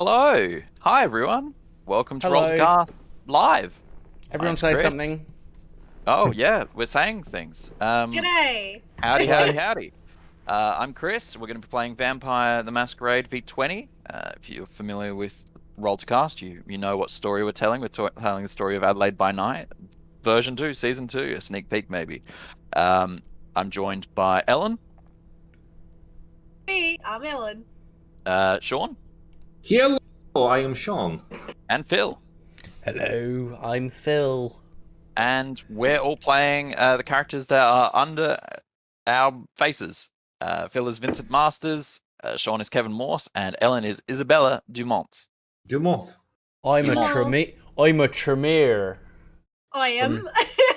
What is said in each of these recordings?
Hello. Hi, everyone. Welcome to Hello. Rollcast Live. Everyone I'm say Chris. something. Oh, yeah, we're saying things. G'day. Howdy, howdy, howdy. I'm Chris. We're going to be playing Vampire the Masquerade v20. If you're familiar with Rollcast, you know what story we're telling. We're telling the story of Adelaide by Night, version 2, season 2, a sneak peek maybe. I'm joined by Ellen. Hey, I'm Ellen. Sean. Hello, I am Sean. And Phil. Hello, I'm Phil. And we're all playing the characters that are under our faces. Phil is Vincent Masters, Sean is Kevin Morse, and Ellen is Isabelle Dumont. Dumont. I'm Dumont. a Tremere I am.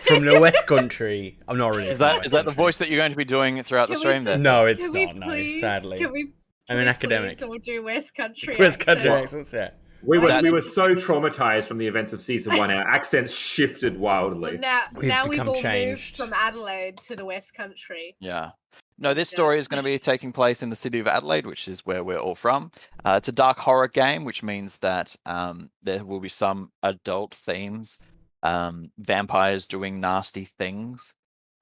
from the West Country. I'm not really. Is that the voice that you're going to be doing throughout the stream then? No, it's Can we not. No, please- sadly. Can we? I'm an academic. Please all do West Country. West Country accent? accents, yeah. We That- were so traumatized from the events of season 1, our accents shifted wildly. Now We've we've become all changed. moved from Adelaide to the West Country. Yeah. No, this story is going to be taking place in the city of Adelaide, which is where we're all from. It's a dark horror game, which means that there will be some adult themes, vampires doing nasty things,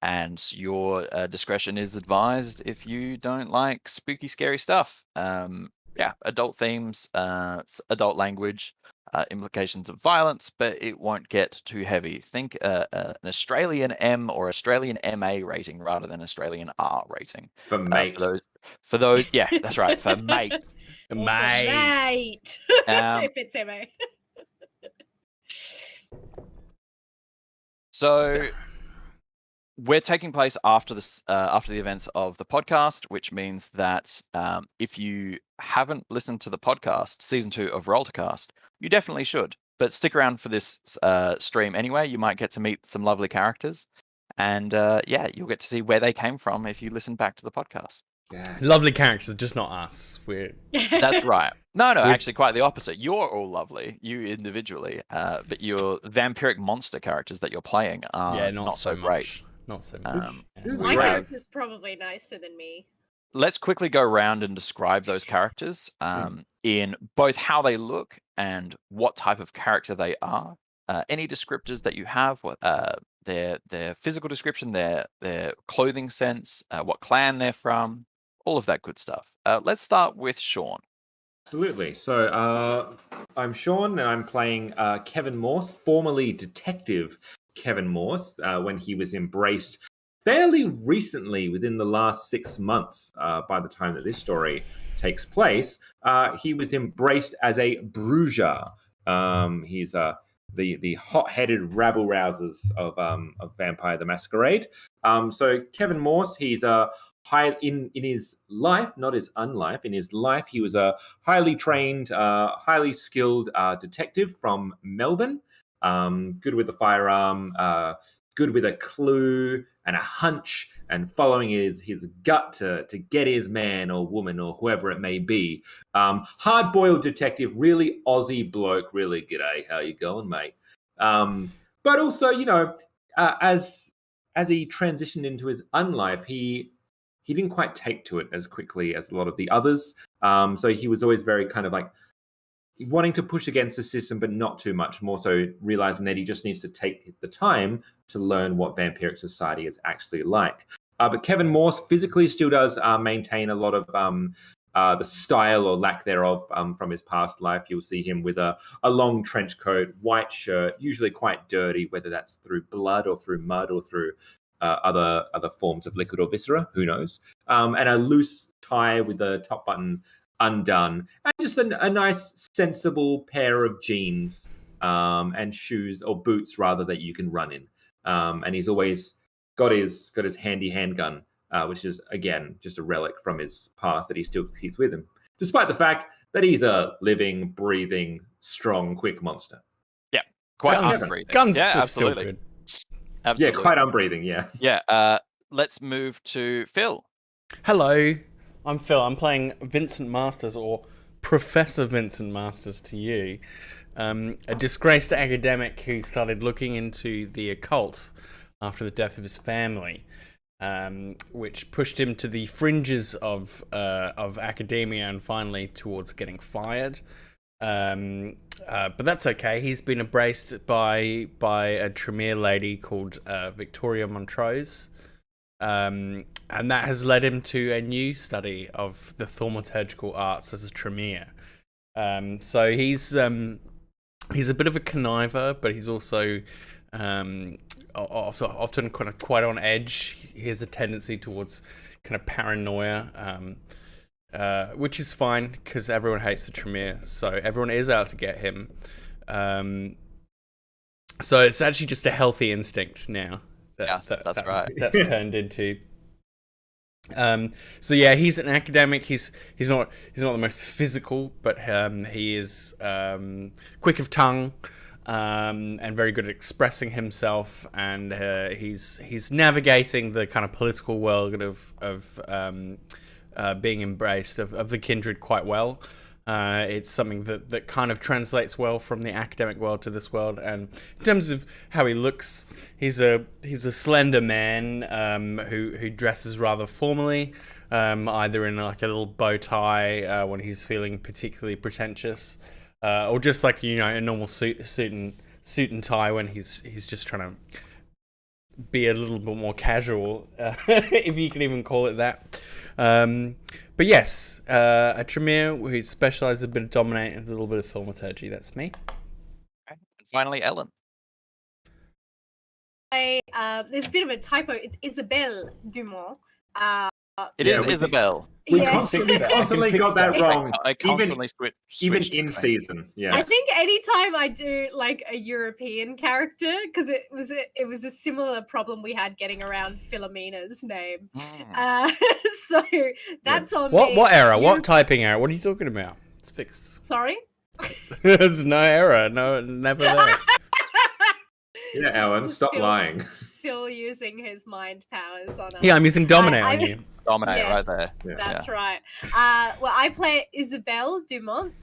and your discretion is advised if you don't like spooky, scary stuff. Yeah, adult themes, adult language, implications of violence, but it won't get too heavy. Think an Australian M or Australian MA rating rather than Australian R rating. For mate. For those, yeah, that's right, for mate. Or for Mate. mate. Um, If it's MA. So we're taking place after the events of the podcast, which means that if you haven't listened to the podcast, season 2 of Rollcast, you definitely should. But stick around for this stream anyway. You might get to meet some lovely characters, and yeah, you'll get to see where they came from if you listen back to the podcast. Yeah. Lovely characters, just not us. We're That's right. No, We're- actually, quite the opposite. You're all lovely, you individually, but your vampiric monster characters that you're playing are not so great. much. Not so much. This is My great. character's probably nicer than me. Let's quickly go around and describe those characters in both how they look and what type of character they are. Any descriptors that you have, what their physical description, their clothing sense, what clan they're from, all of that good stuff. Let's start with Sean. Absolutely. So I'm Sean, and I'm playing Kevin Morse, formerly Detective Kevin Morse, when he was embraced fairly recently, within the last 6 months, by the time that this story takes place. He was embraced as a bruiser. He's the hot-headed rabble-rousers of Vampire the Masquerade. So Kevin Morse, he's in his life, not his unlife. In his life, he was a highly trained, highly skilled detective from Melbourne. Good with a firearm, good with a clue and a hunch, and following his gut to get his man or woman or whoever it may be. Hard-boiled detective, really Aussie bloke, really g'day, how you going, mate? But also, as he transitioned into his unlife, he didn't quite take to it as quickly as a lot of the others. So he was always very kind of like wanting to push against the system, but not too much, more so realizing that he just needs to take the time to learn what vampiric society is actually like. But Kevin Morse physically still does maintain a lot of the style or lack thereof from his past life. You'll see him with a long trench coat, white shirt, usually quite dirty, whether that's through blood or through mud or through other forms of liquid or viscera, who knows, and a loose tie with the top button undone, and just a nice, sensible pair of jeans and shoes, or boots rather, that you can run in. And he's always got his handy handgun, which is, again, just a relic from his past that he still keeps with him, despite the fact that he's a living, breathing, strong, quick monster. Yeah, quite Guns- unbreathing. Guns Yeah, are absolutely. still good. Absolutely. Yeah, quite unbreathing, yeah. Yeah. Let's move to Phil. Hello, I'm Phil. I'm playing Vincent Masters, or Professor Vincent Masters to you, a disgraced academic who started looking into the occult after the death of his family, which pushed him to the fringes of academia and finally towards getting fired. But that's okay. He's been embraced by a Tremere lady called Victoria Montrose, and that has led him to a new study of the thaumaturgical arts as a Tremere. So he's a bit of a conniver, but he's also often kind of quite on edge. He has a tendency towards kind of paranoia. Which is fine because everyone hates the Tremere, so everyone is out to get him. So it's actually just a healthy instinct now. That's right. That's turned into. So yeah, he's an academic. He's not the most physical, but he is quick of tongue. And very good at expressing himself, and he's navigating the kind of political world of being embraced of the kindred quite well. It's something that kind of translates well from the academic world to this world. And in terms of how he looks, he's a slender man who dresses rather formally, either in like a little bow tie when he's feeling particularly pretentious, or just like a normal suit and tie when he's just trying to be a little bit more casual, if you can even call it that. But yes, a Tremere who specialises a bit of dominate and a little bit of thaumaturgy. That's me. And finally, Ellen. There's a bit of a typo. It's Isabelle Dumont. It is Isabelle. We Yes. constantly got that wrong. I constantly switch Even in between. season. Yeah. I think anytime I do like a European character, because it was a similar problem we had getting around Philomena's name. So that's on me. What error? What typing error? What are you talking about? It's fixed. Sorry? There's no error. No, never there. Yeah, Ellen, stop lying. Phil using his mind powers on us. Yeah, I'm using dominate on you. Dominate Yes, right there. Yeah. That's right. Well, I play Isabelle Dumont,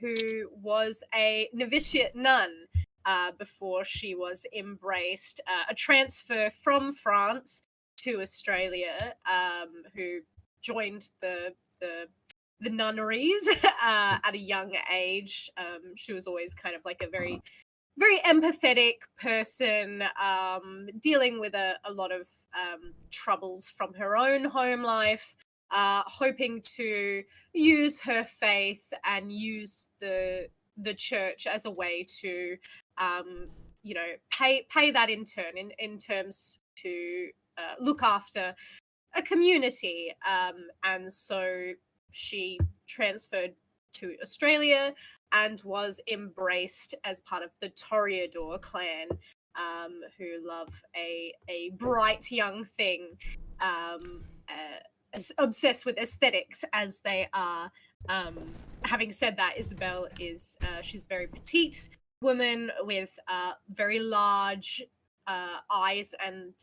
who was a novitiate nun before she was embraced. A transfer from France to Australia, who joined the nunneries at a young age. She was always kind of like a very empathetic person, dealing with a lot of troubles from her own home life, hoping to use her faith and use the church as a way to, pay that in turn in terms to look after a community. And so she transferred to Australia and was embraced as part of the Toreador clan, who love a bright young thing, as obsessed with aesthetics as they are. Having said that, Isabelle is she's a very petite woman with very large eyes and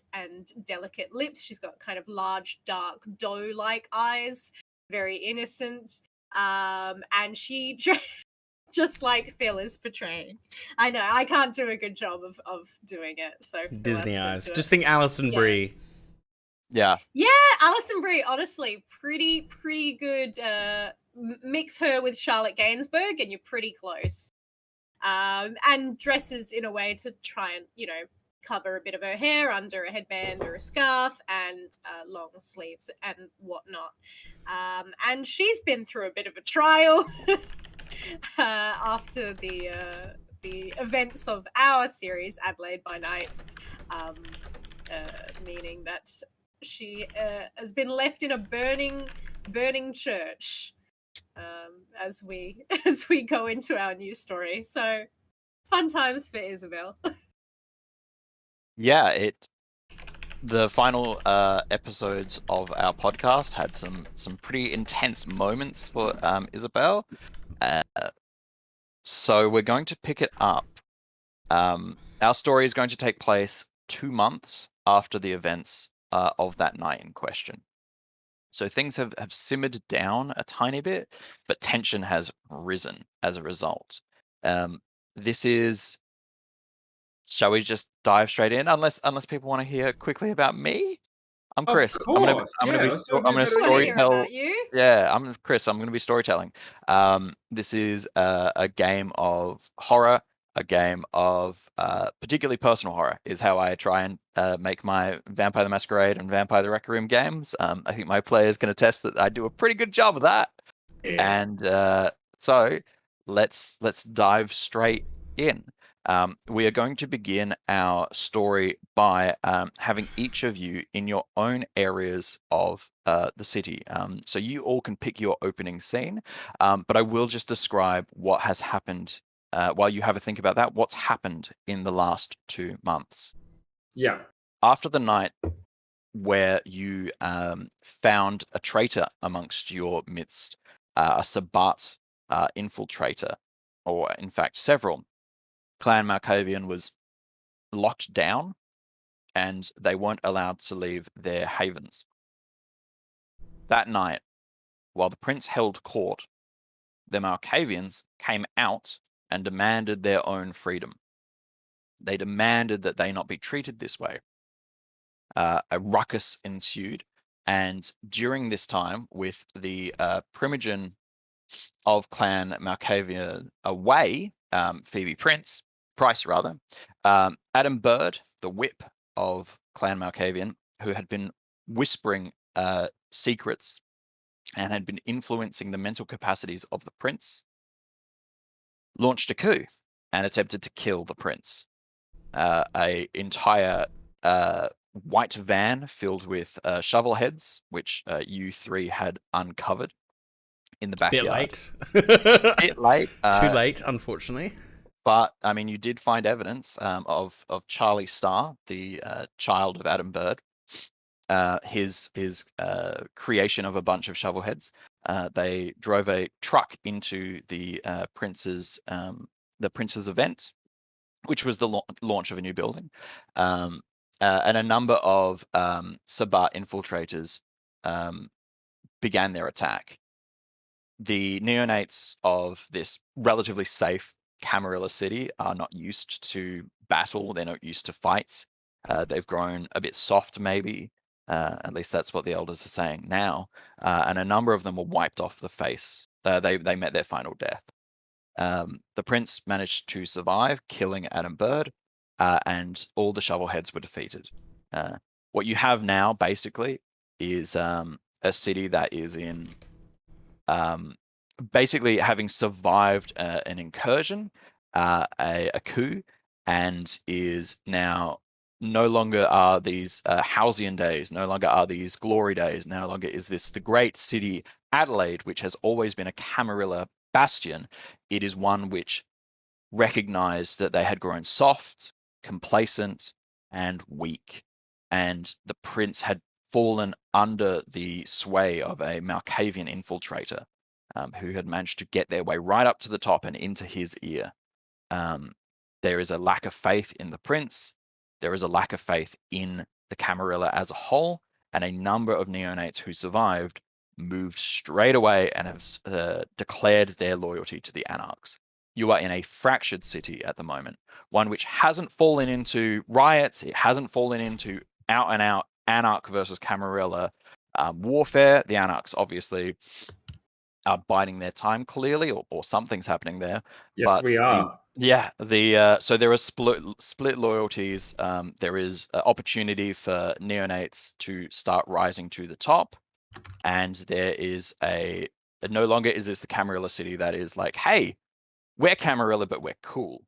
delicate lips. She's got kind of large, dark, doe-like eyes, very innocent, and she just like Phil is portraying. I know I can't do a good job of doing it. So Phil Disney has to eyes. do Just it. think Alison Brie. Yeah. Yeah, Alison Brie, honestly, pretty good. Mix her with Charlotte Gainsbourg, and you're pretty close. And dresses in a way to try and cover a bit of her hair under a headband or a scarf, and long sleeves and whatnot. And she's been through a bit of a trial. After the events of our series, Adelaide by Night, meaning that she has been left in a burning church as we go into our new story. So fun times for Isabelle. Yeah, the final episodes of our podcast had some pretty intense moments for Isabelle. So we're going to pick it up. Our story is going to take place 2 months after the events of that night in question. So things have simmered down a tiny bit, but tension has risen as a result. This is... Shall we just dive straight in? Unless people want to hear quickly about me? I'm Of Chris. course. I'm gonna Yeah, be let's do a I'm bit gonna better I want to than hear you. storytell. about you. Yeah, I'm Chris. I'm gonna be storytelling. This is a game of horror, a game of particularly personal horror. Is how I try and make my Vampire the Masquerade and Vampire the Requiem games. I think my players can attest that I do a pretty good job of that. Yeah. And so let's dive straight in. We are going to begin our story by having each of you in your own areas of the city. So you all can pick your opening scene, but I will just describe what has happened while you have a think about that. What's happened in the last 2 months? Yeah. After the night where you found a traitor amongst your midst, a Sabbat infiltrator, or in fact several. Clan Malkavian was locked down and they weren't allowed to leave their havens. That night, while the prince held court, the Malkavians came out and demanded their own freedom. They demanded that they not be treated this way. A ruckus ensued, and during this time, with the primogen of Clan Malkavia away, Price rather, Adam Bird, the whip of Clan Malkavian, who had been whispering secrets and had been influencing the mental capacities of the prince, launched a coup and attempted to kill the prince. A entire white van filled with shovel heads, which you three had uncovered in the Bit backyard. late. Bit late. Too late, unfortunately. But I mean, you did find evidence of Charlie Starr, the child of Adam Bird, his creation of a bunch of shovel heads. They drove a truck into the prince's event, which was the launch of a new building, and a number of Sabbat infiltrators began their attack. The neonates of this relatively safe Camarilla city are not used to battle. They're not used to fights. They've grown a bit soft, maybe. At least that's what the elders are saying now. And a number of them were wiped off the face. They met their final death. The prince managed to survive, killing Adam Bird, and all the shovelheads were defeated. What you have now, basically, is a city that is in basically having survived an incursion, a coup, and is now no longer are these halcyon days, no longer are these glory days, no longer is this the great city Adelaide, which has always been a Camarilla bastion. It is one which recognized that they had grown soft, complacent, and weak, and the prince had fallen under the sway of a Malkavian infiltrator who had managed to get their way right up to the top and into his ear. There is a lack of faith in the prince. There is a lack of faith in the Camarilla as a whole, and a number of neonates who survived moved straight away and have declared their loyalty to the Anarchs. You are in a fractured city at the moment, one which hasn't fallen into riots, it hasn't fallen into out and out Anarch versus Camarilla warfare. The Anarchs obviously are biding their time clearly, or something's happening there. Yes, But we are. so there are split loyalties. There is opportunity for neonates to start rising to the top, and there is no longer is this the Camarilla city that is like, hey, we're Camarilla, but we're cool.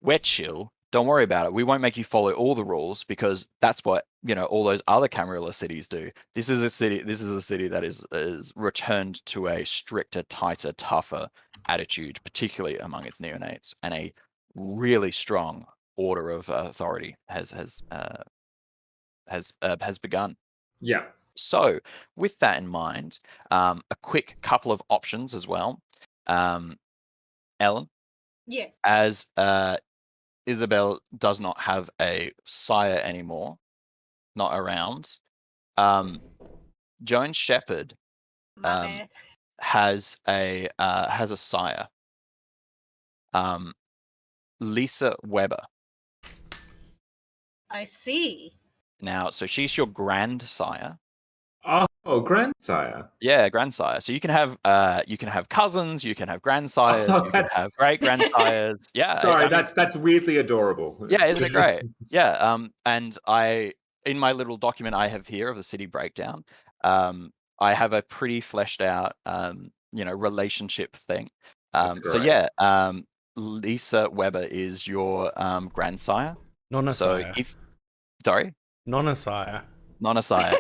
We're chill. Don't worry about it. We won't make you follow all the rules because that's what all those other Camarilla cities do. This is a city that is returned to a stricter, tighter, tougher attitude, particularly among its neonates, and a really strong order of authority has begun. Yeah. So, with that in mind, a quick couple of options as well. Ellen, Yes. as Isabelle does not have a sire anymore, not around. Joan Shepherd My bad. has a sire. Lisa Weber. I see. Now, so she's your grandsire. Oh, grandsire. Yeah, grandsire. So you can have cousins, you can have grandsires, Oh, you can have great grandsires. Yeah, Sorry, I mean, that's weirdly adorable. yeah, isn't it great? Yeah. And in my little document I have here of the city breakdown, I have a pretty fleshed out, relationship thing. That's So great. yeah, Lisa Weber is your grandsire. So Non-sire. Sorry, Non-sire. non-sire.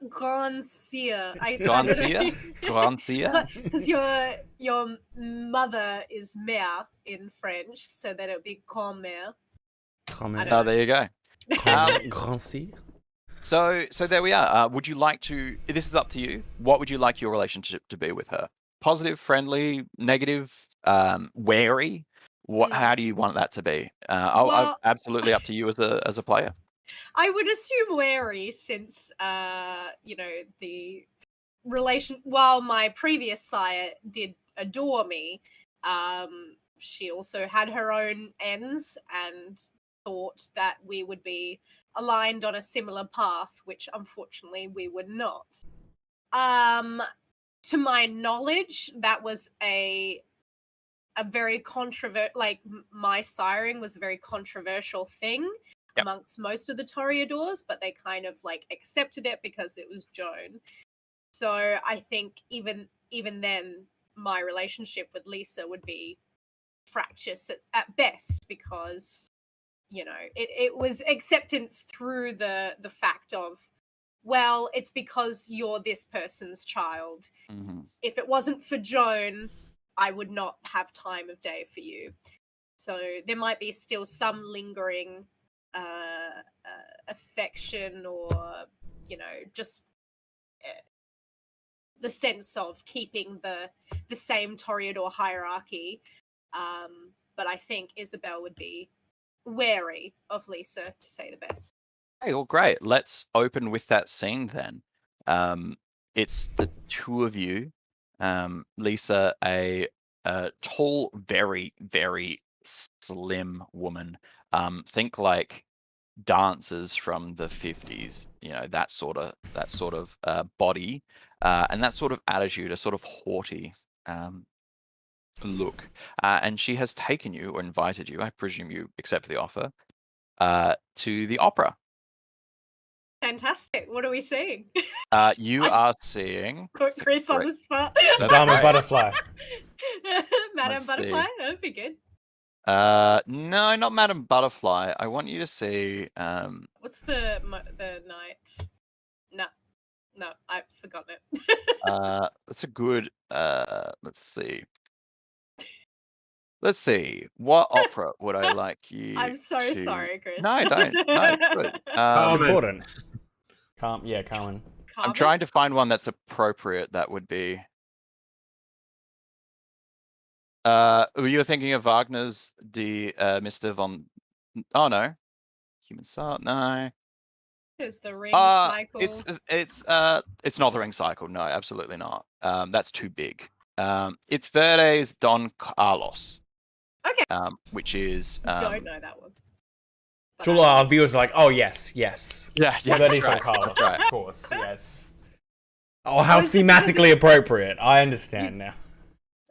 Grandsire. Grandsire? Grandsire? Because your mother is mère in French, so then it would be grand-mère. Comment. don't Oh, there you go. Grand-sire. So there we are. Would you like to? This is up to you. What would you like your relationship to be with her? Positive, friendly, negative, wary? How do you want that to be? Well- Absolutely up to you as a player. I would assume wary, since the relation. While my previous sire did adore me, she also had her own ends and thought that we would be aligned on a similar path, which unfortunately we were not. To my knowledge, that was a very my siring was a very controversial thing. Yep. Amongst most of the Toreadors, but they kind of accepted it because it was Joan. So I think even then, my relationship with Lisa would be fractious at best, because it was acceptance through the fact of, well, it's because you're this person's child. Mm-hmm. If it wasn't for Joan, I would not have time of day for you. So there might be still some lingering affection, or just the sense of keeping the same Toreador hierarchy. But I think Isabelle would be wary of Lisa, to say the best. Hey, well, great. Let's open with that scene then. It's the two of you. Lisa, a tall, very, very slim woman. Think like dancers from the 50s. That sort of body, and that sort of attitude, a sort of haughty look. And she has taken you, or invited you, I presume you accept the offer, to the opera. Fantastic. What are we seeing? You I are seeing. Put Chris on the spot. Madame right. Butterfly. Madame Let's Butterfly? see. That'd be good. No, not Madame Butterfly. I want you to see. What's the night? No, I've forgotten it. That's a good. Let's see. Let's see. What opera would I like you? I'm so to... sorry, Chris. No, don't. No, it's good. It's Carmen. important. Carmen. I'm trying to find one that's appropriate. That would be. Were you thinking of Wagner's Mr. von? Oh no, Human Salt. No. Is the ring cycle? It's not the ring cycle. No, absolutely not. That's too big. It's Verdi's Don Carlos. Okay. Which is Don't know that one. But All our viewers are like, oh yes. yeah, Verdi that's von right, Carlos, that's right. of course, yes. Oh, how is it- thematically appropriate. I understand now.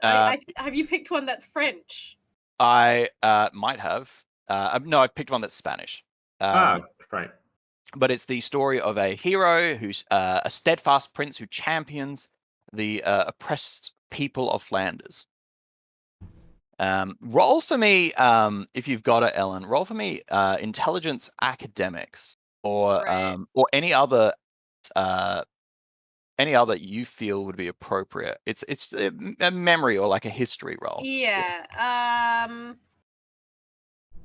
have you picked one that's French? I might have. No, I've picked one that's Spanish. Right. But it's the story of a hero who's a steadfast prince who champions the oppressed people of Flanders. Roll for me, if you've got it, Ellen. Roll for me intelligence academics, or Right. or any other you feel would be appropriate. It's a memory or like a history roll. Yeah.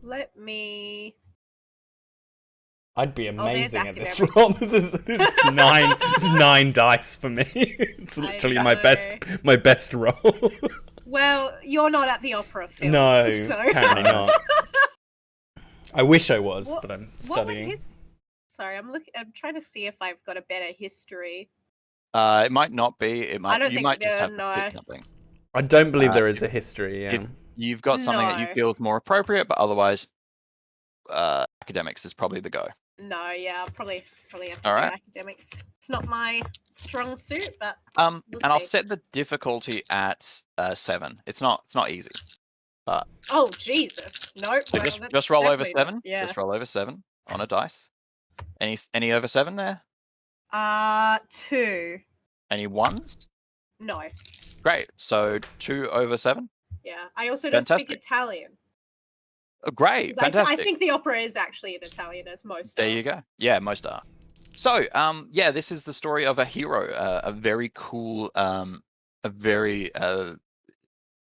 Let me. I'd be there's amazing at this academics. roll. This is nine. This is 9 dice for me. It's I literally know. my best roll. Well, you're not at the opera film. No, so. apparently not. I wish I was, What- but I'm What would studying. Sorry, I'm trying to see if I've got a better history. It might not be. It might. don't You think might just there- have to no. pick something. I don't believe Uh, there is a history. Yeah. if- You've got something that you No. feel is more appropriate, but otherwise, academics is probably the go. No, yeah, I'll probably have to All do right. academics. It's not my strong suit, but And we'll I'll see. set the difficulty at 7. It's not easy, but Oh Jesus! Nope. so well, that's just roll over definitely not- 7. Yeah. Just roll over 7 on a dice. Any over 7 there? 2. Any ones? No. Great. So 2 over 7. Yeah. I also don't speak Fantastic. Italian. Oh, great. 'Cause I Fantastic. think the opera is actually in Italian, as most. There are. you go. Yeah, most are. So, yeah, this is the story of a hero, a very cool, a very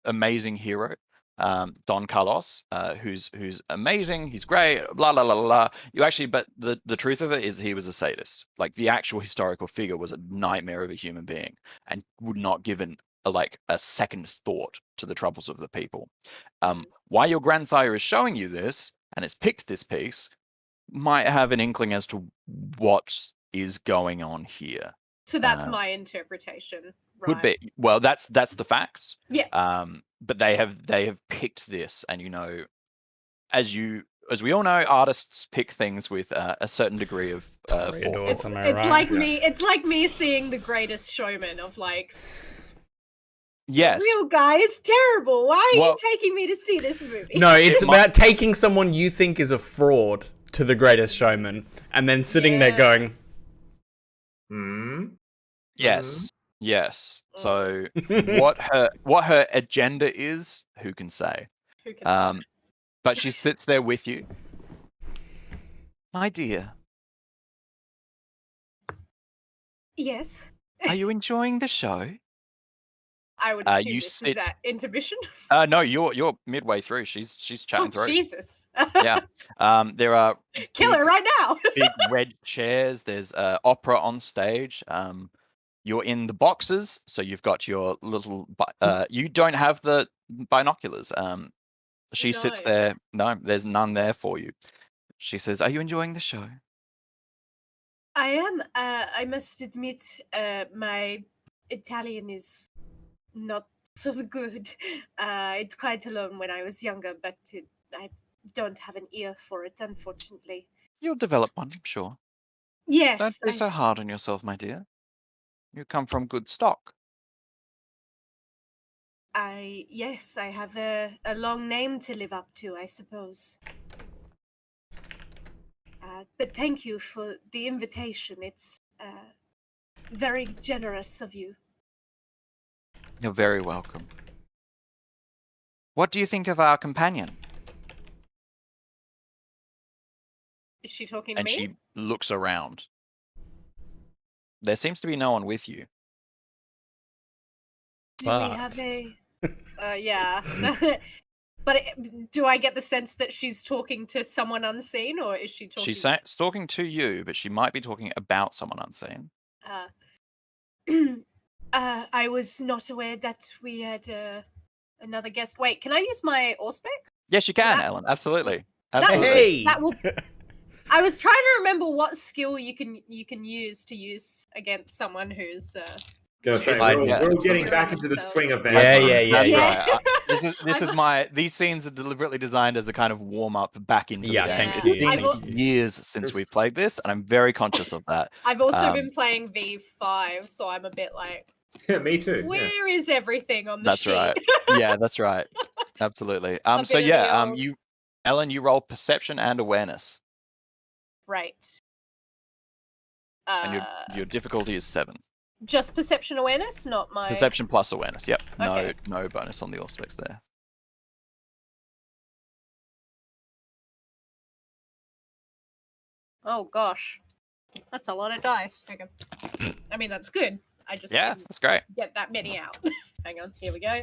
amazing hero, Don Carlos, who's amazing. He's great. Blah blah blah blah. You actually, but the truth of it is, he was a sadist. Like the actual historical figure was a nightmare of a human being, and would not give a second thought to the troubles of the people. Why your grandsire is showing you this and has picked this piece might have an inkling as to what is going on here. So that's my interpretation. Right. Could be. Well, that's the facts. Yeah. But they have picked this, and as we all know, artists pick things with a certain degree of forethought. It's like me seeing The Greatest Showman of like. Yes. Real guy, it's terrible. Why are you taking me to see this movie? No, it's about taking someone you think is a fraud to The Greatest Showman, and then sitting there going, Yes. Yes. So what her agenda is, who can say? Who can say? But she sits there with you. My dear. Yes. Are you enjoying the show? I would assume this is at intermission. No, you're midway through. She's chatting through. Jesus. Yeah. There are kill her right now. big red chairs. There's opera on stage. You're in the boxes, so you've got your little. You don't have the binoculars. She sits there. No, there's none there for you. She says, "Are you enjoying the show?" I am. I must admit, my Italian is not so good. I tried to learn when I was younger, but I don't have an ear for it, unfortunately. You'll develop one, I'm sure. Yes. Don't be so hard on yourself, my dear. You come from good stock. Yes, I have a long name to live up to, I suppose. But thank you for the invitation. It's very generous of you. You're very welcome. What do you think of our companion? Is she talking to And me? she looks around. There seems to be no one with you. Do we have a... yeah. But do I get the sense that she's talking to someone unseen, or is she talking... She's talking to you, but she might be talking about someone unseen. I was not aware that we had another guest. Wait, can I use my Auspex? Yes, you can, Ellen. Absolutely. "Hey!" That will... I was trying to remember what skill you can use against someone who's... We're all getting back into the swing of Yeah. Right. This is these scenes are deliberately designed as a kind of warm up back into the game. Thank It's you. been years since we've played this, and I'm very conscious of that. I've also been playing V5, so I'm a bit like, Yeah, me too. where is everything on the That's sheet? right. Yeah, that's right. Absolutely. A So bit of yeah, the old- Ellen, you roll perception and awareness, Right. and your difficulty is 7. Just perception awareness, not my... Perception plus awareness. Yep. Okay. No bonus on the Auspex there. Oh gosh. That's a lot of dice. Hang on. I mean, that's good. I just Yeah, didn't that's great. get that many out. Hang on, here we go.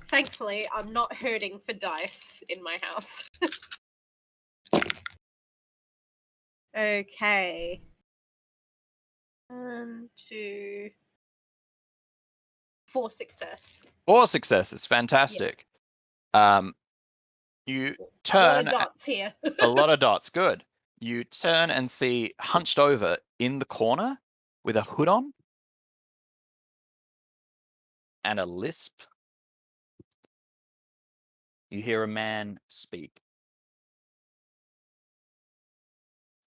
Thankfully, I'm not hurting for dice in my house. Okay. 1, 2, 4 success. 4 successes. Fantastic. You turn... A lot of dots here. A lot of dots. Good. You turn and see, hunched over in the corner with a hood on and a lisp, you hear a man speak.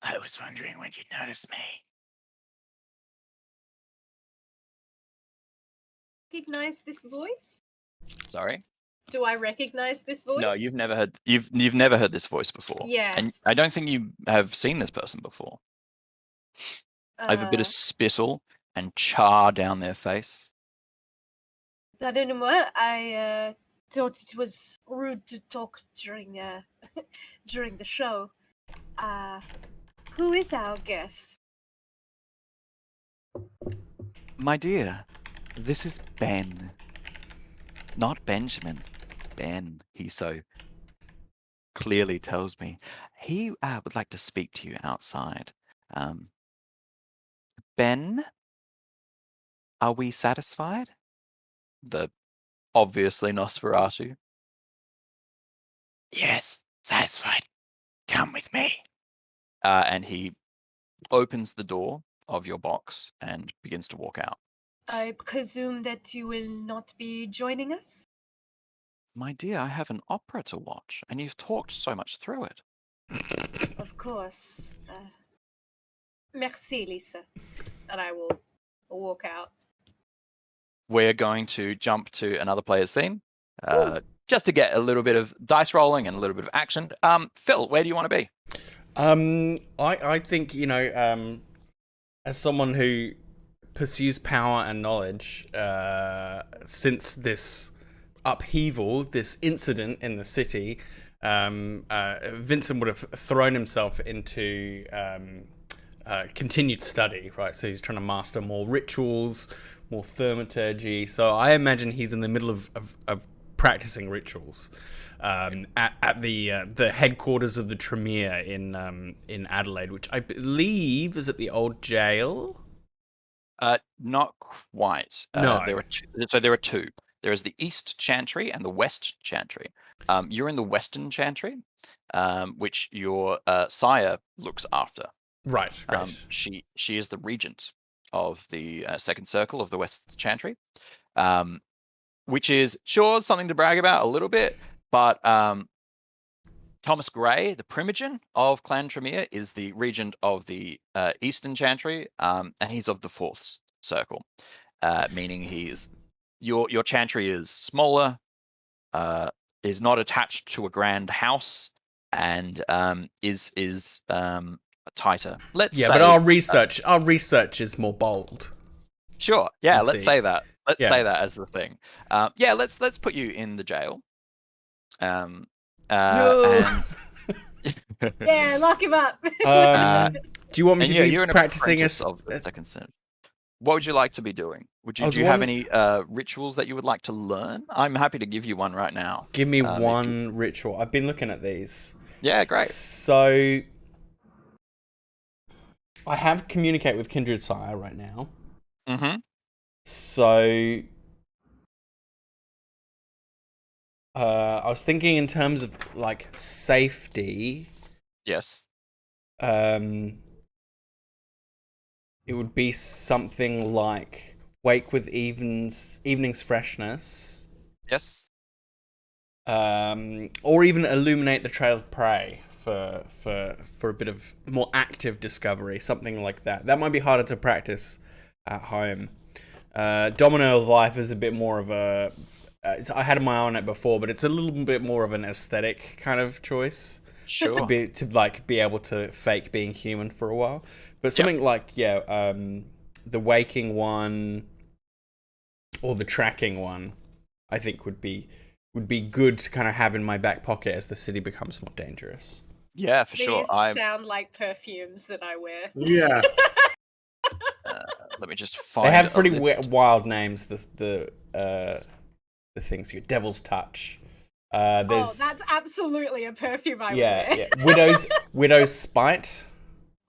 I was wondering when you'd notice me. Recognize this voice? Sorry? Do I recognize this voice? No, you've never heard this voice before. And Yes. I don't think you have seen this person before. I have a bit of spittle and char down their face. Pardon moi, I thought it was rude to talk during during the show. Who is our guest? My dear, this is Ben. Not Benjamin. Ben, he so clearly tells me. He would like to speak to you outside. Ben, are we satisfied? The obviously Nosferatu. Yes, satisfied. Come with me. And he opens the door of your box and begins to walk out. I presume that you will not be joining us? My dear, I have an opera to watch, and you've talked so much through it. Of course. Merci, Lisa. And I will walk out. We're going to jump to another player's scene, just to get a little bit of dice rolling and a little bit of action. Phil, where do you want to be? I think, as someone who pursues power and knowledge, since this upheaval, this incident in the city, Vincent would have thrown himself into continued study, right? So he's trying to master more rituals, more thaumaturgy. So I imagine he's in the middle of practicing rituals at the headquarters of the Tremere in Adelaide, which I believe is at the old jail. Not quite. No. There are two. There is the East Chantry and the West Chantry. You're in the Western Chantry, which your sire looks after. Right. She is the regent of the second circle of the West Chantry, which is sure something to brag about a little bit, but Thomas Gray, the Primogen of Clan Tremere, is the regent of the Eastern Chantry, and he's of the fourth circle, meaning your chantry is smaller, is not attached to a grand house, and is tighter. Let's say, but our research is more bold. Sure. Yeah. You Let's see. say that. Let's Yeah. say that as the thing. Yeah. Let's put you in the jail. No. And Yeah, lock him up. Do you want me and to yeah, be you're an practicing apprentice of the second sin. What would you like to be doing? Do you have any rituals that you would like to learn? I'm happy to give you one right now. Give me one ritual. I've been looking at these. Yeah, great. So I have communicate with Kindred Sire right now. Mm-hmm. So I was thinking in terms of like safety. Yes. It would be something like wake with evening's freshness. Yes. Or even illuminate the trail of prey for a bit of more active discovery, something like that. That might be harder to practice at home. Domino of Life is a bit more of a... I had my eye on it before, but it's a little bit more of an aesthetic kind of choice. Sure. To be able to fake being human for a while. But something like, the waking one or the tracking one, I think would be good to kind of have in my back pocket as the city becomes more dangerous. Yeah, for sure. These sound like perfumes that I wear. Yeah. Let me just find. They have pretty wild names. The things. You Devil's Touch. Oh, that's absolutely a perfume I wear. Yeah. Widow's Spite.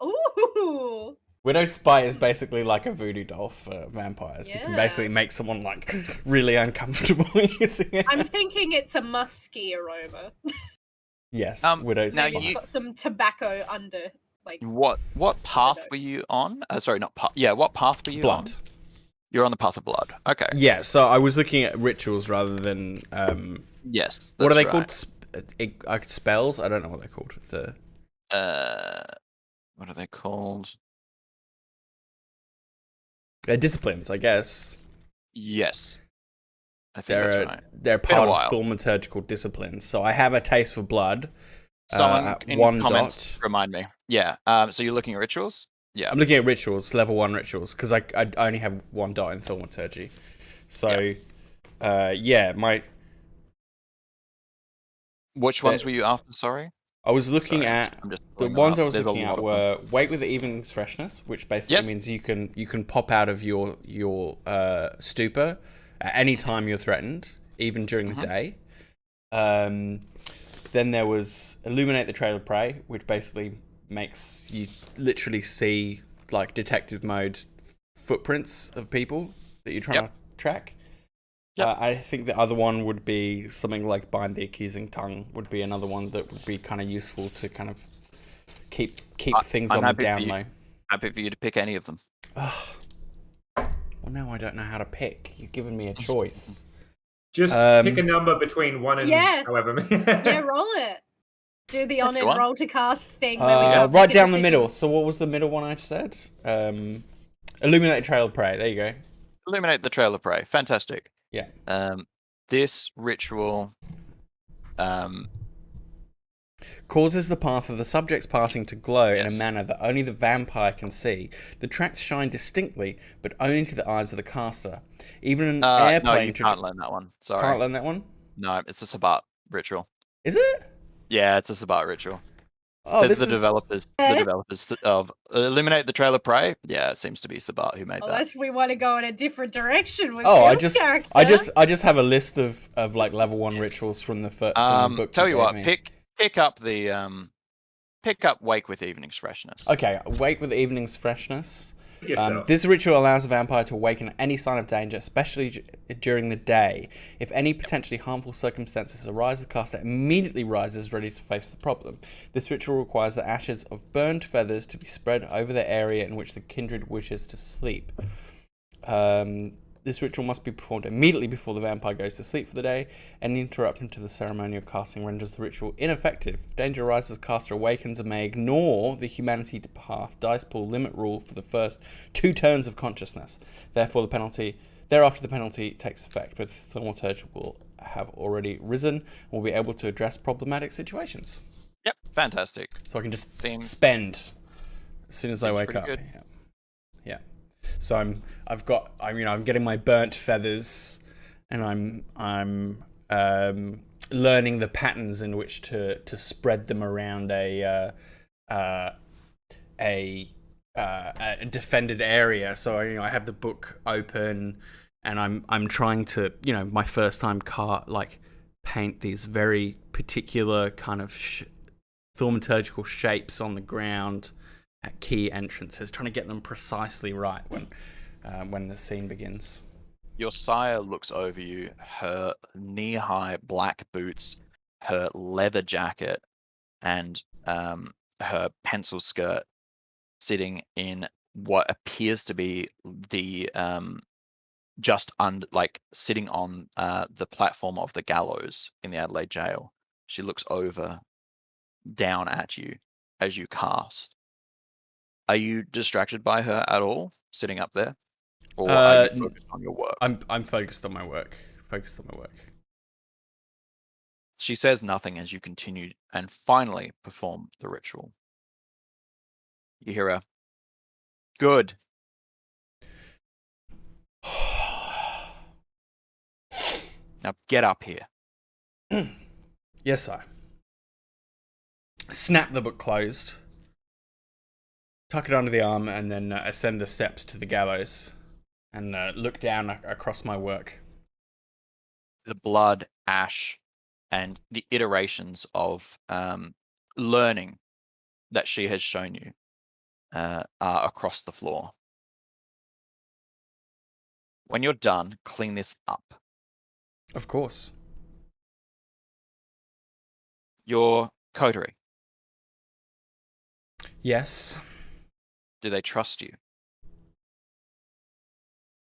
Ooh. Widow's Spite is basically like a voodoo doll for vampires. Yeah. You can basically make someone like really uncomfortable using it. I'm thinking it's a musky aroma. Yes, Widow's now Spite. It's got some tobacco under, like. What path were you on? Sorry, not path. Yeah, what path were you on? Blood. You're on the path of blood. Okay. Yeah, so I was looking at rituals rather than Yes. what are they right. called? Spells? I don't know what they're called. what are they called? Disciplines, I guess. Yes, I think that's right. They're Been a part of while. thaumaturgical disciplines. So I have a taste for blood. Someone At in 1 comments dot. remind me. Yeah. So you're looking at rituals? Yeah. I'm looking at rituals, level 1 rituals, because I only have 1 dot in thaumaturgy. So, my. Which ones were you after? Sorry. I was looking Sorry, at I'm just the pulling them ones up. I was There's a looking lot at of were them. wake with the evening's freshness, which basically Yes. means you can pop out of your stupor at any time you're threatened, even during the day. Then there was illuminate the trail of prey, which basically makes you literally see like detective mode footprints of people that you're trying to track. Yep. I think the other one would be something like bind the accusing tongue would be another one that would be kind of useful to kind of keep things on the down low. Happy for you to pick any of them. Well, now I don't know how to pick. You've given me a choice. Just pick a number between 1 and however many. Yeah, roll it. Do the on and roll to cast thing. Right down the middle. So what was the middle one I said? Illuminate trail of prey. There you go. Illuminate the trail of prey. Fantastic. Yeah. This ritual causes the path of the subject's passing to glow in a manner that only the vampire can see. The tracks shine distinctly, but only to the eyes of the caster. Even an airplane... No, you can't learn that one. Sorry. Can't learn that one? No, it's a Sabbat ritual. Is it? Yeah, it's a Sabbat ritual. Oh, says the developers of Illuminate the Trail of Prey. Yeah, it seems to be Sabbat who made that. Unless we want to go in a different direction with I just have a list of like level 1 rituals from the book. Tell you what, pick up Wake with Evening's Freshness. Okay, Wake with Evening's Freshness. This ritual allows a vampire to awaken at any sign of danger, especially during the day. If any potentially harmful circumstances arise, the caster immediately rises ready to face the problem. This ritual requires the ashes of burned feathers to be spread over the area in which the kindred wishes to sleep. This ritual must be performed immediately before the vampire goes to sleep for the day. Any interruption to the ceremonial casting renders the ritual ineffective. If danger arises, the caster awakens and may ignore the humanity path dice pool limit rule for the first 2 turns of consciousness. Thereafter, the penalty takes effect, but the thaumaturge will have already risen and will be able to address problematic situations. Yep, fantastic. So I can just spend as soon as I wake up. Yeah. So I'm getting my burnt feathers, and I'm learning the patterns in which to spread them around a defended area. So I have the book open, and I'm trying to my first time paint these very particular kind of thaumaturgical shapes on the ground at key entrances, trying to get them precisely right when the scene begins. Your sire looks over you, her knee-high black boots, her leather jacket, and her pencil skirt sitting in what appears to be the sitting on the platform of the gallows in the Adelaide jail. She looks down at you as you cast. Are you distracted by her at all, sitting up there? Or are you focused on your work? I'm focused on my work. She says nothing as you continue and finally perform the ritual. You hear her. Good. Now get up here. Yes, sir. Snap the book closed. Tuck it under the arm, and then ascend the steps to the gallows and look down across my work. The blood, ash, and the iterations of learning that she has shown you are across the floor. When you're done, clean this up. Of course. Your coterie. Yes. Do they trust you?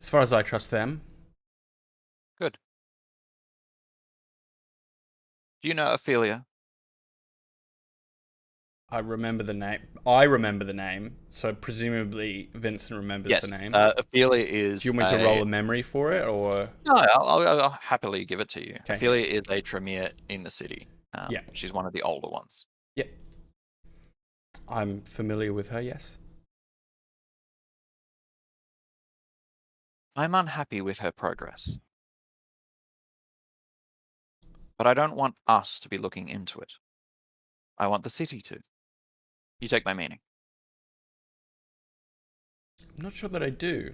As far as I trust them. Good. Do you know Ophelia? I remember the name. I remember the name, so presumably Vincent remembers Yes, the name. Ophelia is. Do you want me to roll a memory for it, or No, I'll happily give it to you. Okay. Ophelia is a Tremere in the city. Yeah. She's one of the older ones. Yep. I'm familiar with her, yes. I'm unhappy with her progress. But I don't want us to be looking into it. I want the city to. You take my meaning. I'm not sure that I do.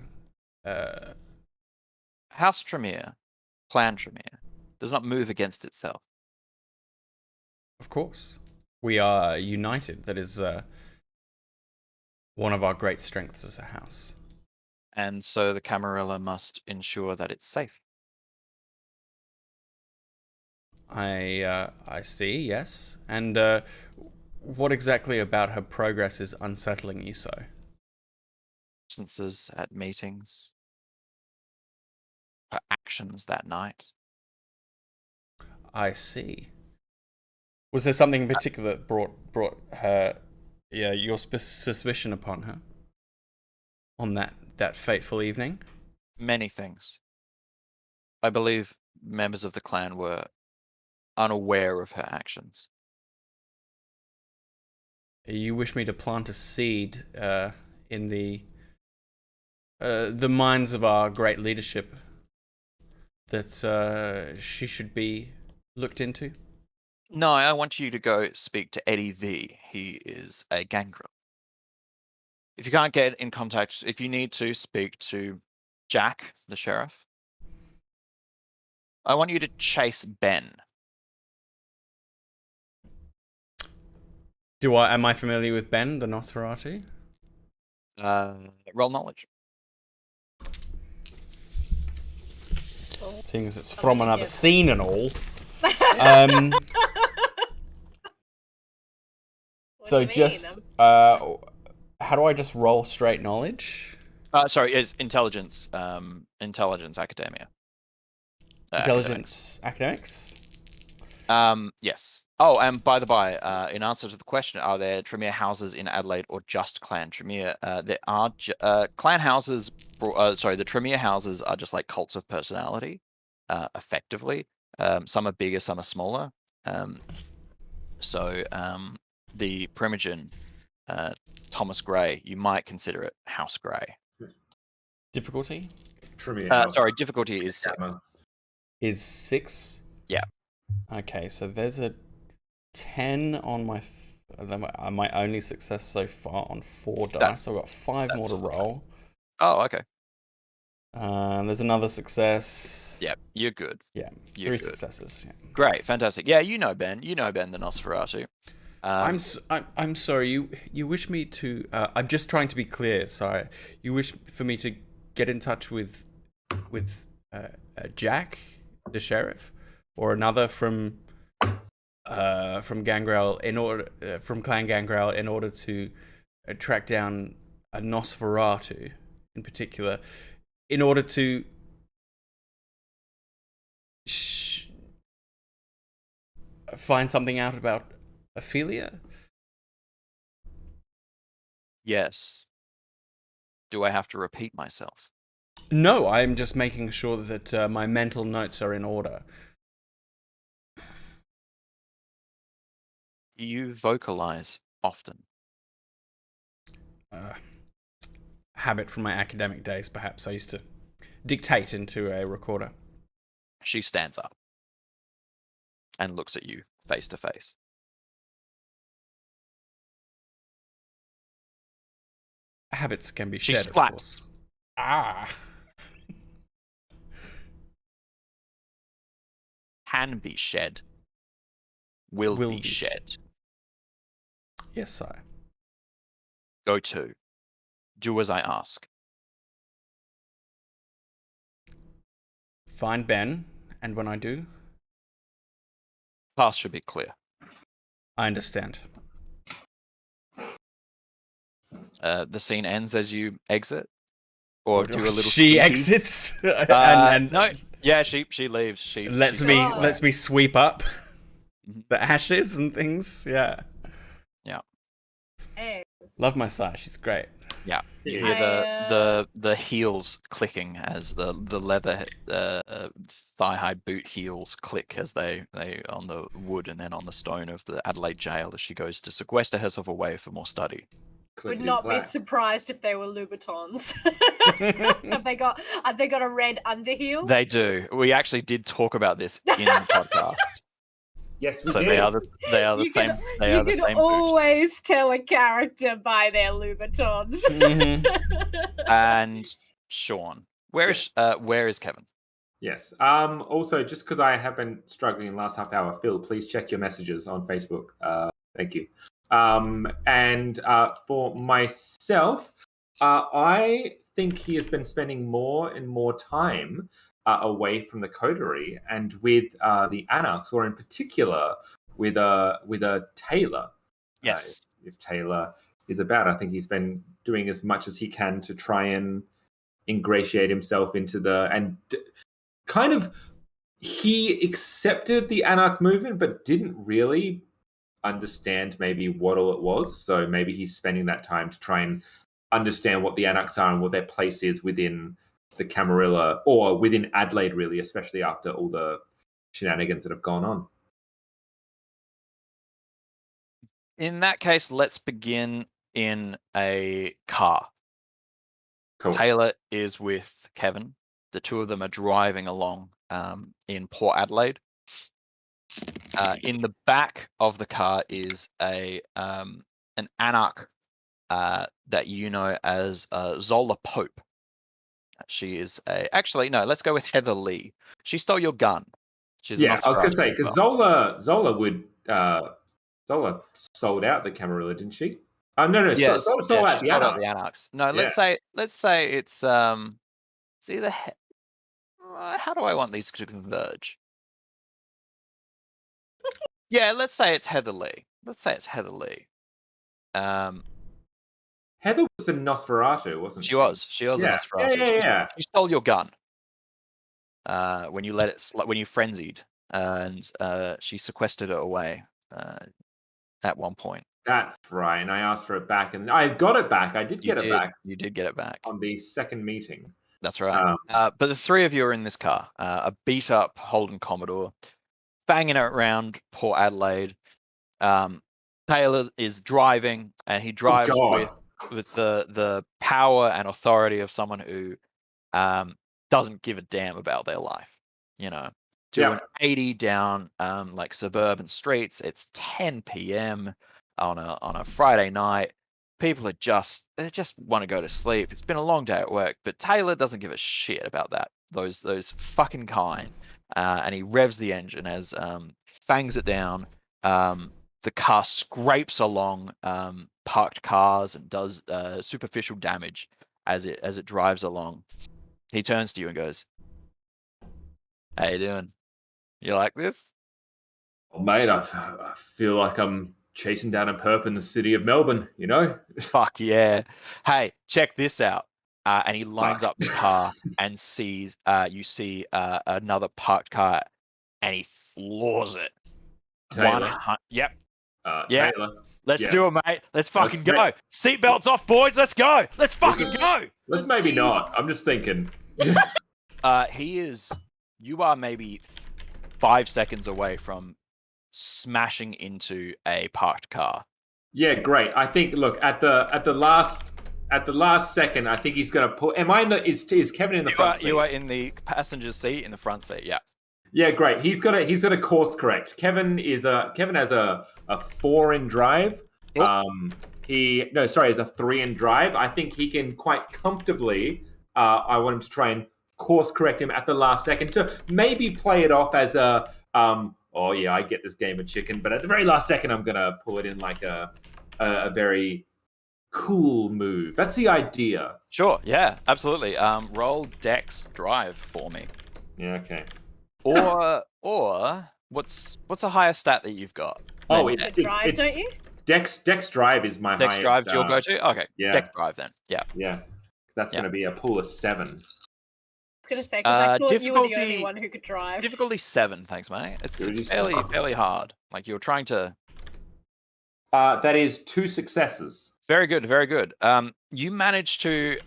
House Tremere, Clan Tremere, does not move against itself. Of course. We are united. That is one of our great strengths as a house. And so the Camarilla must ensure that it's safe. I see, yes. And what exactly about her progress is unsettling you so? Absences at meetings. Her actions that night. I see. Was there something in particular that brought her, your suspicion upon her on that fateful evening? Many things. I believe members of the clan were unaware of her actions. You wish me to plant a seed in the minds of our great leadership that she should be looked into? No, I want you to go speak to Eddie V. He is a gangrel. If you can't get in contact, if you need to speak to Jack, the sheriff, I want you to chase Ben. Am I familiar with Ben, the Nosferatu? Roll knowledge. Seeing as it's from another scene and all. So just how do I just roll straight knowledge? Sorry, it's intelligence. Intelligence academia. Intelligence academics? Yes. Oh, and by the by, in answer to the question, are there Tremere houses in Adelaide or just Clan Tremere? There are clan houses. The Tremere houses are just like cults of personality, effectively. Some are bigger, some are smaller. The Primogen, Thomas Gray, you might consider it House Gray. Difficulty? Tremere. Difficulty is 6. Is 6? Yeah. Okay, so there's a 10 on my only success so far on 4 dice. So I've got 5 more to roll. Oh, okay. There's another success. Yeah, you're good. Yeah, you're 3 good. successes. Yeah. Great, fantastic. Yeah, you know Ben. You know Ben the Nosferatu. I'm sorry. You wish me to? I'm just trying to be clear. Sorry. You wish for me to get in touch with Jack, the sheriff, or another from Gangrel from Clan Gangrel in order to track down a Nosferatu in particular, in order to find something out about Ophelia? Yes. Do I have to repeat myself? No, I'm just making sure that my mental notes are in order. You vocalize often. Habit from my academic days, perhaps. I used to dictate into a recorder. She stands up and looks at you face to face. Habits can be She shed, of slaps. course. Ah. Can be shed. Will be shed. Yes, sire. Go to. Do as I ask. Find Ben, and when I do, Path should be clear. I understand. The scene ends as you exit, or do a little. She squeaky. exits, and no, yeah, she leaves. She lets me sweep up the ashes and things. Yeah. Yeah. Hey. Love my Sai. She's great. Yeah, you I, hear the heels clicking as the leather thigh-high boot heels click as they on the wood and then on the stone of the Adelaide jail as she goes to sequester herself away for more study. Would not be surprised if they were Louboutins. have they got a red underheel? They do. We actually did talk about this in the podcast. Yes, we So did. they are the You same. They you are the can same boot. always tell a character by their Louboutins. And Sean, where is Kevin? Yes. Also, just because I have been struggling in the last half hour, Phil, please check your messages on Facebook. Thank you. And for myself, I think he has been spending more and more time away from the coterie and with the Anarchs, or in particular with a Taylor. Yes. If Taylor is about, I think he's been doing as much as he can to try and ingratiate himself into kind of, he accepted the Anarch movement, but didn't really understand maybe what all it was. So maybe he's spending that time to try and understand what the Anarchs are and what their place is within the Camarilla, or within Adelaide, really, especially after all the shenanigans that have gone on. In that case, let's begin in a car. Cool. Taylor is with Kevin. The two of them are driving along in Port Adelaide. In the back of the car is an Anarch that you know as Zola Pope. She is actually, no, let's go with Heather Lee. She stole your gun. She's I was going to say, because Zola sold out the Camarilla, didn't she? No, yes, Zola sold out the Anarchs. The Anarchs. No, let's say it's either. How do I want these to converge? Yeah, let's say it's Heather Lee. Heather was a Nosferatu, wasn't she? She was a Nosferatu. Yeah. She stole your gun. When you when you frenzied, and she sequestered it away at one point. That's right, and I asked for it back, and I got it back. I did get it back. You did get it back on the second meeting. That's right. But the three of you are in this car, a beat-up Holden Commodore, banging it around Port Adelaide. Taylor is driving, and he drives with the power and authority of someone who doesn't give a damn about their life. You know, doing 80 down like suburban streets. It's 10 p.m. on a Friday night. People they just want to go to sleep. It's been a long day at work, but Taylor doesn't give a shit about that. Those fucking kind. And he revs the engine as fangs it down. The car scrapes along parked cars and does superficial damage as it drives along. He turns to you and goes, "How you doing? You like this?" Well, mate, I feel like I'm chasing down a perp in the city of Melbourne, you know? Fuck yeah. Hey, check this out. And he lines up the car and sees you see another parked car, and he floors it. Taylor. Yep. Taylor. Let's do it, mate. Let's fucking go. Seatbelts off, boys. Let's go. Let's fucking go. Let's maybe not. I'm just thinking. You are maybe 5 seconds away from smashing into a parked car. Yeah, great. I think. Look, at the last second, I think he's gonna pull. Am I in the? Is Kevin in the front seat? You are in the passenger seat in the front seat. Yeah. Yeah, great. He's gonna course correct. Kevin has a 4 in drive. Is a 3 in drive. I think he can quite comfortably. I want him to try and course correct him at the last second to maybe play it off as a oh yeah, I get this game of chicken, but at the very last second, I'm gonna pull it in like a very cool move. That's the idea. Sure. Yeah. Absolutely. Roll Dex Drive for me. Yeah. Okay. Or what's a higher stat that you've got? Oh, it's Drive, don't you? Dex Drive is my Dex highest. Drive your go-to? Okay. Yeah. Dex Drive then. Yeah. Yeah. That's going to be a pool of 7. I was going to say, because I thought you were the only one who could drive. Difficulty 7, thanks, mate. It's fairly hard. Like, you're trying to That is 2 successes. Very good, very good. You managed to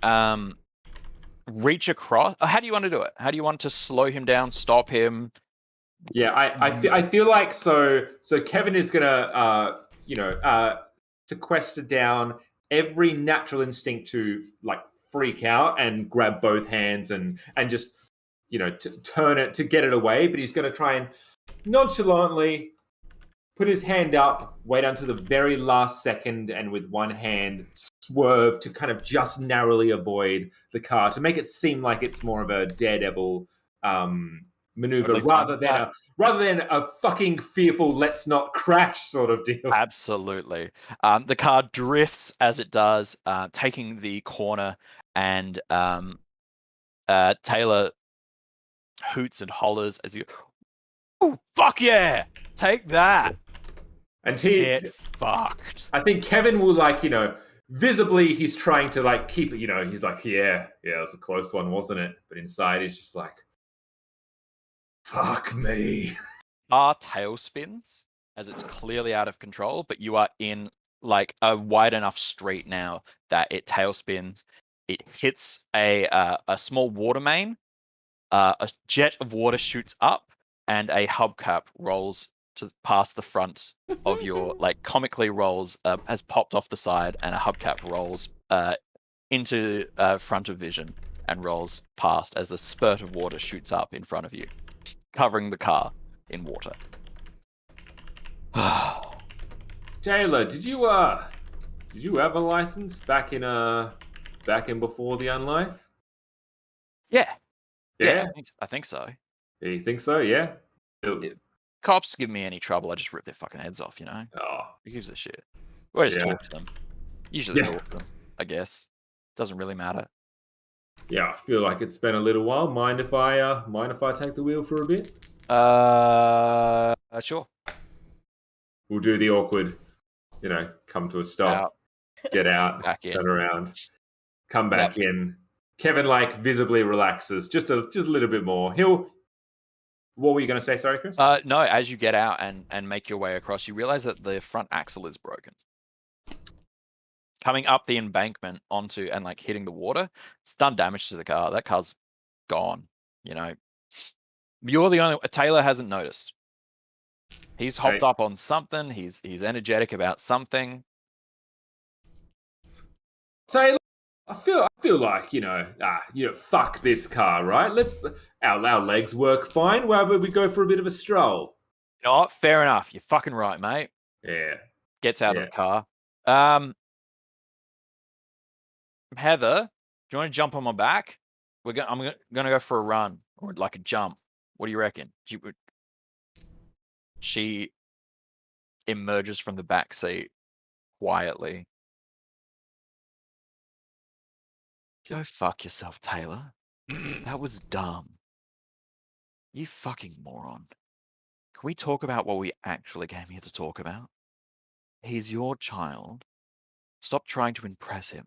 reach across. How do you want to do it? How do you want to slow him down, stop him? Yeah, I feel like so Kevin is gonna sequester down every natural instinct to like freak out and grab both hands and just turn it to get it away, but he's gonna try and nonchalantly put his hand up, wait until the very last second, and with one hand swerve to kind of just narrowly avoid the car to make it seem like it's more of a daredevil maneuver rather than a fucking fearful "let's not crash" sort of deal. Absolutely. The car drifts as it does, taking the corner, and Taylor hoots and hollers as you. Oh fuck yeah! Take that. And Get fucked. I think Kevin will visibly he's trying to keep it. He's like, yeah, it was a close one, wasn't it? But inside he's just like, fuck me. Our tail spins as it's clearly out of control, but you are in like a wide enough street now that it tail spins. It hits a small water main. A jet of water shoots up, and a hubcap rolls to past the front of your comically rolls has popped off the side, and a hubcap rolls into front of vision and rolls past as a spurt of water shoots up in front of you, covering the car in water. Taylor, did you have a license back in before the Unlife? Yeah, I think so. You think so? Yeah. Cops give me any trouble, I just rip their fucking heads off. Oh. Who gives a shit? Or I just Yeah. talk to them. Usually talk to them, I guess. Doesn't really matter. Yeah, I feel like it's been a little while. Mind if I take the wheel for a bit? Sure. We'll do the awkward, come to a stop, get out, Back in. turn around, come back in. Kevin visibly relaxes just a little bit more. What were you going to say? Sorry, Chris? No, as you get out and make your way across, you realize that the front axle is broken. Coming up the embankment onto and hitting the water, it's done damage to the car. That car's gone. You're the only. Taylor hasn't noticed. He's hopped up on something. He's energetic about something. Taylor, I feel like fuck this car, right? Our legs work fine. Why would we go for a bit of a stroll? You know what? Fair enough. You're fucking right, mate. Yeah. Gets out of the car. Heather, do you want to jump on my back? I'm gonna go for a run or a jump. What do you reckon? She emerges from the back seat quietly. Go fuck yourself, Taylor. That was dumb. You fucking moron. Can we talk about what we actually came here to talk about? He's your child. Stop trying to impress him.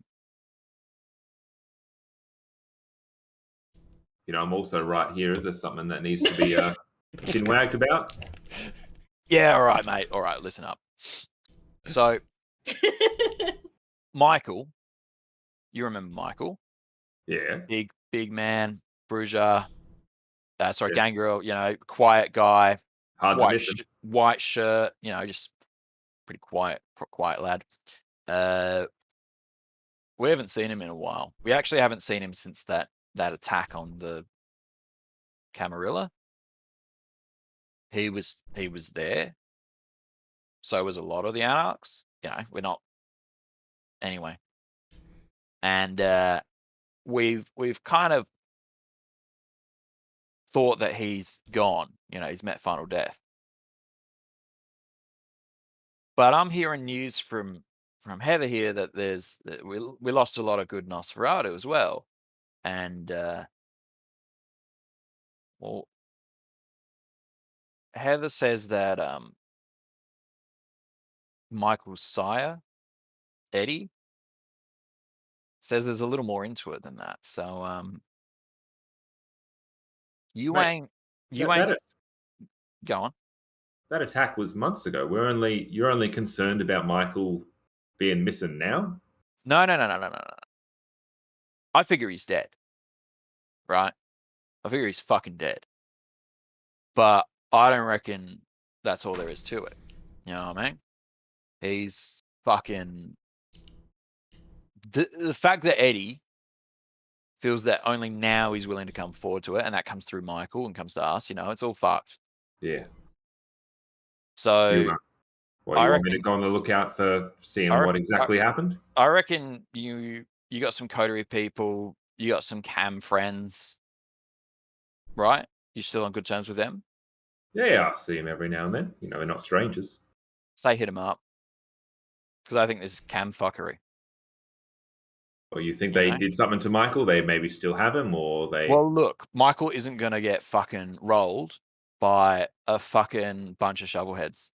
I'm also right here. Is there something that needs to be chin-wagged about? Yeah, all right, mate. All right, listen up. So, Michael, you remember Michael? Yeah. Big man, bruiser. Gangrel. Quiet guy. Hard to miss him. White shirt. Just pretty quiet lad. We haven't seen him in a while. We actually haven't seen him since that attack on the Camarilla. He was there. So was a lot of the Anarchs. We're not. Anyway, and we've kind of thought that he's gone. He's met final death. But I'm hearing news from Heather here that we lost a lot of good Nosferatu as well, and Heather says that Michael's sire, Eddie, says there's a little more into it than that. So you ain't go on. That attack was months ago. You're only concerned about Michael being missing now? No. I figure he's dead. Right? I figure he's fucking dead. But I don't reckon that's all there is to it. You know what I mean? He's fucking... The fact that Eddie feels that only now he's willing to come forward to it, and that comes through Michael and comes to us, it's all fucked. Yeah. So... What, you want me to go on the lookout for seeing what exactly happened? I reckon you got some coterie people, you got some cam friends, right? You still on good terms with them? Yeah, I see him every now and then. They're not strangers. Say hit him up. Because I think this is cam fuckery. Or you think they did something to Michael? They maybe still have him, or they... Well, look, Michael isn't going to get fucking rolled by a fucking bunch of shovelheads.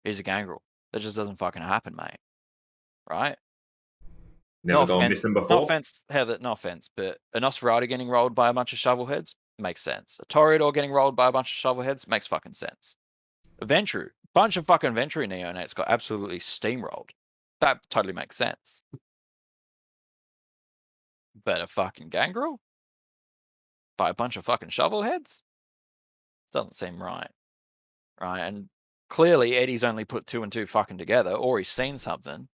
He's a gangrel. That just doesn't fucking happen, mate. Right? Never gone missing before? No offense, Heather, no offense, but a Nosferatu getting rolled by a bunch of shovelheads makes sense. A Toreador getting rolled by a bunch of shovelheads makes fucking sense. A Ventru, bunch of fucking Ventru neonates got absolutely steamrolled. That totally makes sense. But a fucking gangrel? By a bunch of fucking shovelheads? Doesn't seem right. Right? And clearly Eddie's only put 2 and 2 fucking together, or he's seen something.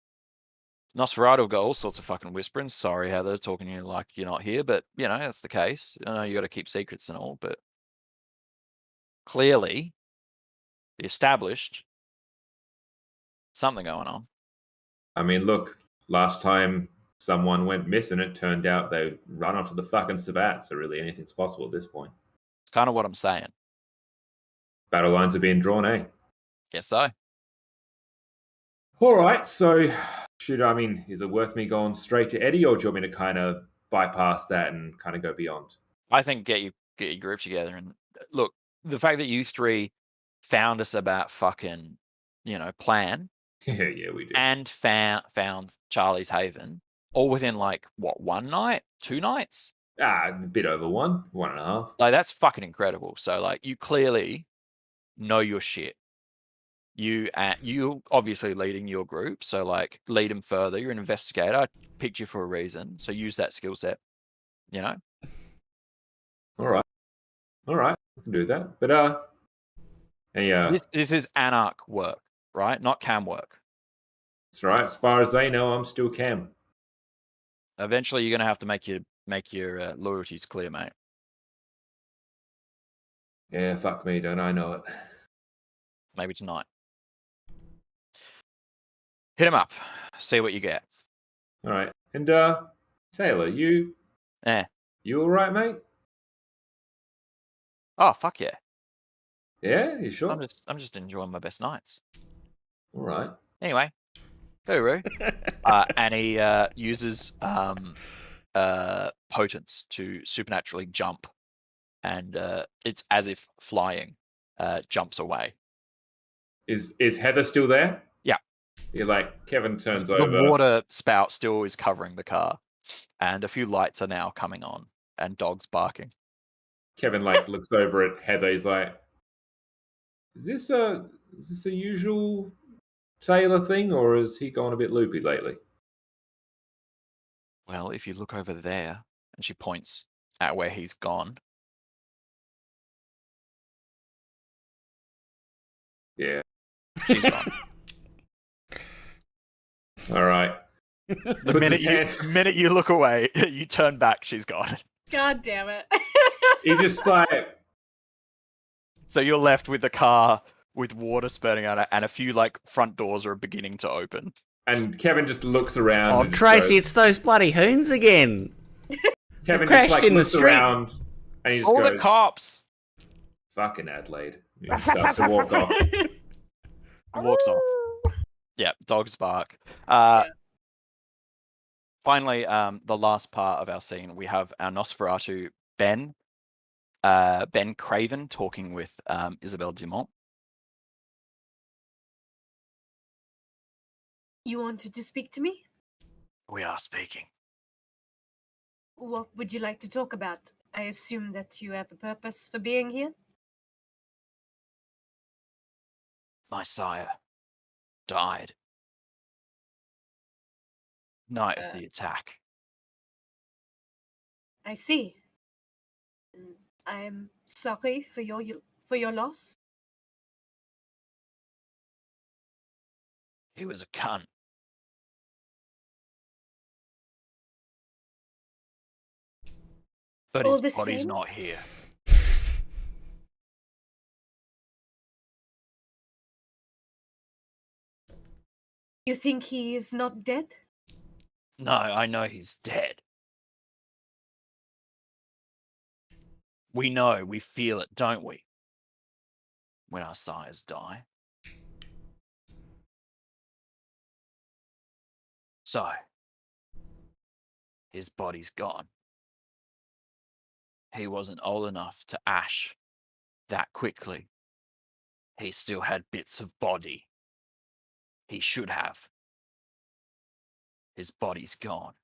Nosferatu got all sorts of fucking whispering. Sorry, Heather, talking to you like you're not here, but that's the case. I know you got to keep secrets and all, but clearly, the established something going on. I mean, look, last time someone went missing, it turned out they run onto the fucking Sabat, so really anything's possible at this point. It's kind of what I'm saying. Battle lines are being drawn, eh? Guess so. All right, so is it worth me going straight to Eddie, or do you want me to kind of bypass that and kind of go beyond? I think get your group together and look, the fact that you three found us about fucking, plan. Yeah, we did. And found Charlie's Haven all within like what, 1 night, 2 nights? A bit over 1.5. Like that's fucking incredible. So like you clearly know your shit. You obviously leading your group, so like lead them further. You're an investigator. I picked you for a reason, so use that skill set. All right, I can do that. But this is anarch work, right? Not cam work. That's right. As far as they know, I'm still cam. Eventually, you're gonna have to make your loyalties clear, mate. Yeah, fuck me, don't I know it? Maybe tonight. Hit him up. See what you get. All right. And Taylor, you all right, mate? Oh fuck yeah. Yeah, you sure? I'm just enjoying my best nights. All right. Anyway, Guru, and he uses potence to supernaturally jump, and it's as if flying, jumps away. Is Heather still there? Yeah. You're like, Kevin turns the over. The water spout still is covering the car, and a few lights are now coming on, and dogs barking. Kevin looks over at Heather. He's like, "Is this a usual Taylor thing, or has he gone a bit loopy lately?" Well, if you look over there, and she points at where he's gone. Yeah. She's gone. All right. The minute you look away, you turn back, she's gone. God damn it. He just So you're left with the car with water spurting out, and a few front doors are beginning to open. And Kevin just looks around. Oh, Tracy, it's those bloody hoons again. Kevin crashed just in the looks street. around, and he just All goes, the cops. Fucking Adelaide. He just starts to walk off. Walks off. Yeah, dogs bark. Finally, the last part of our scene, we have our Nosferatu Ben Craven talking with Isabelle Dumont. You wanted to speak to me? We are speaking. What would you like to talk about? I assume that you have a purpose for being here? My sire died. Night of the attack. I see. I'm sorry for your loss. He was a cunt. But All his the body's same? not here. You think he is not dead? No, I know he's dead. We know, we feel it, don't we? When our sires die. So, his body's gone. He wasn't old enough to ash that quickly. He still had bits of body. He should have. His body's gone.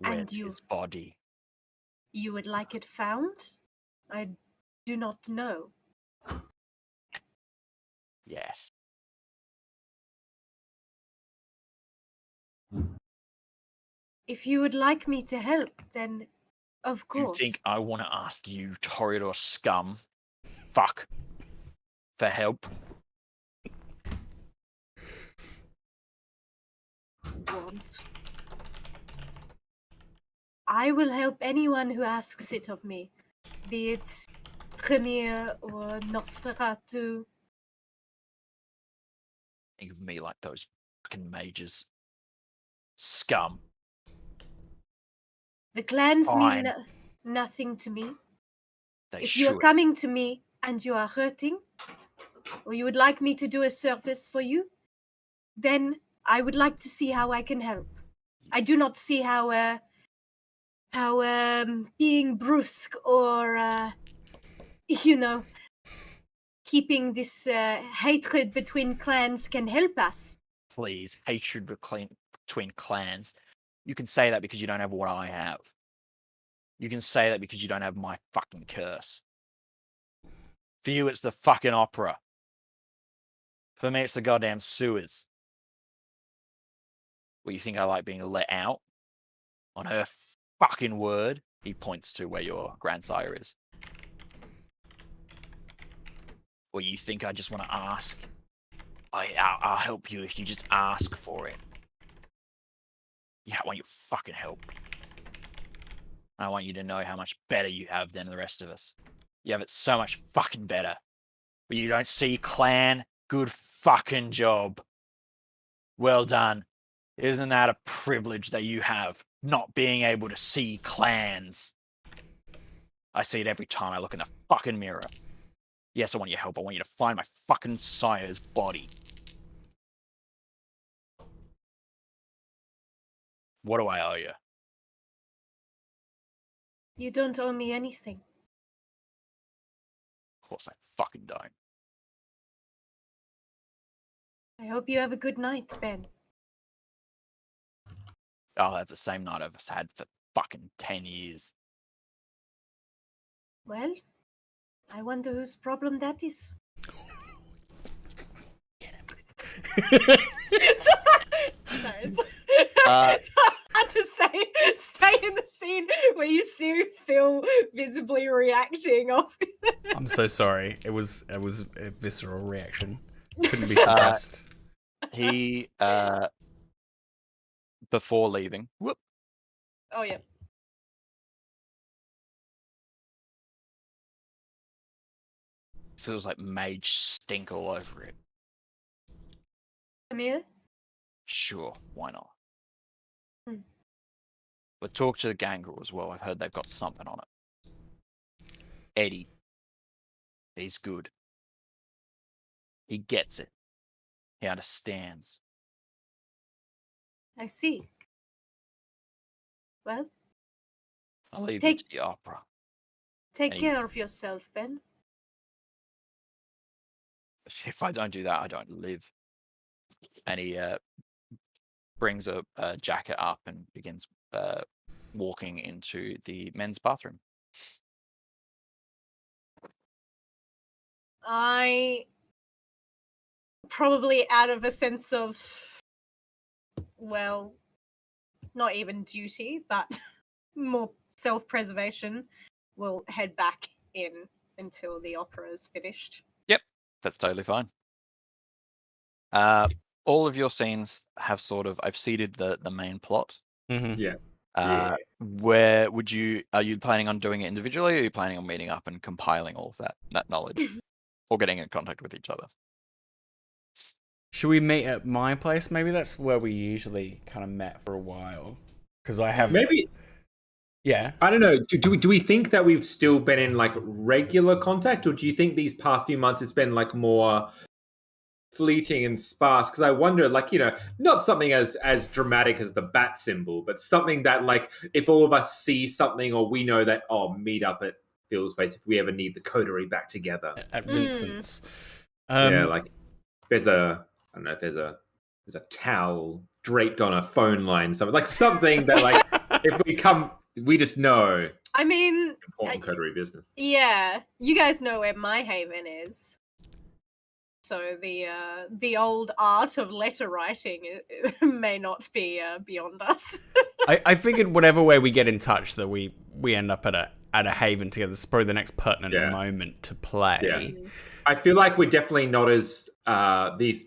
And Where's his body? You would like it found? I do not know. Yes. If you would like me to help, then of You think course. I want to ask you, Toreador scum, fuck, for help? Want. I will help anyone who asks it of me, be it Tremere or Nosferatu. Think of me like those fucking mages. Scum. The clans Fine. mean nothing to me. They If you are should. coming to me and you are hurting, or you would like me to do a service for you, then I would like to see how I can help. I do not see how being brusque or keeping this hatred between clans can help us. Please, hatred between clans. You can say that because you don't have what I have. You can say that because you don't have my fucking curse. For you, it's the fucking opera. For me, it's the goddamn sewers. What, you think I like being let out? On her fucking word? He points to where your grandsire is. Or you think I just want to ask? I'll help you if you just ask for it. Yeah, I want your fucking help. I want you to know how much better you have than the rest of us. You have it so much fucking better. But you don't see clan? Good fucking job. Well done. Isn't that a privilege that you have? Not being able to see clans. I see it every time I look in the fucking mirror. Yes, I want your help. I want you to find my fucking sire's body. What do I owe you? You don't owe me anything. Of course I fucking don't. I hope you have a good night, Ben. I'll have the same night I've had for fucking 10 years. Well, I wonder whose problem that is. Sorry. It's hard to say. Stay in the scene where you see Phil visibly reacting off. I'm so sorry. It was a visceral reaction. Couldn't be suppressed. He, before leaving, whoop, Oh yeah. feels like mage stink all over it. Amir? Sure, why not? Hmm. But talk to the gangrel as well. I've heard they've got something on it. Eddie. He's good. He gets it. He understands. I see. Well, I'll leave you Take- to the opera. take Any- care of yourself, Ben. If I don't do that, I don't live. And he brings a jacket up and begins walking into the men's bathroom. I probably out of a sense of, well, not even duty, but more self-preservation, will head back in until the opera is finished. That's totally fine. All of your scenes have sort of, I've seeded the main plot. Mm-hmm. Yeah. Where are you planning on doing it individually, or are you planning on meeting up and compiling all of that knowledge, or getting in contact with each other? Should we meet at my place? Maybe that's where we usually kind of met for a while. Because I have... Maybe, Yeah. I don't know. Do we think that we've still been in like regular contact, or do you think these past few months it's been like more fleeting and sparse? Because I wonder, like, not something as dramatic as the bat symbol, but something that, like, if all of us see something, or we know that, meet up at Phil's place if we ever need the coterie back together. At Vincent's. Like there's a, I don't know if there's a towel draped on a phone line, something that, like, if we come, we just know. I mean, Important coterie business. yeah, you guys know where my haven is. So the old art of letter writing may not be beyond us. I figured whatever way we get in touch, that we end up at a haven together. It's probably the next pertinent moment to play. Yeah. I feel like we're definitely not as these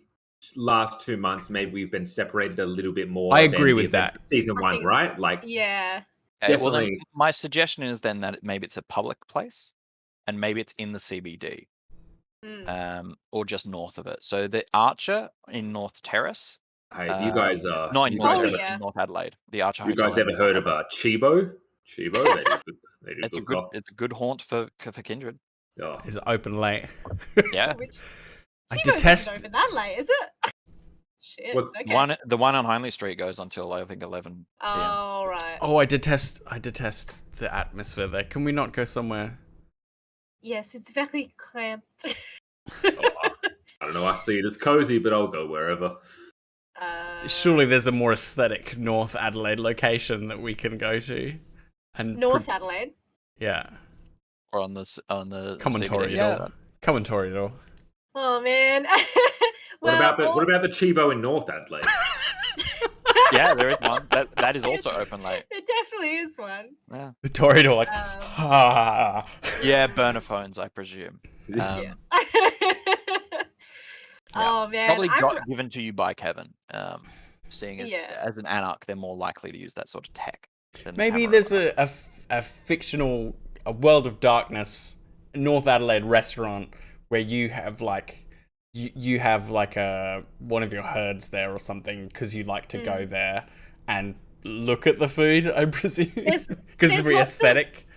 last 2 months. Maybe we've been separated a little bit more. I agree than with the events that. of Season I 1, think right? Like, yeah. Okay, well, then definitely. my suggestion is then that maybe it's a public place, and maybe it's in the CBD, or just north of it. So the Archer in North Terrace. Hey, you guys are. Not in you North guys Terrace, yeah. in North Adelaide. The Archer You Hotel. guys ever heard of Chibo? Chibo? They do It's a good good. coffee. It's a good haunt for Kindred. Oh. Is it open late? Yeah. I Chibo's detest- isn't open that late, is it? Shit. What's Okay. The one on Hindley Street goes until I think 11 p.m. Oh right. Oh, I detest the atmosphere there. Can we not go somewhere? Yes, it's very cramped. I don't know. I see it as cozy, but I'll go wherever. Surely there's a more aesthetic North Adelaide location that we can go to. And North Adelaide. Yeah. Or on the Come on, CBD. Toreador. Yeah. Come on, Toreador. Oh man. What about the Chibo in North Adelaide? Yeah, there is one. That is also open late. It definitely is one. Yeah. The Toreador, like, Yeah, burner phones, I presume. Yeah. Oh man. Probably given to you by Kevin. Seeing as Yeah. as an anarch, they're more likely to use that sort of tech. than Maybe hammer there's around. a fictional, a world of darkness, North Adelaide restaurant where you have like, you have like one of your herds there or something because you like to go there and look at the food, I presume, because it's very aesthetic.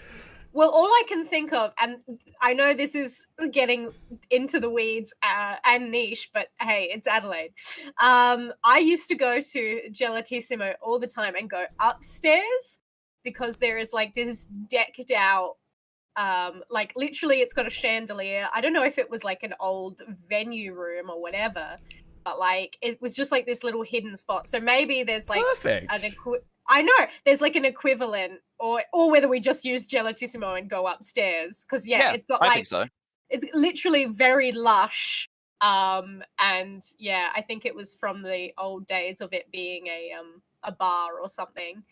Well, all I can think of, and I know this is getting into the weeds and niche, but hey, it's Adelaide. I used to go to Gelatissimo all the time and go upstairs because there is like this decked out, like literally it's got a chandelier. I don't know if it was like an old venue room or whatever, but like it was just like this little hidden spot. So maybe there's like Perfect. I know there's like an equivalent, or whether we just use Gelatissimo and go upstairs because it's got I like think so. it's literally very lush. And yeah, I think it was from the old days of it being a bar or something.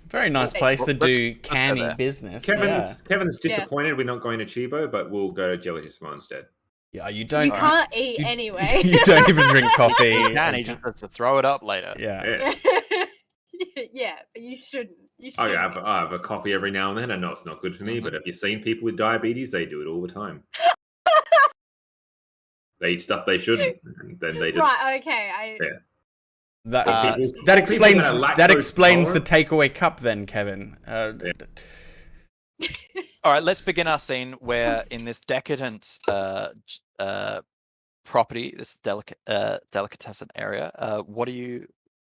Very nice place to do canny there. business. Kevin's disappointed we're not going to Chibo, but we'll go to Gelatissimo instead. Yeah, you don't. You can't eat anyway. You don't even drink coffee. You can, he just has to throw it up later. Yeah. Yeah, but you shouldn't. You I shouldn't. have a coffee every now and then. I know it's not good for me, but have you seen people with diabetes? They do it all the time. They eat stuff they shouldn't, and then they just Right. Okay. That explains the takeaway cup then, Kevin. All right, let's begin our scene where in this decadent property, this delicatessen area,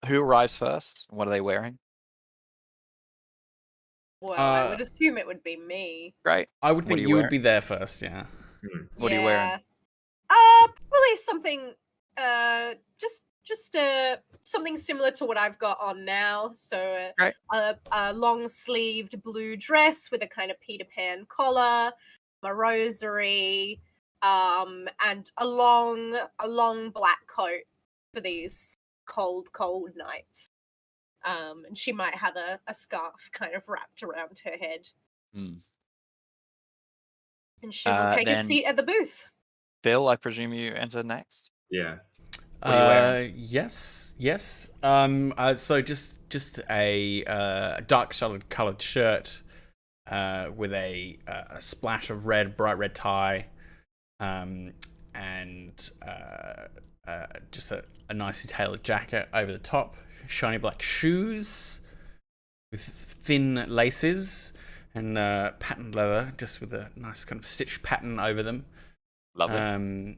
who arrives first? What are they wearing? Well, I would assume it would be me. Great. I would think are you you would wearing? be there first, yeah. What are you wearing? Probably something, just something similar to what I've got on now. So Right. a long-sleeved blue dress with a kind of Peter Pan collar, a rosary, and a long black coat for these cold nights. And she might have a scarf kind of wrapped around her head. Mm. And she will take a Then- seat at the booth. Phil, I presume you enter next. Yeah. What are you wearing? Yes. So just a dark coloured shirt with a splash of red, bright red tie, and just a nicely tailored jacket over the top. Shiny black shoes with thin laces and patterned leather, just with a nice kind of stitched pattern over them. Lovely.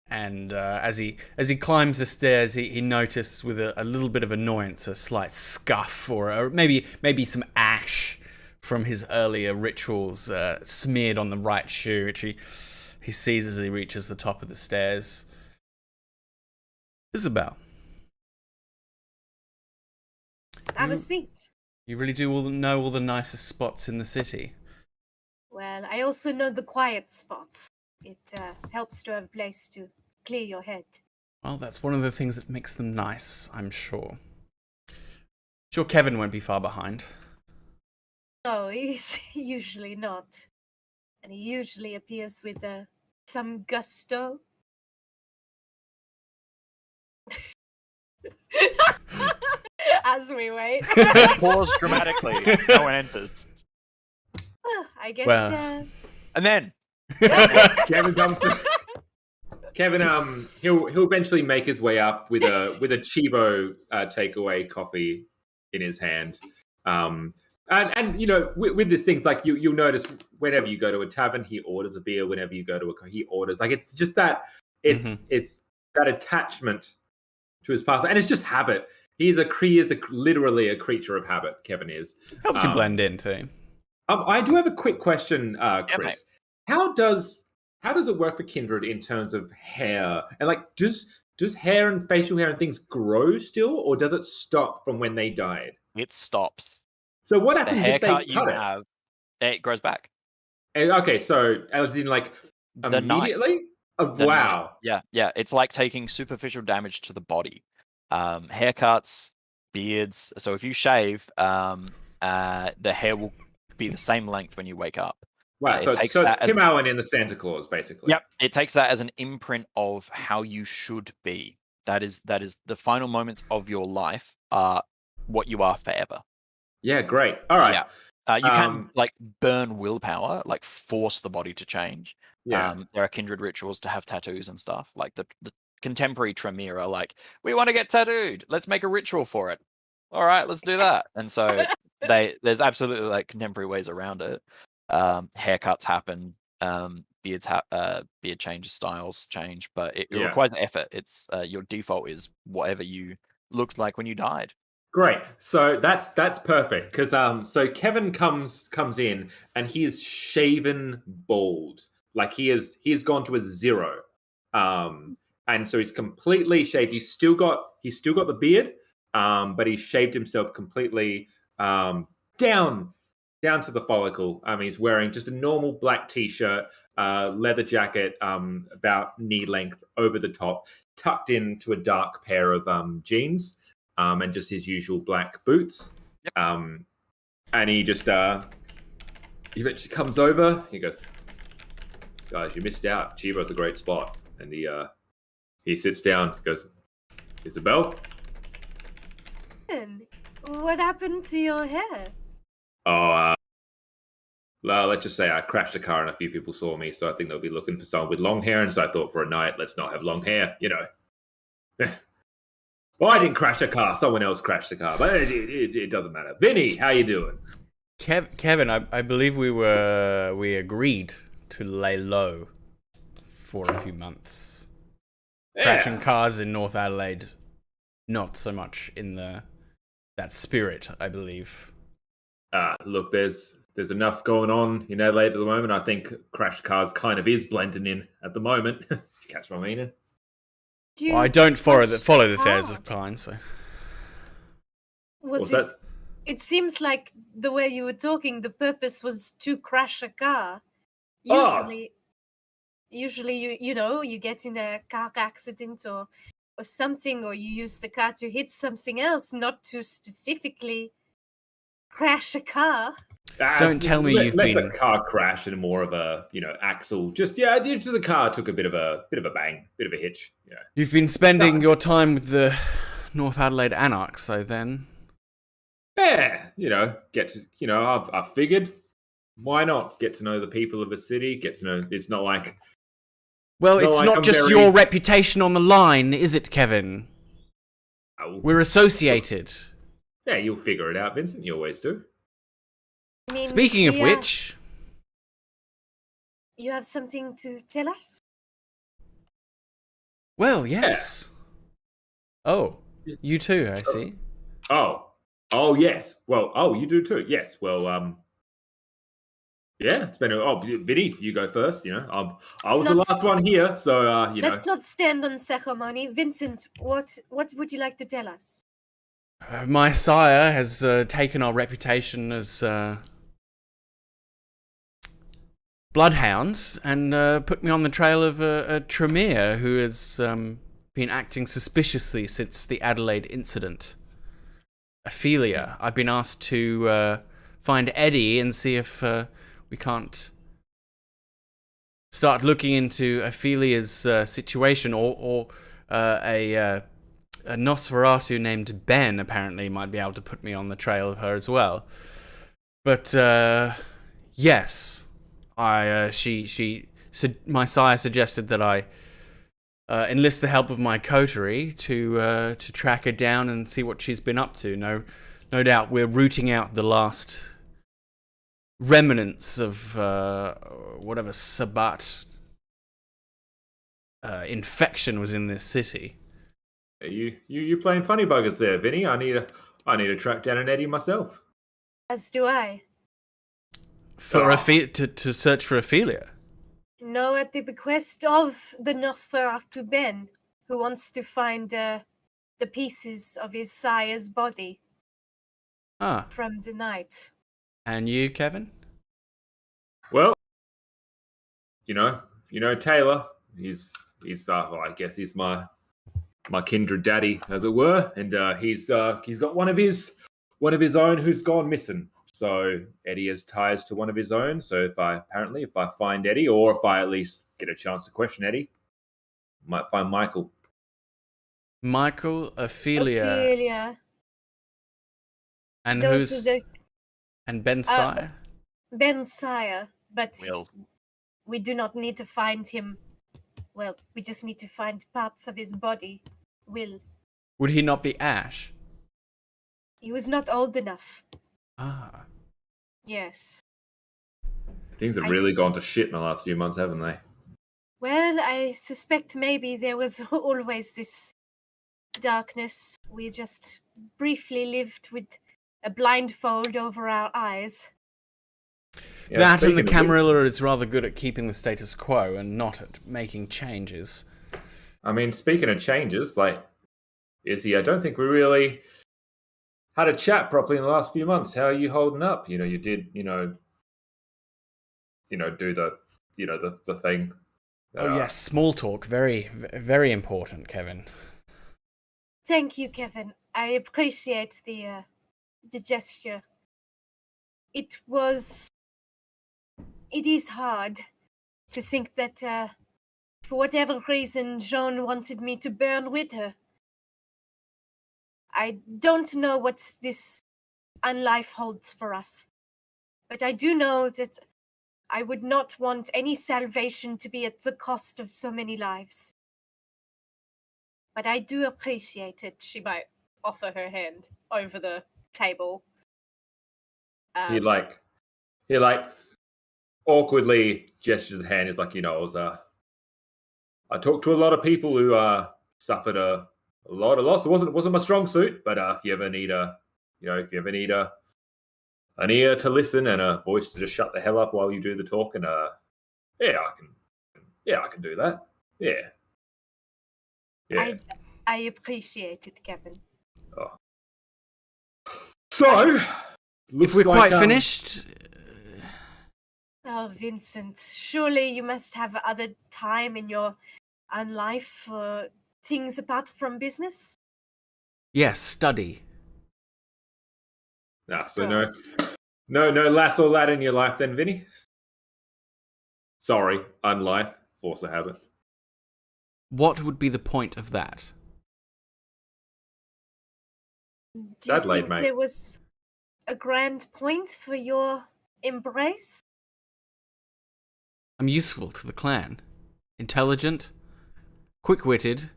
And as he climbs the stairs, he notices with a little bit of annoyance a slight scuff or maybe some ash from his earlier rituals smeared on the right shoe, which he sees as he reaches the top of the stairs. Isabelle, Have a seat. you really do know all the nicest spots in the city. Well, I also know the quiet spots. It helps to have a place to clear your head. Well, that's one of the things that makes them nice, I'm sure. Sure, Kevin won't be far behind. No, he's usually not. And he usually appears with some gusto. As we wait. Pause dramatically. No one enters. I guess. Well. And then Kevin comes to Kevin. He'll eventually make his way up with a Chibo takeaway coffee in his hand. And you know, with this thing, it's like you'll notice whenever you go to a tavern, he orders a beer. Whenever you go to he orders, like, it's just that it's that attachment to his past, and it's just habit. He is literally a creature of habit. Kevin is. Helps you blend in too. I do have a quick question, Chris. Yeah, How does it work for Kindred in terms of hair? And like, does hair and facial hair and things grow still, or does it stop from when they died? it stops. So what The happens if they haircut you cut it? have, it grows back. Okay, so as in like The night. immediately? The Wow. night. Yeah. It's like taking superficial damage to the body. Haircuts, beards. So if you shave, the hair will be the same length when you wake up. Wow. it So takes it's that as- Tim Allen in the Santa Claus, basically. Yep. It takes that as an imprint of how you should be. That is the final moments of your life are what you are forever. Yeah, great. All right. Yeah. You can like burn willpower, like force the body to change. Yeah. There are kindred rituals to have tattoos and stuff. Like the contemporary Tremere are like, we want to get tattooed. Let's make a ritual for it. All right, let's do that. And so there's absolutely like contemporary ways around it. Haircuts happen. Beard changes, styles change, but it Yeah. requires effort. It's your default is whatever you looked like when you died. Great. So that's perfect, because so Kevin comes in and he is shaven bald. Like he's gone to a 0. And so he's completely shaved. He's still got the beard, but he's shaved himself completely down to the follicle. He's wearing just a normal black t-shirt, leather jacket, about knee length over the top, tucked into a dark pair of jeans. And just his usual black boots. Yep. And he just he eventually comes over. He goes, "Guys, you missed out. Chibo's a great spot." And he sits down. Goes, "Isabelle? What happened to your hair? Oh, well, let's just say I crashed a car and a few people saw me, so I think they'll be looking for someone with long hair. And so I thought, for a night, let's not have long hair, you know." Well, I didn't crash a car. Someone else crashed the car, but it doesn't matter. Vinny, how you doing? Kevin, I believe we agreed to lay low for a few months. Yeah. Crashing cars in North Adelaide, not so much in that spirit, I believe. Look, there's enough going on in Adelaide at the moment. I think crash cars kind of is blending in at the moment. You catch my meaning? Well, I don't follow the affairs of kind, so. It seems like the way you were talking, the purpose was to crash a car. Oh. Usually, Usually, you get in a car accident or something, or you use the car to hit something else, not to specifically crash a car. Don't tell me you've less been... a car crash and more of a axle. Just the car took a bit of a bang, bit of a hitch. Yeah. You've been spending your time with the North Adelaide Anarchs, so then. Yeah, get to I figured, why not get to know the people of a city? Get to know. It's not like. Well, it's not just your reputation on the line, is it, Kevin? We're associated. Yeah, you'll figure it out, Vincent. You always do. I mean, Speaking of which... You have something to tell us? Well, yes. Yeah. Oh, you too, I see. Oh, yes. Well, you do too. Yes. Well, yeah, it's been Vinny, you go first. I was the last one here, so Let's not stand on ceremony. Vincent, what would you like to tell us? My sire has taken our reputation as bloodhounds and put me on the trail of a Tremere who has been acting suspiciously since the Adelaide incident. Ophelia. I've been asked to find Eddie and see if we can't start looking into Ophelia's situation, or a Nosferatu named Ben apparently might be able to put me on the trail of her as well. But yes, my sire suggested that I enlist the help of my coterie to track her down and see what she's been up to. No doubt we're rooting out the last remnants of whatever Sabbat infection was in this city. You playing funny buggers there, Vinny? I need to track down an Eddie myself. As do I. To search for Ophelia. No, at the bequest of the Nosferatu Ben, who wants to find the pieces of his sire's body from the night. And you, Kevin? Well, Taylor. He's I guess he's my kindred daddy, as it were, and he's got one of his own who's gone missing. So Eddie has ties to one of his own. So if I find Eddie, or if I at least get a chance to question Eddie, I might find Michael. Ophelia. And and Ben's sire? Ben's sire, but we do not need to find him. Well, we just need to find parts of his body. Would he not be Ash? He was not old enough. Ah. Yes. Things have really gone to shit in the last few months, haven't they? Well, I suspect maybe there was always this darkness. We just briefly lived with a blindfold over our eyes. Yeah, that and the Camarilla is rather good at keeping the status quo and not at making changes. I mean, speaking of changes, Izzy, I don't think we really had a chat properly in the last few months. How are you holding up? You did, do the thing. Oh yes, small talk, very, very important, Kevin. Thank you, Kevin. I appreciate the gesture. It is hard to think that for whatever reason Joan wanted me to burn with her. I don't know what this unlife holds for us, but I do know that I would not want any salvation to be at the cost of so many lives. But I do appreciate it. She might offer her hand over the table. He awkwardly gestures his hand. He's like, I talked to a lot of people who suffered a lot of loss. It wasn't my strong suit, but if you ever need an ear to listen and a voice to just shut the hell up while you do the talk, and I can do that. Yeah. I appreciate it, Kevin. Oh. So, if we're quite finished, Oh, Vincent, surely you must have other time in your own life for things apart from business? Yes, study. Ah, Of so course. no lass or lad in your life then, Vinny? Sorry, unlife, force of habit. What would be the point of that? Do you Adelaide, think mate. there was a grand point for your embrace? I'm useful to the clan. Intelligent, quick-witted,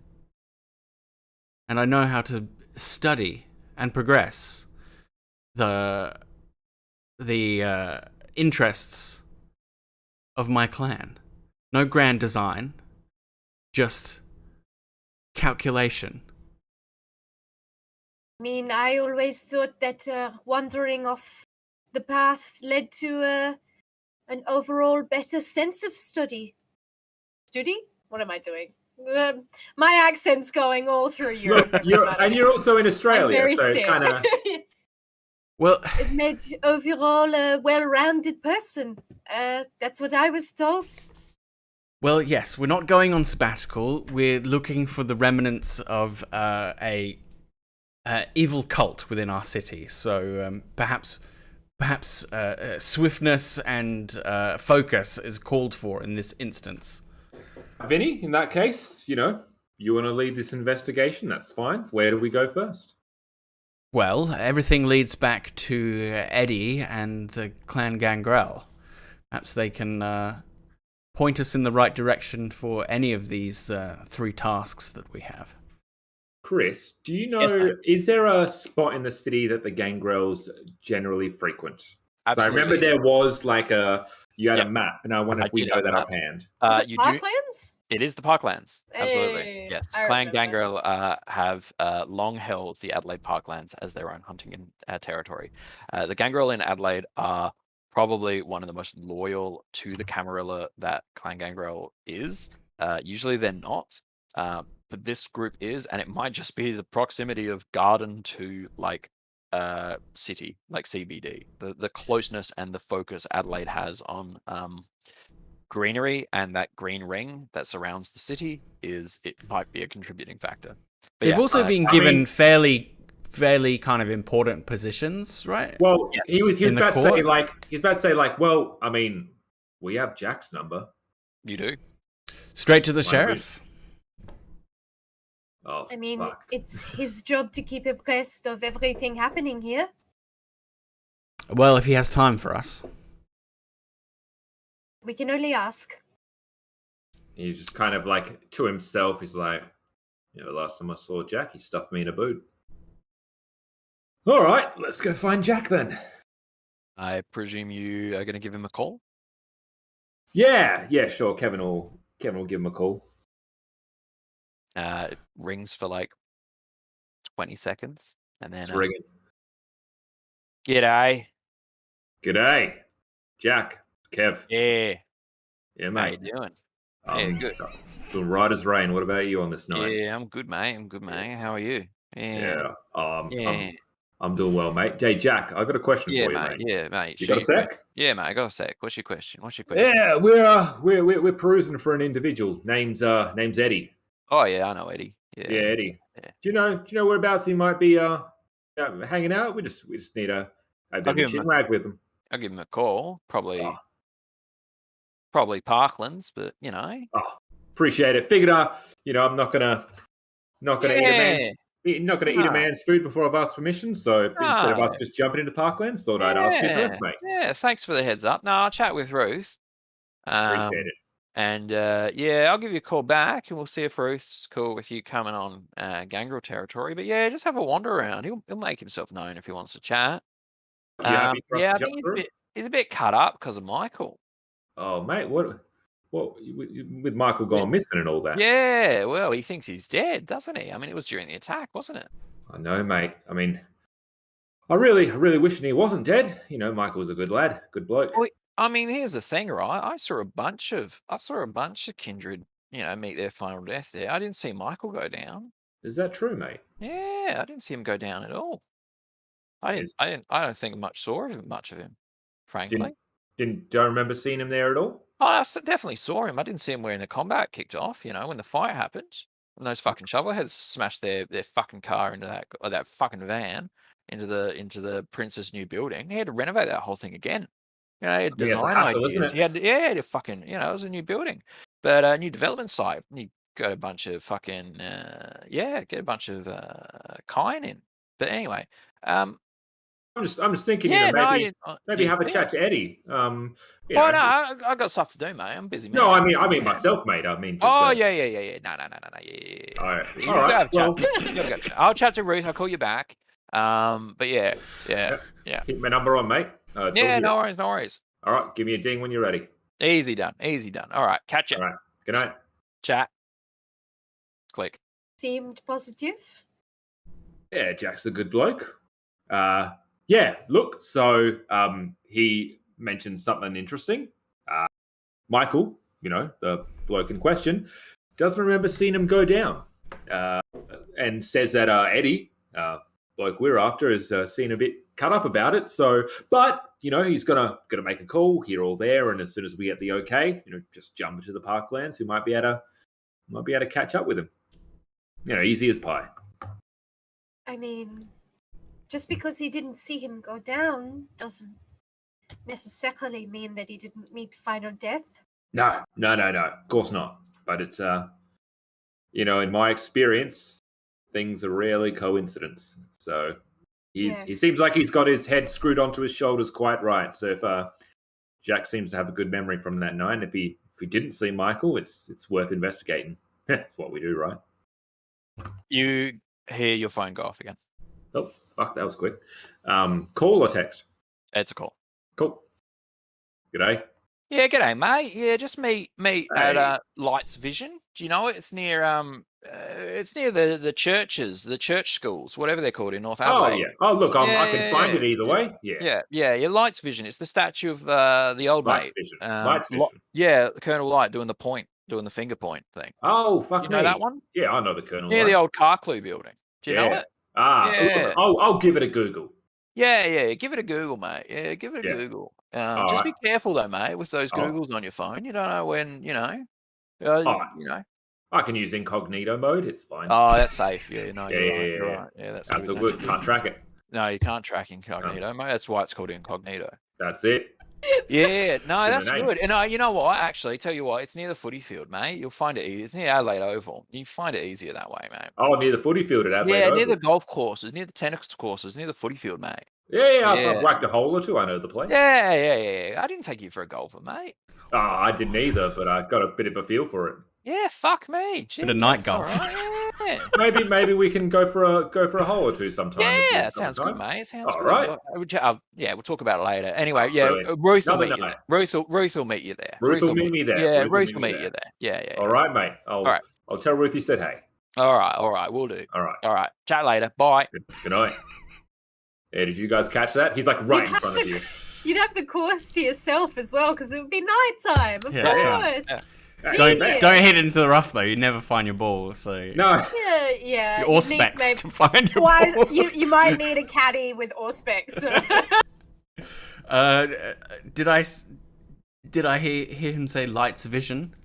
and I know how to study and progress the interests of my clan. No grand design, just calculation. I mean, I always thought that wandering off the path led to an overall better sense of study. Study? What am I doing? My accent's going all through Europe, Look, everybody. you're also in I'm Australia, very so it's sick. kind of. Well, It made overall a well-rounded person. That's what I was told. well, yes, we're not going on sabbatical. We're looking for the remnants of a evil cult within our city. So perhaps swiftness and focus is called for in this instance. Vinny, in that case, you want to lead this investigation, that's fine. Where do we go first? Well, everything leads back to Eddie and the Clan Gangrel. Perhaps they can point us in the right direction for any of these 3 tasks that we have. Chris, do you know, Yes, mate. is there a spot in the city that the gangrels generally frequent? So I remember Absolutely. there was like you had a Yep. map, and I wonder I if we did know have a that map. offhand. Was it You do. Parklands? It is the Parklands. Absolutely. Hey, Yes. I Clan remember. Gangrel have long held the Adelaide Parklands as their own hunting territory. The Gangrel in Adelaide are probably one of the most loyal to the Camarilla that Clan Gangrel is. Usually they're not, but this group is, and it might just be the proximity of Garden to like city, like CBD. The closeness and the focus Adelaide has on greenery and that green ring that surrounds the city it might be a contributing factor. But They've yeah, also been I given mean- fairly kind of important positions, right? Well, Yes. he was In the about to say court? well, I mean, we have Jack's number. you do. Straight to the Why sheriff. Oh, I mean, fuck. it's his job to keep abreast of everything happening here. Well, if he has time for us. We can only ask. He just kind of like to himself, he's like, last time I saw Jack, he stuffed me in a boot. All right, let's go find Jack then. I presume you are going to give him a call. Yeah, sure. Kevin will give him a call. It rings for like 20 seconds, and then It's ringing. G'day. G'day, Jack. It's Kev. Yeah. Yeah, How mate. you doing? Yeah, good. Doing right as rain. What about you on this night? Yeah, I'm good, mate. How are you? Yeah. Yeah. I'm doing well, mate. Hey, Jack, I've got a question for you, mate. Yeah, mate. You got a sec? Yeah, mate. I got a sec. What's your question? Yeah, we're perusing for an individual. Name's Eddie. Oh yeah, I know Eddie. Yeah, Eddie. Yeah. Do you know whereabouts he might be hanging out? We just need a bit of a chin wag with him. I'll give him a call. Probably Parklands, but Oh, appreciate it. Figured I'm not gonna eat a man's food before I've asked permission. So instead of us just jumping into Parklands, thought I'd ask you first, mate. Yeah, thanks for the heads up. No, I'll chat with Ruth. Appreciate it. And I'll give you a call back, and we'll see if Ruth's cool with you coming on Gangrel territory. But yeah, just have a wander around. He'll make himself known if he wants to chat. You happy for us Yeah, to I jump think through? he's a bit cut up because of Michael. Oh, mate, what with Michael gone missing and all that? Yeah, well, he thinks he's dead, doesn't he? I mean, it was during the attack, wasn't it? I know, mate. I mean, I really wishing he wasn't dead. Michael was a good lad, good bloke. Well, I mean, here's the thing, right? I saw a bunch of kindred, meet their final death there. I didn't see Michael go down. Is that true, mate? Yeah, I didn't see him go down at all. I don't think much of him, frankly. Don't remember seeing him there at all. Oh, definitely saw him. I didn't see him when the combat kicked off. When the fight happened, when those fucking shovelheads smashed their fucking car into that fucking van into the prince's new building. He had to renovate that whole thing again. He had It's a design hassle, ideas. isn't it? He had to fucking, it was a new building, but a new development site. You got a bunch of fucking, get a bunch of kind in. But anyway, I'm just thinking, yeah, no, I maybe didn't have a see chat to Eddie. Oh no, I got stuff to do, mate. I'm busy. No, man. I mean myself, mate. I mean. Just, Oh yeah. No. Yeah. All right. You All right. gotta chat. You gotta go chat. I'll chat to Ruth. I'll call you back. But yeah. Hit my number on, mate. Yeah, no worries. All right, give me a ding when you're ready. Easy done. All right, catch you. All right. Good night. Chat. Click. Seemed positive. Yeah, Jack's a good bloke. Yeah, look, so he mentioned something interesting. Michael, the bloke in question, doesn't remember seeing him go down. And says that Eddie, bloke we're after, has seen a bit cut up about it. So, but he's gonna make a call here or there, and as soon as we get the okay, just jump into the Parklands. Who might be able to catch up with him. Easy as pie. I mean, just because he didn't see him go down doesn't necessarily mean that he didn't meet final death. No. Of course not. But it's in my experience, things are rarely coincidence. So he seems like he's got his head screwed onto his shoulders quite right. So if Jack seems to have a good memory from that night, if he didn't see Michael, it's worth investigating. That's what we do, right? You hear your phone go off again. Oh, fuck, that was quick. Call or text? It's a call. Cool. G'day. Yeah, g'day, mate. Yeah, just meet at Lights Vision. Do you know it? It's near the churches, the church schools, whatever they're called in North Adelaide. Oh yeah. Oh look, I can find it either way. Yeah. Yeah. Lights Vision. It's the statue of the old Lights mate. Vision. Lights Vision. Yeah, Colonel Light doing the finger point thing. Oh fuck. You know that one? Yeah, I know the Colonel. Near the old Carclew building. Do you know it? Yeah. I'll give it a Google. Yeah. Give it a Google, mate. Yeah, give it a Google. Just be careful though, mate, with those Googles on your phone. You don't know when, I can use incognito mode. It's fine. Oh, that's safe. Yeah, no, you're right. Yeah, that's all good. Can't track it. No, you can't track incognito, mate. That's why it's called incognito. That's it. Yeah, no, that's good. And you know what? Actually, tell you what, it's near the footy field, mate. You'll find it easy. It's near Adelaide Oval. You find it easier that way, mate. Oh, near the footy field at Adelaide Oval. Near the golf courses, near the tennis courses, near the footy field, mate. Yeah. I've whacked a hole or two. I know the place. Yeah. I didn't take you for a golfer, mate. Oh, I didn't either, but I got a bit of a feel for it. Yeah, fuck me. Jeez, bit of night golf. Right. Maybe we can go for a hole or two sometime. Yeah, sounds good, mate. Sounds all good. Right. We'll talk about it later. Anyway, Brilliant. Ruth will meet you there. Ruth will meet you there. Ruth will meet me there. Yeah, Ruth will meet you there. Yeah. All right, mate. I'll tell Ruth you said hey. All right, we'll do. All right. Chat later. Bye. Good night. Yeah, did you guys catch that? He's like right in front of you. You'd have the course to yourself as well, because it would be nighttime. Of course. Right. Don't hit into the rough though. You never find your ball. So no. Yeah. Your Auspex to find your ball. You might need a caddy with Auspex. Did I hear him say Lights Vision?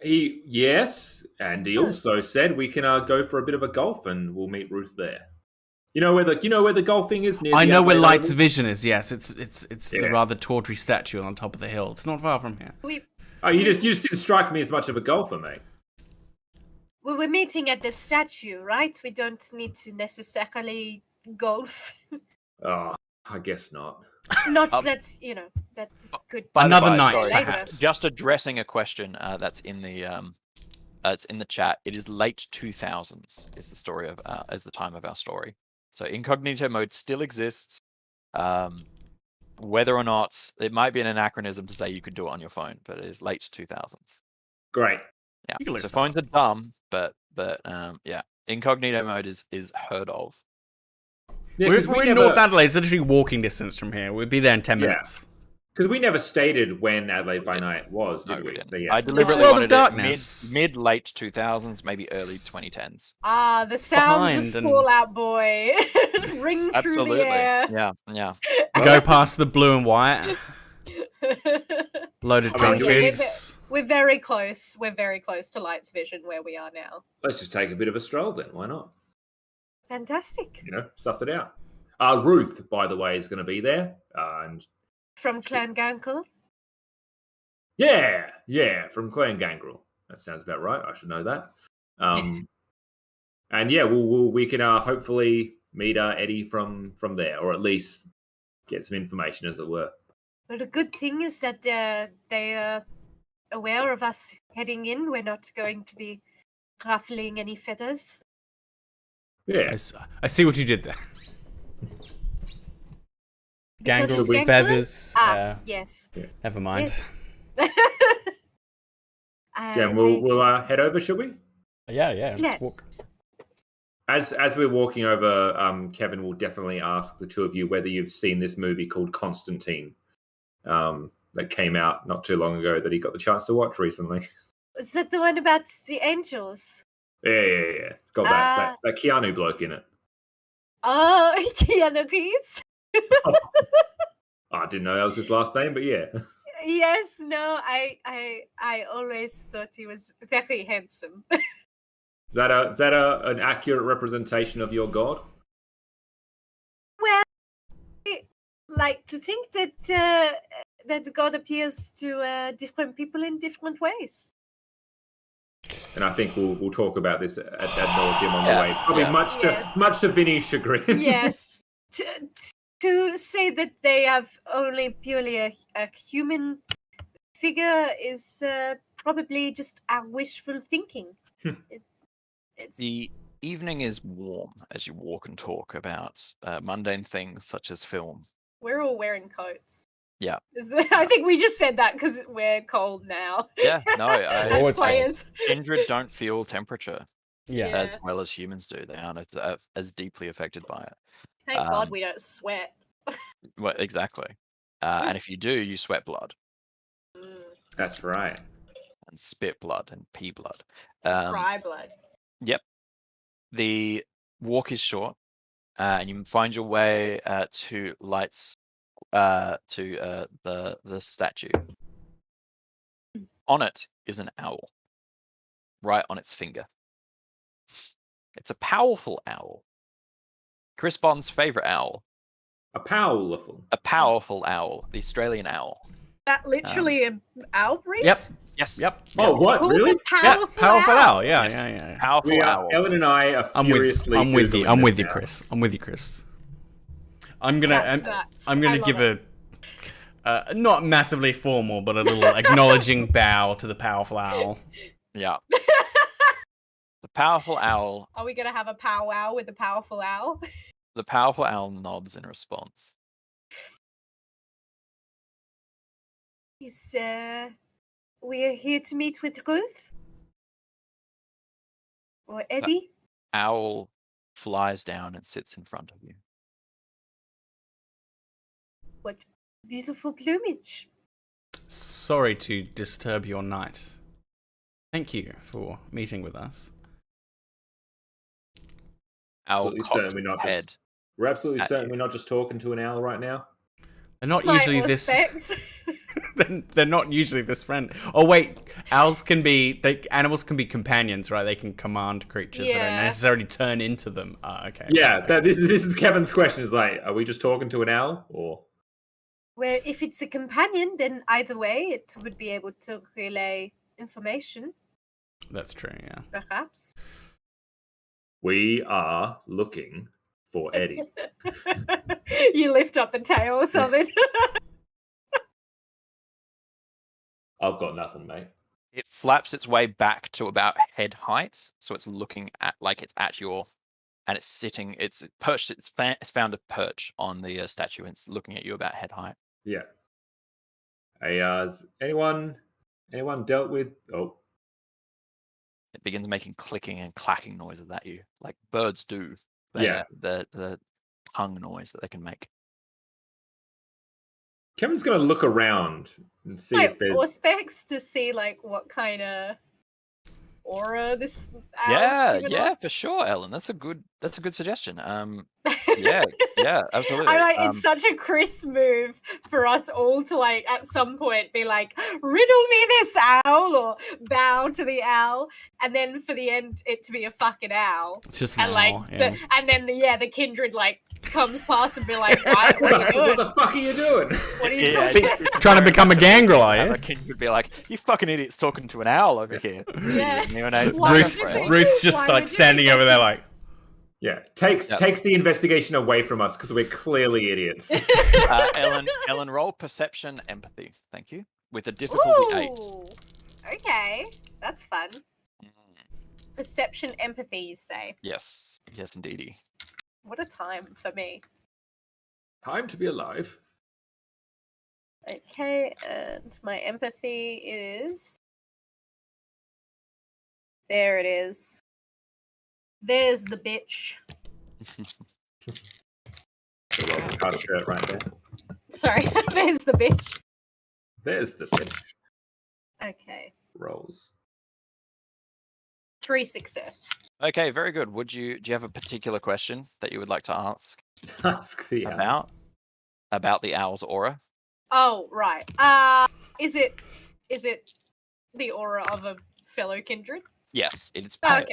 Yes, and he also said we can go for a bit of a golf, and we'll meet Ruth there. You know where the golfing is near. I know where Lights Vision is. Yes, it's the rather tawdry statue on top of the hill. It's not far from here. You just didn't strike me as much of a golfer, mate. Well, we're meeting at the statue, right? We don't need to necessarily golf. Oh, I guess not. Not that that's good. Another night, sorry, perhaps. Just addressing a question that's in the it's in the chat. It is late 2000s. Is the story of as the time of our story. So incognito mode still exists. Whether or not it might be an anachronism to say you could do it on your phone, but it is late 2000s. Great. Yeah. So phones are dumb, but incognito mode is heard of. Yeah, we're in North Adelaide. It's literally walking distance from here. We'll be there in 10 minutes. Because we never stated when Adelaide by Night was, did No, we? didn't. So yeah. I deliberately World of wanted Darkness. it mid-late 2000s, maybe early 2010s. Ah, the sounds behind of and- Fallout Boy ring through Absolutely. the air. Yeah. We go past the blue and white, loaded I mean, drunk do we- kids. We're very close. We're very close to Light's Vision where we are now. Let's just take a bit of a stroll then. Why not? Fantastic. You know, suss it out. Ruth, by the way, is going to be there. And From Clan Gankle. yeah, from Clan Gangrel. That sounds about right. I should know that. And yeah, we can hopefully meet Eddie from there, or at least get some information, as it were. Well, the good thing is that they are aware of us heading in. We're not going to be ruffling any feathers. Yeah, I see what you did there. Because Gangle it's with Gankle? feathers. Yes. Never mind. Yes. yeah. We'll head over, shall we? Yeah. Let's walk. Let's. As we're walking over, Kevin will definitely ask the two of you whether you've seen this movie called Constantine, that came out not too long ago that he got the chance to watch recently. Is that the one about the angels? Yeah. It's got that Keanu bloke in it. Oh, Keanu Reeves? I didn't know that was his last name, but yeah. Yes, no, I always thought he was very handsome. Is that an accurate representation of your god? Well, I like to think that that God appears to different people in different ways. And I think we'll talk about this ad nauseum on the way. Probably Yes. much to Vinny's chagrin. Yes, to say that they have only purely a human figure is probably just our wishful thinking. It's The evening is warm as you walk and talk about mundane things such as film. we're all wearing coats. Yeah. I think we just said that because we're cold now. Yeah, no, as always players. Kindred don't feel temperature Yeah. Yeah. as well as humans do. They aren't as deeply affected by it. Thank God we don't sweat. Well, exactly. And if you do, you sweat blood Mm, That's right. and spit blood and pee blood. cry blood. Yep. The walk is short, and you find your way to Light's to the statue. On it is an owl, right on its finger. It's a powerful owl. Chris Bond's favorite owl. A powerful. A powerful owl, the Australian owl. That literally an owl breed? Yep. Yes. Yep. Oh, what? Called Really? the powerful Powerful owl. owl. Yeah. Yes. Yeah. Powerful We owl. are, Ellen and I are I'm with furiously. you. I'm with you. Googling I'm with this you, now. Chris. I'm with you, Chris. I'm gonna That's I'm I gonna love give it. a not massively formal, but a little acknowledging bow to the powerful owl. Yeah. The powerful owl. Are we gonna have a powwow with the powerful owl? The powerful owl nods in response. Is we are here to meet with Ruth or Eddie. Owl flies down and sits in front of you. What beautiful plumage! Sorry to disturb your night. Thank you for meeting with us. Owl Absolutely cocks certain we're its not head. We're absolutely At certain you. we're not just talking to an owl right now. They're not My usually this. respects. They're not usually this friendly. Oh wait, owls can be. Animals can be companions, right? They can command creatures. They don't Yeah. necessarily turn into them. Okay. Yeah, this is Kevin's question. Is like, are we just talking to an owl, or Well, if it's a companion, then either way, it would be able to relay information, That's true. Yeah. perhaps. we are looking for Eddie? You lift up the tail or something. I've got nothing, mate. It flaps its way back to about head height, so it's looking at like it's at your, and it's sitting. It's perched. It's found a perch on the statue, and it's looking at you about head height. Yeah. Hey, has anyone dealt with? Oh, It begins making clicking and clacking noises at you, like birds do. Yeah. The tongue noise that they can make. Kevin's going to look around and see my if there's... auspex to see like what kind of aura this owl's Yeah, giving yeah, off. for sure, Ellen. That's a good suggestion. Yeah, absolutely. I like it's such a crisp move for us all to like at some point be like, riddle me this owl or bow to the owl, and then for the end it to be a fucking owl. It's just And an like owl, yeah. the kindred like comes past and be like, what are you doing? What the fuck are you doing? What are you Yeah, talking it's Trying to very become a much gangrel, are thing. you? A kid would be like, "You fucking idiots talking to an owl over here." Yeah. Neonates, Why not would you afraid. think- Ruth's just Why like would you standing think over there like, Yeah, takes the investigation away from us because we're clearly idiots. Ellen, roll perception, empathy. Thank you. With a difficulty 8. Ooh, okay, that's fun. Perception, empathy, you say? Yes, indeedy. What a time for me. Time to be alive. Okay, and my empathy is... There it is. There's the bitch. Card shirt right there. Sorry, there's the bitch. There's the bitch. Okay, Rolls. 3 success. Okay, very good. Do you have a particular question that you would like to ask Ask the owl. about the owl's aura? Oh, right. Is it the aura of a fellow kindred? Yes, it is pale.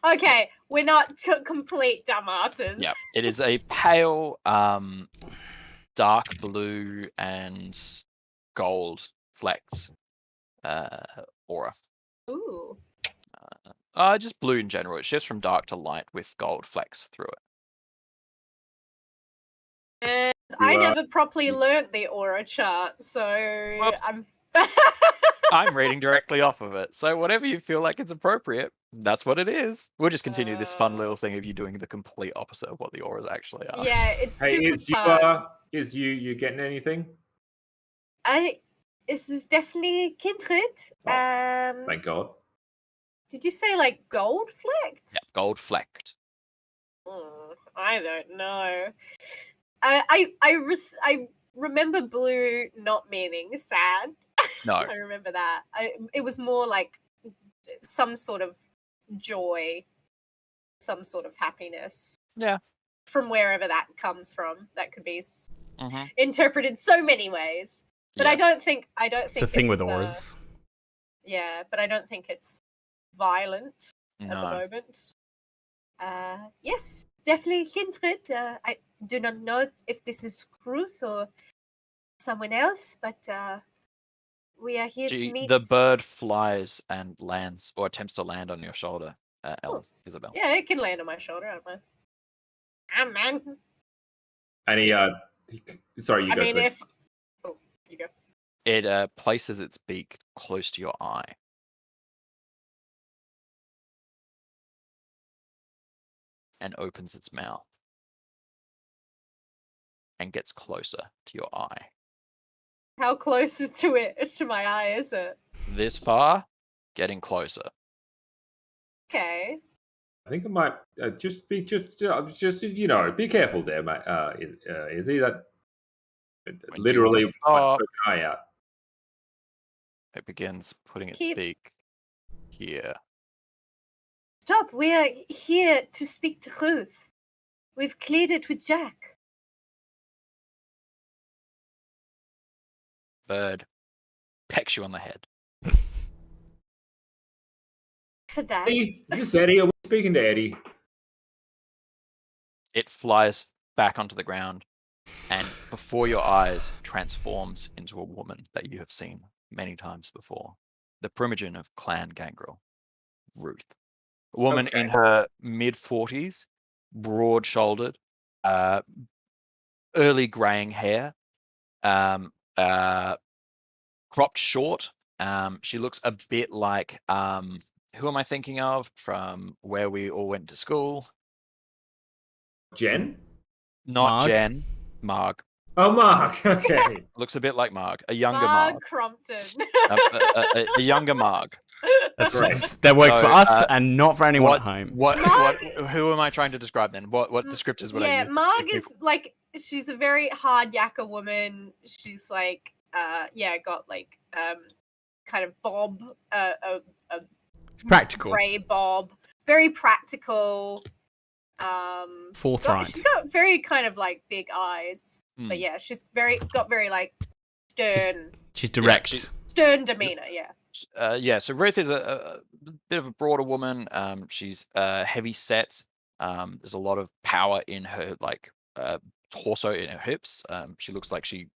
Okay, we're not complete dumbasses. Yeah, it is a pale, dark blue and gold flecked aura. Ooh. Just blue in general. It shifts from dark to light with gold flecks through it. And I never properly learnt the aura chart, so Whoops. I'm reading directly off of it. So whatever you feel like it's appropriate, that's what it is. We'll just continue this fun little thing of you doing the complete opposite of what the auras actually are. Yeah, it's Hey, super fun. is you getting anything? This is definitely kindred. Thank God. Did you say like gold flecked? Yeah, gold flecked. I don't know. I remember blue not meaning sad. No. I remember that. It was more like some sort of joy, some sort of happiness. Yeah. From wherever that comes from, that could be Mm-hmm. interpreted so many ways. But I don't think it's a thing with auras. Yeah, but I don't think it's violent at the No. moment. Yes, definitely kindred. I do not know if this is Ruth or someone else, but we are here to meet. The bird flies and lands, or attempts to land on your shoulder, Isabelle. Yeah, it can land on my shoulder. I don't mind. Ah, man. And he sorry, you I go mean, first. oh, you go. It places its beak close to your eye. And opens its mouth. And gets closer to your eye. How close to my eye is it? This far, getting closer. Okay. I think it might just be you know, be careful there, mate. Is he that literally stop, put an eye out? it begins putting its Keep- beak here. Stop. We are here to speak to Ruth. We've cleared it with Jack. Bird pecks you on the head. For that. Eddie, is this Eddie? Are we speaking to Eddie? It flies back onto the ground and before your eyes transforms into a woman that you have seen many times before. The primogen of Clan Gangrel, Ruth. A woman in her mid-40s, broad-shouldered, early graying hair, cropped short. She looks a bit like, who am I thinking of from where we all went to school? Jen? Not Marg? Jen. Marg. Oh, Mark. Okay. Looks a bit like Marg. A younger Marg. Marg Crompton. A younger Marg. That works So, for us and not for anyone at home. Who am I trying to describe then? What descriptors would I Yeah, use? Marg is like she's a very hard yakka woman. She's like, got like kind of bob, a Practical. gray bob, very practical. Forthright. She's got very kind of like big eyes, but yeah, she's got very like stern. She's direct. Stern demeanor. Yeah. So Ruth is a bit of a broader woman. She's heavy set. There's a lot of power in her like torso, in her hips. She looks like she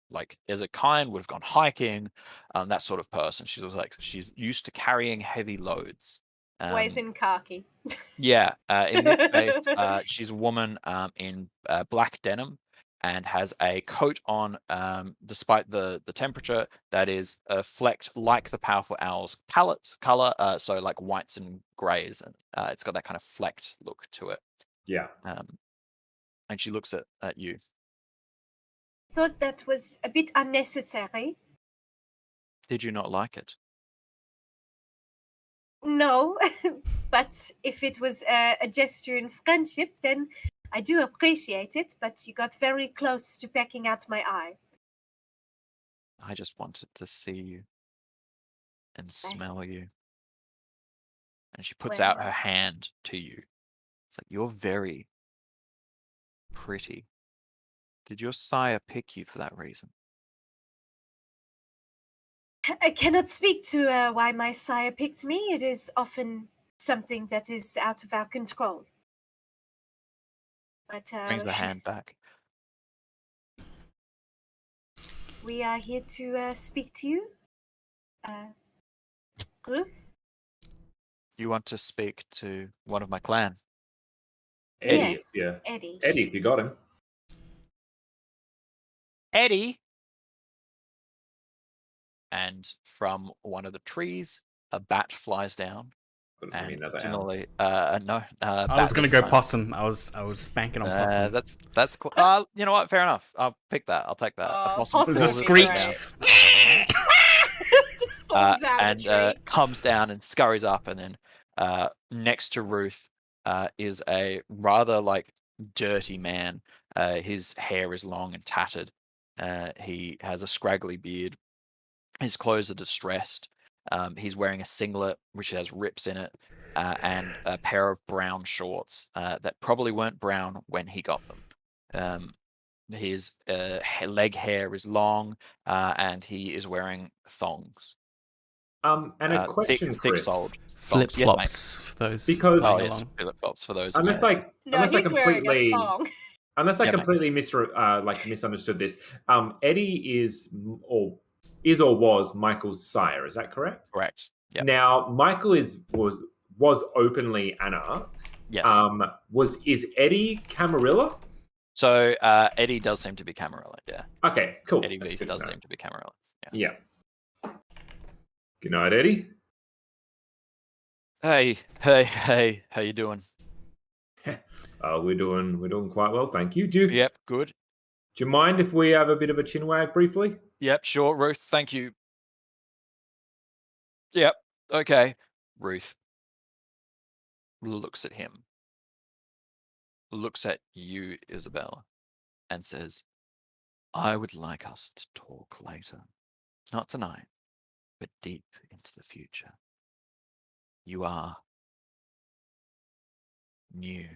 as a kind would have gone hiking. That sort of person. She's used to carrying heavy loads. Always in khaki. Yeah. In this case, she's a woman in black denim and has a coat on, despite the temperature, that is flecked like the powerful owl's palette color, so like whites and grays, and it's got that kind of flecked look to it. Yeah. And she looks at you. Thought that was a bit unnecessary. Did you not like it? No, but if it was a gesture in friendship, then I do appreciate it, but you got very close to pecking out my eye. I just wanted to see you and smell you. And she puts out her hand to you. It's like, you're very pretty. Did your sire pick you for that reason? I cannot speak to why my sire picked me. It is often something that is out of our control. But Brings the hand back. We are here to speak to you, Ruth. You want to speak to one of my clan? Eddie. Yes, Yeah. Eddie. Eddie, if you got him. Eddie! And from one of the trees, a bat flies down. And similarly, no. I was going to go possum. I was banking on possum. That's cool. You know what? Fair enough. I'll pick that. I'll take that. There's a screech. Just falls out and of the tree. comes down and scurries up, and then next to Ruth is a rather like dirty man. His hair is long and tattered. He has a scraggly beard. His clothes are distressed. He's wearing a singlet which has rips in it, and a pair of brown shorts that probably weren't brown when he got them. His leg hair is long, and he is wearing thongs. And a question, thick-soled flip thongs. flops Yes, for those. Because flip flops for those. unless I completely misunderstood this. Eddie is or was Michael's sire. Is that correct? Correct. Yep. Now Michael was openly Anarch. Yes. Is Eddie Camarilla? So Eddie does seem to be Camarilla. Yeah. Okay. Cool. Eddie Beast does seem to be Camarilla. Yeah. Good night, Eddie. Hey, how you doing? We're doing quite well, thank you. Yep, good. Do you mind if we have a bit of a chinwag briefly? Yep, sure, Ruth, thank you. Yep, okay. Ruth looks at him, looks at you, Isabelle, and says, I would like us to talk later. Not tonight, but deep into the future. You are new.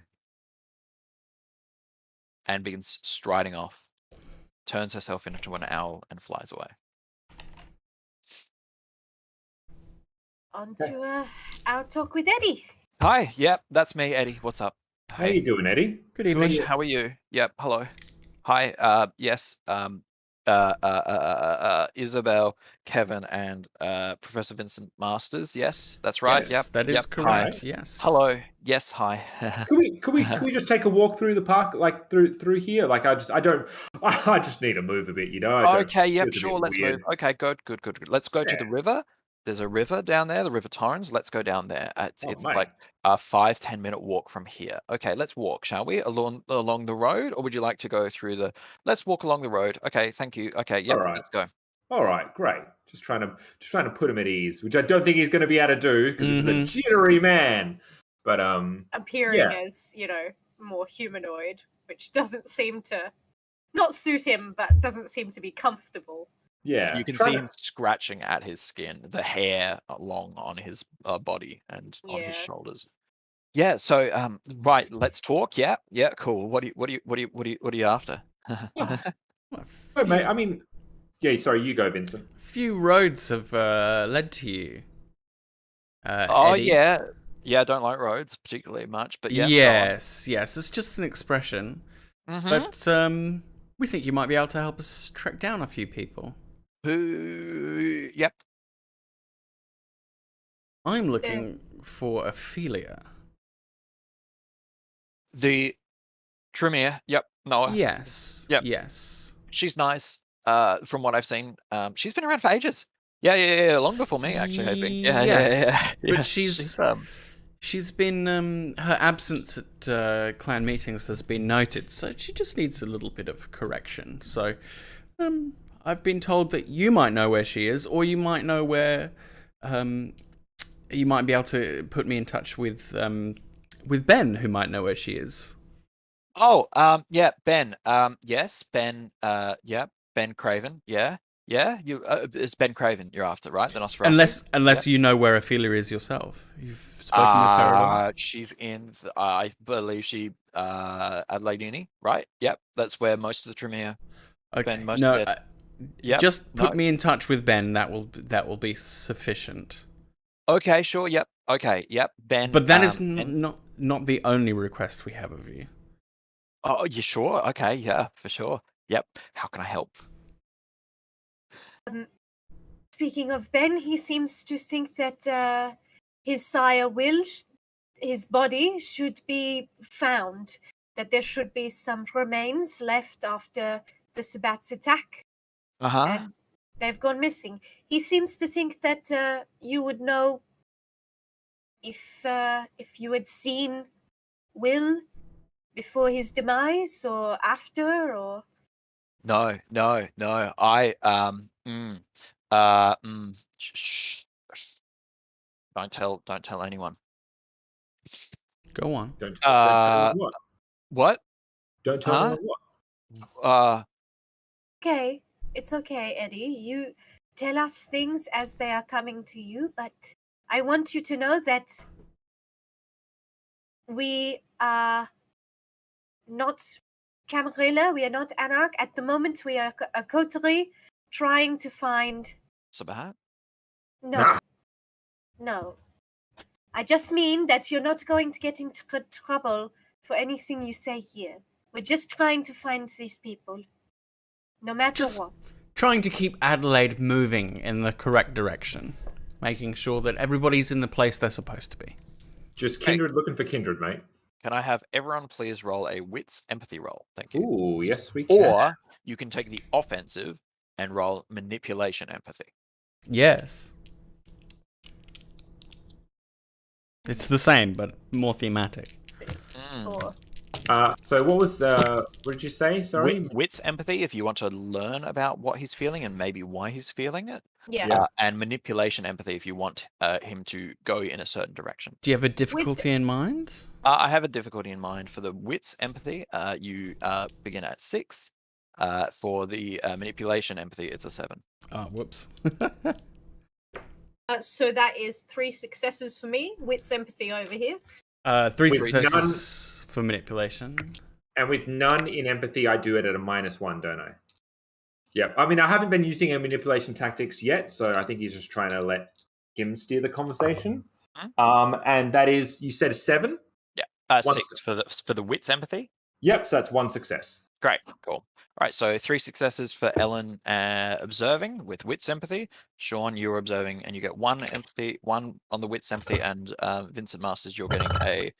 And begins striding off, turns herself into an owl and flies away. On to our talk with Eddie. Hi, yep, that's me, Eddie. What's up? How you doing, Eddie? Good evening. Good. How are you? Yep. Hello. Hi. Yes. Isabelle, Kevin, and Professor Vincent Masters. Yes, that's right. Yes, Yep. that is Yep. correct. Hi. Yes. Hello. Yes. Hi. Can we just take a walk through the park, like through here? Like I just need to move a bit, you know. Okay. Yep. It's a bit Sure. Let's weird. move. Okay. Good. Let's go to the river. There's a river down there, the River Torrens. Let's go down there. It's mate. like a 5-10 minute walk from here. Okay, let's walk, shall we? Along the road, or would you like to go through the? Let's walk along the road. Okay, thank you. Okay, yep, All right. let's go. All right, great. Just trying to put him at ease, which I don't think he's going to be able to do because he's a jittery man. But appearing as more humanoid, which doesn't seem to not suit him, but doesn't seem to be comfortable. Yeah. You can try see to- him scratching at his skin, the hair along on his body and on his Yeah. shoulders. Yeah. So, right, let's talk. Yeah. Yeah. Cool. What are you after? A Oh, mate, few, I mean, yeah, sorry, you go, Vincent. few roads have led to you, Oh Eddie. yeah. Yeah. I don't like roads particularly much, but yeah. Yes, it's just an expression. Mm-hmm. But we think you might be able to help us track down a few people. Who? Yep. I'm looking for Ophelia. The Tremere. Yep. Noah. Yes. Yep. Yes. She's nice. From what I've seen, she's been around for ages. Yeah. Long before me, actually. I think. Yeah. Yes, Yeah. But she's been her absence at clan meetings has been noted, so she just needs a little bit of correction. So, I've been told that you might know where she is, or you might know where. You might be able to put me in touch with Ben, who might know where she is. Oh, yeah, Ben. Yes, Ben. Yeah, Ben Craven. Yeah. You. It's Ben Craven you're after, right? The Nosferatu. Unless you know where Ophelia is yourself. You've spoken with her at all. She's in. I believe she. Adelaide Uni, right? Yep. That's where most of the Tremere. Okay. Ben, most No. of their, yep. Just put me in touch with Ben. That will be sufficient. Okay. Sure. Yep. Okay. Yep. Ben. But that is not the only request we have of you. Oh, you sure? Okay. Yeah, for sure. Yep. How can I help? Speaking of Ben, he seems to think that his sire his body should be found. That there should be some remains left after the Sabat's attack, and they've gone missing. He seems to think that you would know if you had seen Will before his demise or after, or No. I shh. Don't tell anyone. Go on. Don't tell me what? What? Don't tell me what? okay, it's okay, Eddie. You tell us things as they are coming to you, but I want you to know that we are not Camarilla, we are not Anarch. At the moment, we are a coterie trying to find. Sabat? No. I just mean that you're not going to get into trouble for anything you say here. We're just trying to find these people, no matter what. Trying to keep Adelaide moving in the correct direction, making sure that everybody's in the place they're supposed to be. Just kindred looking for kindred, mate. Can I have everyone please roll a wits empathy roll? Thank you. Ooh, yes, we can. Or you can take the offensive and roll manipulation empathy. Yes. It's the same, but more thematic. So what was what did you say? Sorry. Wits empathy if you want to learn about what he's feeling and maybe why he's feeling it. Yeah. And manipulation empathy if you want him to go in a certain direction. Do you have a difficulty in mind? I have a difficulty in mind for the wits empathy. You begin at 6. For the manipulation empathy, it's a 7. Oh, whoops. So that is 3 successes for me. Wits empathy over here. 3 successes for manipulation. And with none in empathy, I do it at a -1, don't I? Yeah. I mean, I haven't been using any manipulation tactics yet, so I think he's just trying to let him steer the conversation. And that is, you said a 7? Yeah. 6 for the wits empathy. Yep. So that's 1 success. Great, cool. All right, so 3 successes for Ellen observing with wits empathy. Sean, you're observing, and you get 1 empathy, 1 on the wits empathy, and Vincent Masters, you're getting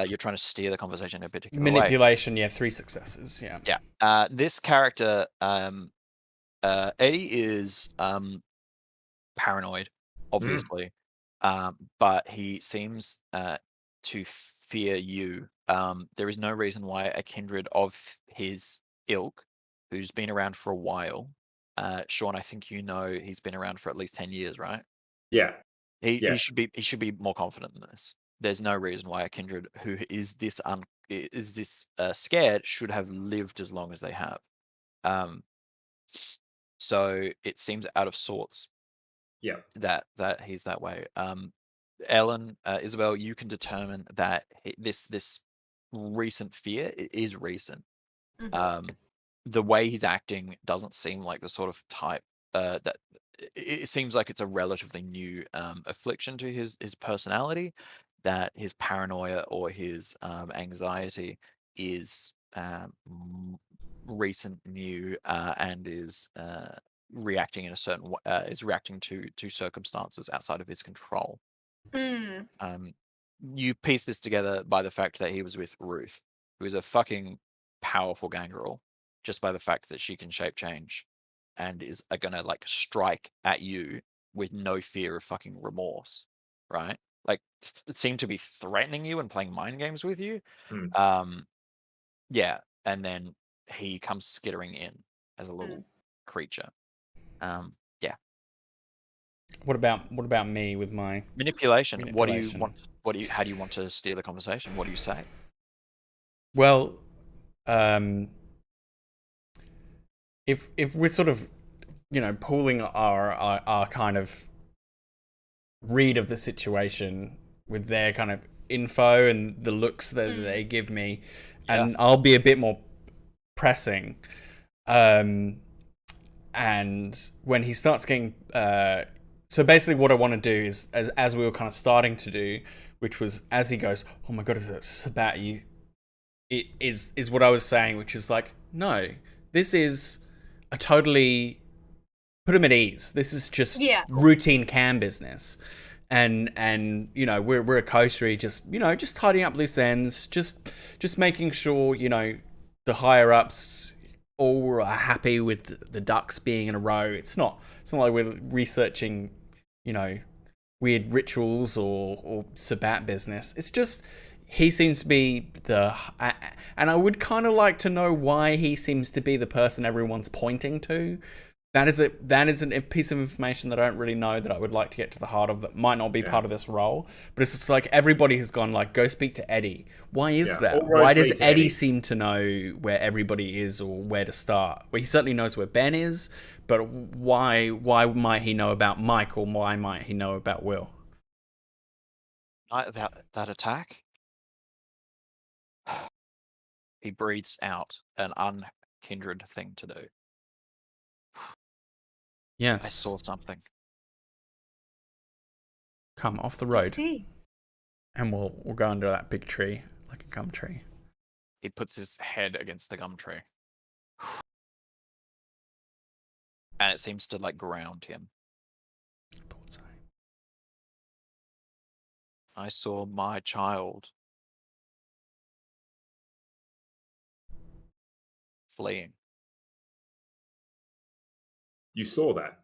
you're trying to steer the conversation in a particular manipulation, way. 3 successes, yeah. Yeah. This character, Eddie, is paranoid, obviously, but he seems to fear you. There is no reason why a kindred of his ilk, who's been around for a while, Sean, I think you know he's been around for at least 10 years, right? Yeah. He should be more confident than this. There's no reason why a kindred who is this scared should have lived as long as they have. So it seems out of sorts Yeah. that he's that way. Ellen, Isabel, you can determine that this recent fear is recent. The way he's acting doesn't seem like the sort of type that it seems like it's a relatively new affliction to his personality, that his paranoia or his anxiety is recent, new, and is reacting in a certain way, is reacting to circumstances outside of his control. You piece this together by the fact that he was with Ruth, who is a fucking powerful gangrel, just by the fact that she can shape change and is gonna like strike at you with no fear of fucking remorse, right? Like it seemed to be threatening you and playing mind games with you. Yeah, and then he comes skittering in as a little creature. Yeah. What about me with my Manipulation. What do you manipulation? want? How do you want to steer the conversation? What do you say? Well, if we're sort of, pooling our kind of read of the situation with their kind of info and the looks that they give me, and I'll be a bit more pressing. And when he starts getting, so basically what I want to do is, as we were kind of starting to do, which was as he goes, oh my god, is this about you? It is what I was saying, which is like, no, this is a totally put him at ease. This is just routine cam business. And we're a coterie, just tidying up loose ends, just making sure, the higher ups all are happy with the ducks being in a row. It's not like we're researching, weird rituals or Sabat business. It's just he seems to be and I would kind of like to know why he seems to be the person everyone's pointing to. That is a piece of information that I don't really know, that I would like to get to the heart of, that might not be part of this role. But it's just like everybody has gone like, go speak to Eddie. Why is that? Why does Eddie seem to know where everybody is or where to start? Well, he certainly knows where Ben is, but why might he know about Mike, or why might he know about Will? That attack? He breathes out an unkindred thing to do. Yes. I saw something. Come off the road. See? And we'll go under that big tree, like a gum tree. He puts his head against the gum tree. And it seems to like ground him. I saw my child fleeing. You saw that?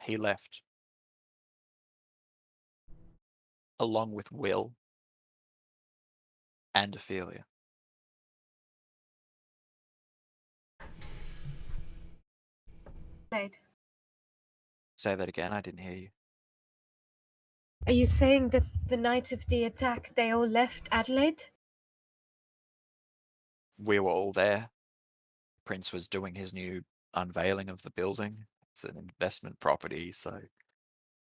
He left. Along with Will and Ophelia. Say that again, I didn't hear you. Are you saying that the night of the attack they all left Adelaide? We were all there. Prince was doing his new unveiling of the building. It's an investment property, so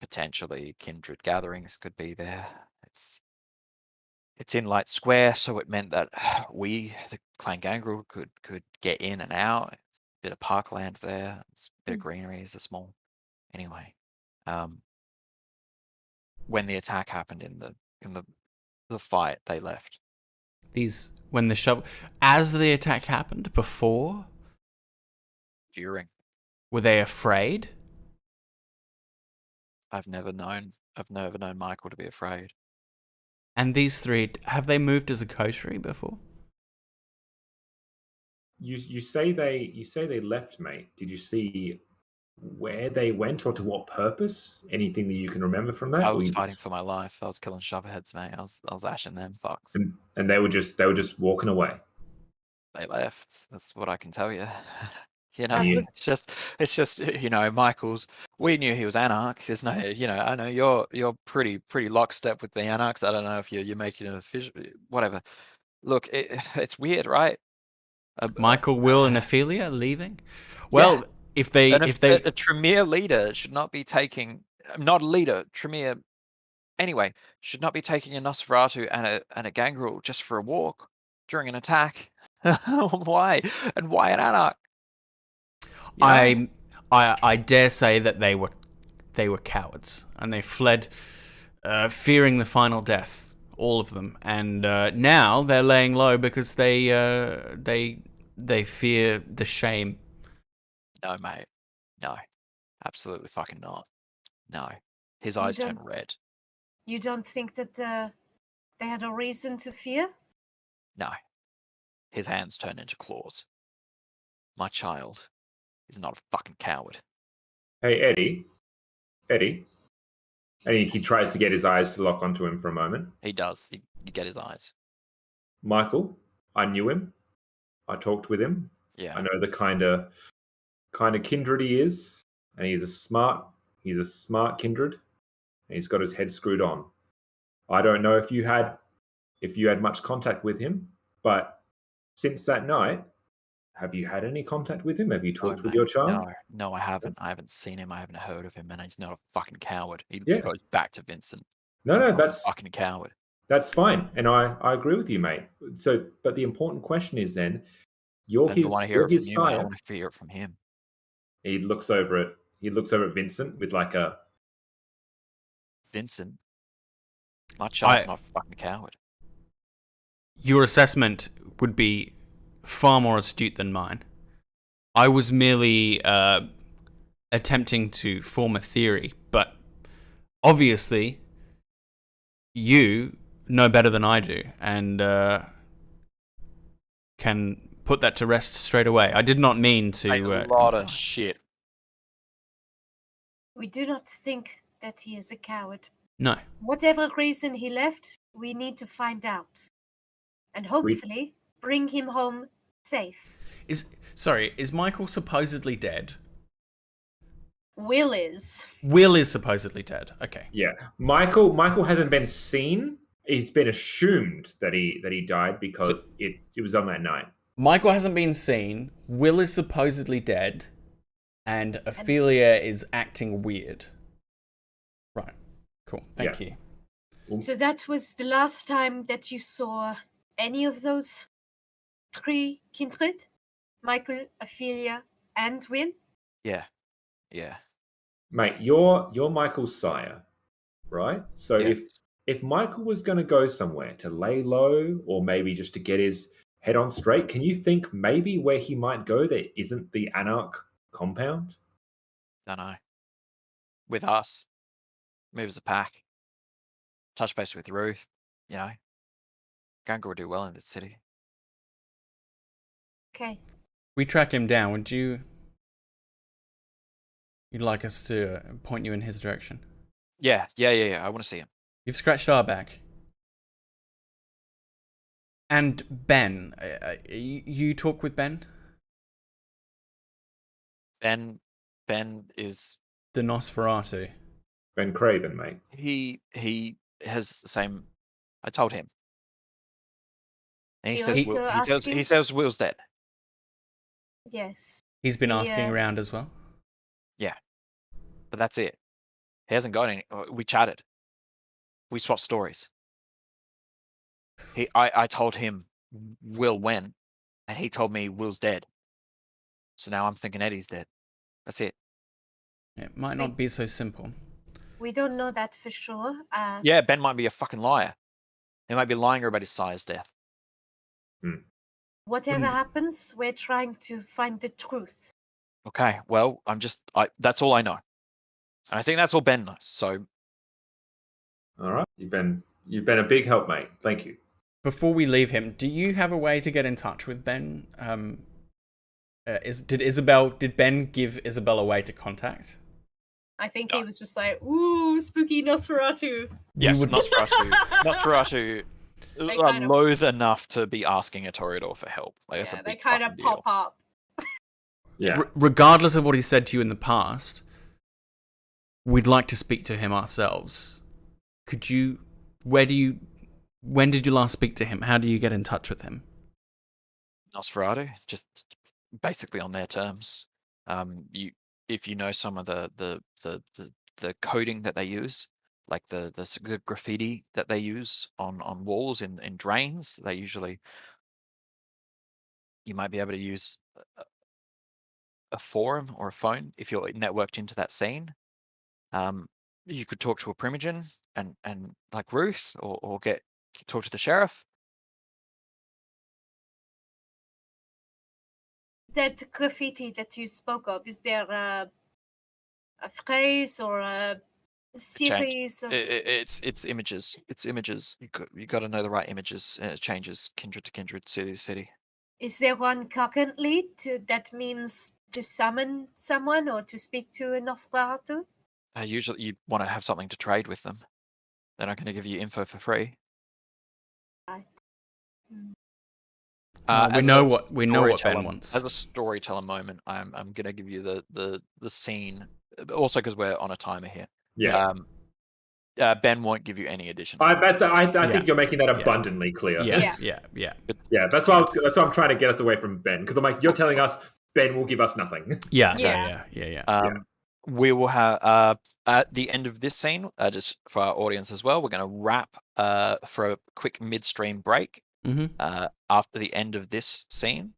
potentially kindred gatherings could be there. It's in Light Square, so it meant that we, the Clan Gangrel, could get in and out. It's a bit of parkland there. It's a bit of greenery. It's a small. Anyway, when the attack happened in the fight, they left. As the attack happened, before? During. Were they afraid? I've never known Michael to be afraid. And these three, have they moved as a coterie before? You say they left, mate. Did you see where they went or to what purpose? Anything that you can remember from that? I was fighting for my life. I was killing shovelheads, mate. I was ashing them fucks. And they were just walking away. They left. That's what I can tell you. It's just Michael's. We knew he was Anarch. There's no, I know you're pretty lockstep with the Anarchs. I don't know if you're making a fish, whatever. Look, it's weird, right? Michael, Will, and Ophelia leaving. Well, if they a Tremere leader should not be taking not a leader Tremere anyway should not be taking a Nosferatu and a gangrel just for a walk during an attack. Why and why an Anarch? You know? I dare say that they were cowards and they fled, fearing the final death, all of them, and now they're laying low because they fear the shame. No, mate. No, absolutely fucking not. No, his eyes turn red. You don't think that they had a reason to fear? No, his hands turn into claws. My child is not a fucking coward. Hey, Eddie. And he tries to get his eyes to lock onto him for a moment. He does. You get his eyes. Michael, I knew him. I talked with him. Yeah. I know the kind of kindred he is, and he's a smart kindred, and he's got his head screwed on. I don't know if you had much contact with him, but since that night, have you had any contact with him? Have you talked with your child? No, I haven't. I haven't seen him. I haven't heard of him, and he's not a fucking coward. He Yeah. goes back to Vincent. No, that's a fucking coward. That's fine, and I agree with you, mate. So, but the important question is then, you're his I hear it from you, sire. I want to hear it from him. He looks over at Vincent with like a Vincent. My child's not a fucking coward. Your assessment would be far more astute than mine. I was merely attempting to form a theory, but obviously you know better than I do, and can put that to rest straight away. I did not mean to... A lot of shit. We do not think that he is a coward. No. Whatever reason he left, we need to find out. And hopefully bring him home safe. Is Michael supposedly dead? Will is. Will is supposedly dead. Okay. Yeah. Michael hasn't been seen. It's been assumed that he died because it was on that night. Michael hasn't been seen. Will is supposedly dead. And Ophelia is acting weird. Right. Cool. Thank you. So that was the last time that you saw any of those three kindred? Michael, Ophelia, and Will? Yeah. Yeah. Mate, you're Michael's sire, right? So Yes. if Michael was going to go somewhere to lay low or maybe just to get his head on straight, can you think maybe where he might go there isn't the Anarch compound? Don't know. With us. Move as a pack. Touch base with Ruth. You know. Gangrel will do well in this city. Okay. We track him down. Would you... You'd like us to point you in his direction? Yeah. I want to see him. You've scratched our back. And Ben. You talk with Ben? Ben is... The Nosferatu. Ben Craven, mate. He has the same... I told him. And he says Will's dead. Yes. He's been asking around as well? Yeah. But that's it. He hasn't got any... We chatted. We swapped stories. I told him Will went, and he told me Will's dead. So now I'm thinking Eddie's dead. That's it. It might not be so simple. We don't know that for sure. Yeah, Ben might be a fucking liar. He might be lying about his sire's death. Whatever happens, we're trying to find the truth. Okay, well, that's all I know. And I think that's all Ben knows, so... All right. You've been a big help, mate. Thank you. Before we leave him, do you have a way to get in touch with Ben? Did Ben give Isabelle a way to contact? I think he was just like, ooh, spooky Nosferatu. Yes, Nosferatu are loath enough to be asking a Toreador for help. Like, that's a they big kind of fucking pop deal. up. Yeah. Regardless of what he said to you in the past, we'd like to speak to him ourselves. Could you... when did you last speak to him? How do you get in touch with him? Nosferatu, just basically on their terms. If you know some of the coding that they use, like the graffiti that they use on walls in drains, they usually, you might be able to use a forum or a phone if you're networked into that scene. You could talk to a primogen and like Ruth, or talk to the sheriff. That graffiti that you spoke of, is there a phrase or a series of? It's images. It's images. You got to know the right images. It changes kindred to kindred, city to city. Is there one currently that means to summon someone or to speak to a Nosferatu? Usually, you want to have something to trade with them. They're not going to give you info for free. Right. Mm. We know what Ben wants. As a storyteller moment, I'm going to give you the scene. Also, because we're on a timer here. Yeah. Ben won't give you any additional. I think you're making that abundantly clear. Yeah. That's why I'm trying to get us away from Ben, because I'm like, you're telling us Ben will give us nothing. Yeah. We will have at the end of this scene, just for our audience as well, we're going to wrap for a quick midstream break after the end of this scene,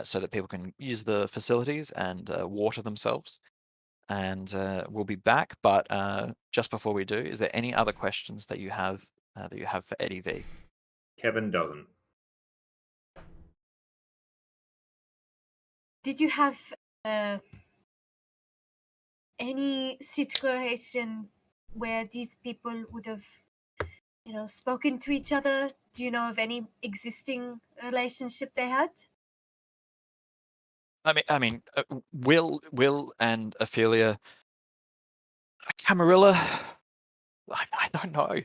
so that people can use the facilities and water themselves. And we'll be back. But just before we do, is there any other questions that you have for Eddie V? Kevin doesn't. Did you have any situation where these people would have, spoken to each other? Do you know of any existing relationship they had? I mean, Will and Ophelia, Camarilla. I don't know.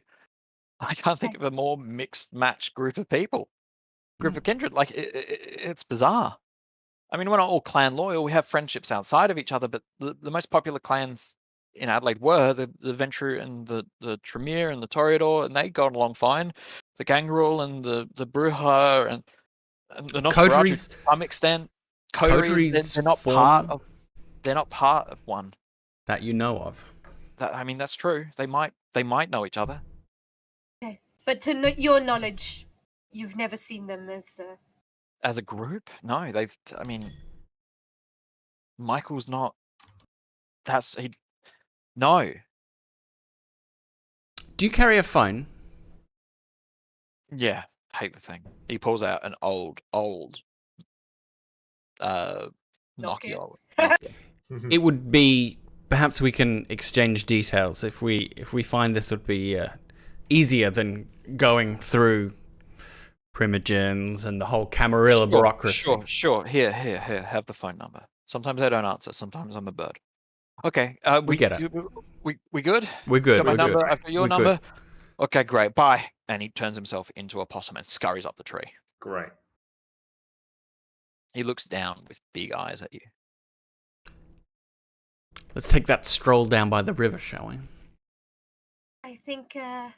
I can't think of a more mixed match group of people, group of kindred. Like it's bizarre. I mean, we're not all clan loyal. We have friendships outside of each other, but the most popular clans in Adelaide were the Ventru and the Tremere and the Toreador, and they got along fine. The Gangrel and the Bruja and the Nosferatu to some extent. Coteries, they're not part of. They're not part of one that you know of. I mean, that's true. They might know each other. Okay, but to your knowledge, you've never seen them as a group. No, I mean, Michael's not. No. Do you carry a phone? Yeah, hate the thing. He pulls out an old Nokia. It would be, perhaps we can exchange details if we find this would be easier than going through primogens and the whole Camarilla bureaucracy. Sure. Here, have the phone number. Sometimes I don't answer. Sometimes I'm a bird. Okay, we get it. We good? We're good. Got my number. I've got your number. Good. Okay, great. Bye. And he turns himself into a possum and scurries up the tree. Great. He looks down with big eyes at you. Let's take that stroll down by the river, shall we? I think that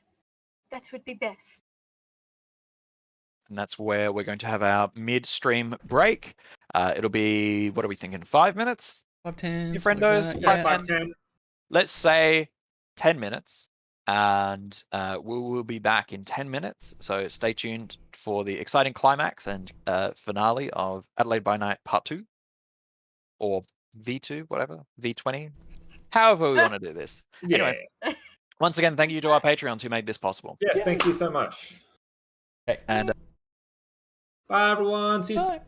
would be best. And that's where we're going to have our midstream break. It'll be, what are we thinking, 5 minutes? 5-10. Your friendos? Like 5-10. Let's say 10 minutes. And we will be back in 10 minutes. So stay tuned for the exciting climax and finale of Adelaide by Night Part 2. Or V2, whatever. V20. However we want to do this. Yeah. Anyway, once again, thank you to our Patreons who made this possible. Yes, thank you so much. And bye, everyone. See you soon.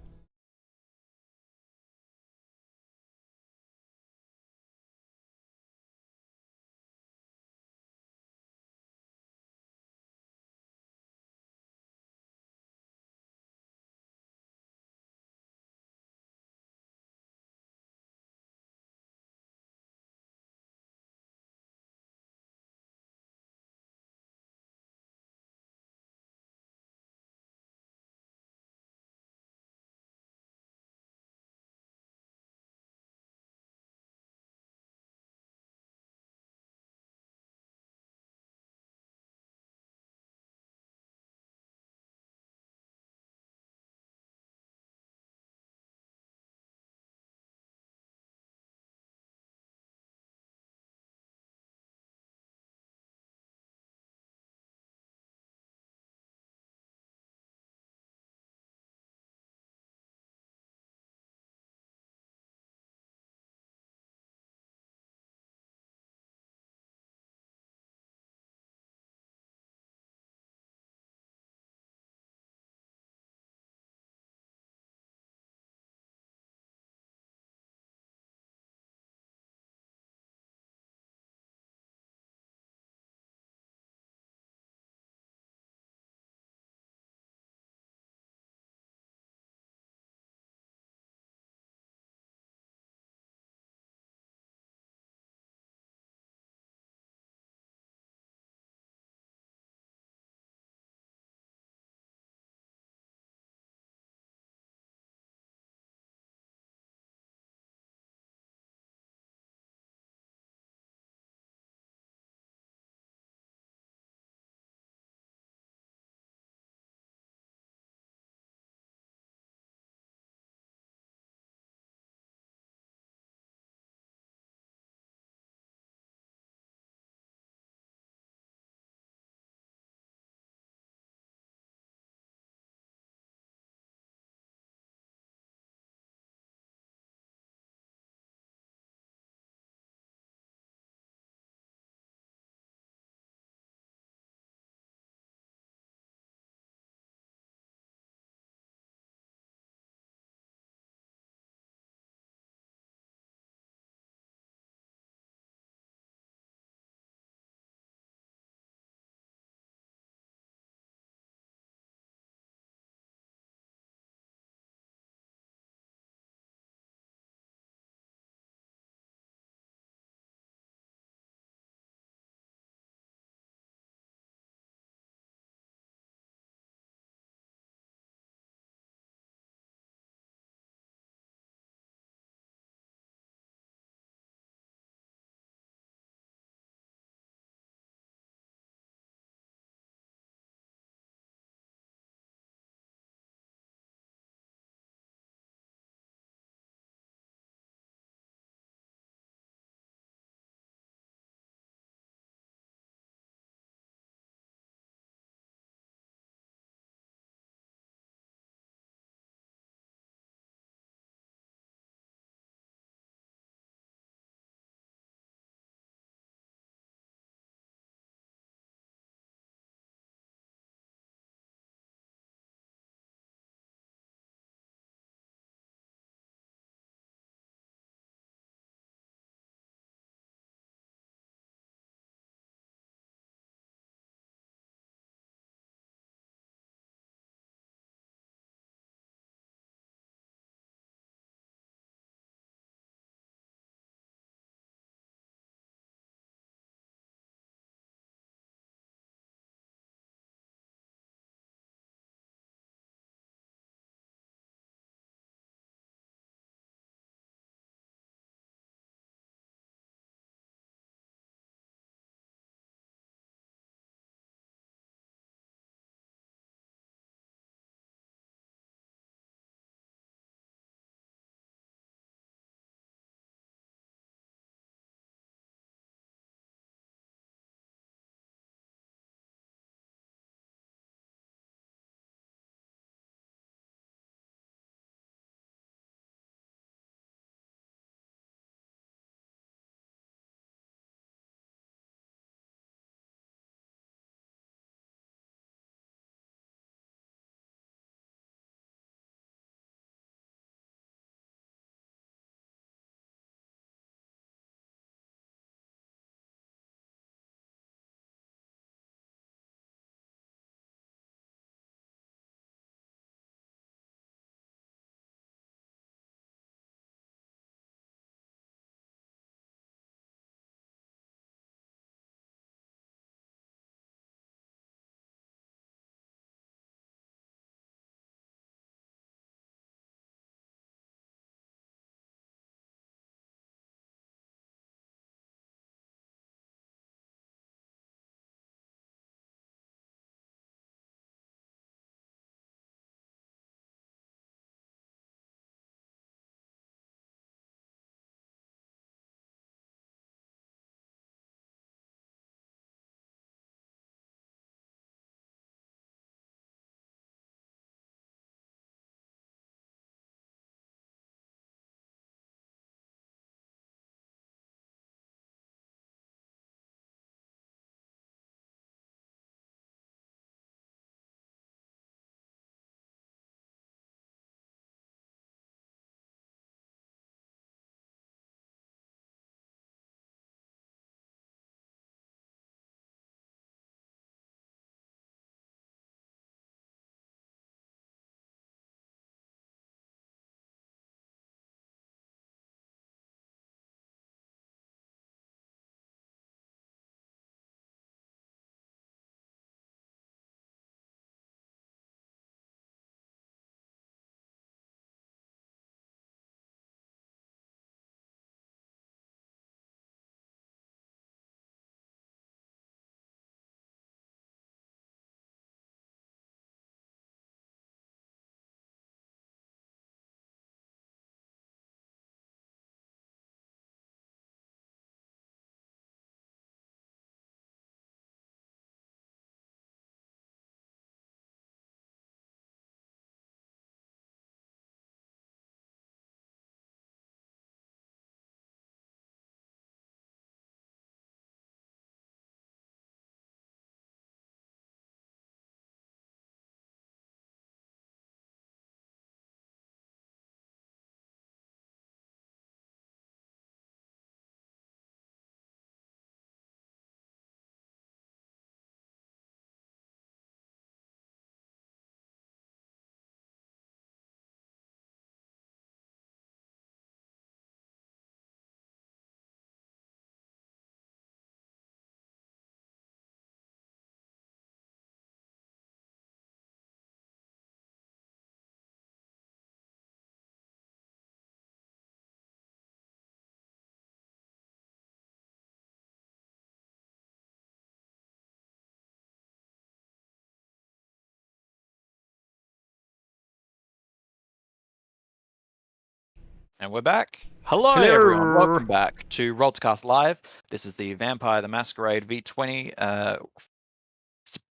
And we're back. Hello, everyone. Welcome back to Roll to Cast Live. This is the Vampire the Masquerade v20,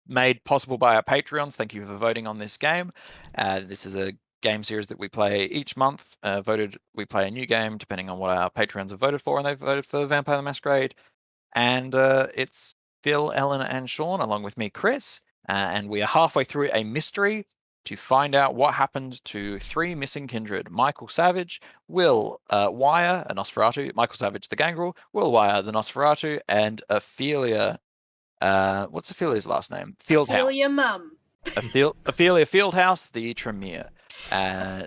made possible by our Patreons. Thank you for voting on this game. This is a game series that we play each month. We play a new game depending on what our Patreons have voted for, and they've voted for Vampire the Masquerade. And it's Phil, Ellen, and Sean, along with me, Chris. And we are halfway through a mystery to find out what happened to 3 missing kindred: Michael Savage, Will Wire, a Nosferatu, Michael Savage the Gangrel, Will Wire the Nosferatu, and Ophelia. What's Ophelia's last name? Fieldhouse. Ophelia Mum. Ophelia Fieldhouse, the Tremere.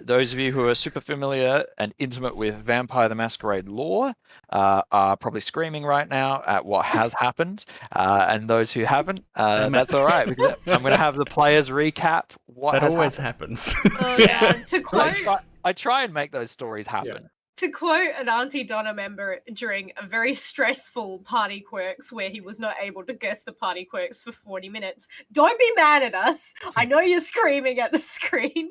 Those of you who are super familiar and intimate with Vampire the Masquerade lore are probably screaming right now at what has happened. And those who haven't, that's all right, because I'm going to have the players recap what That has always happened. happens. Oh, yeah. To quote, I try and make those stories happen. to quote an Auntie Donna member during a very stressful party quirks where he was not able to guess the party quirks for 40 minutes, don't be mad at us. I know you're screaming at the screen.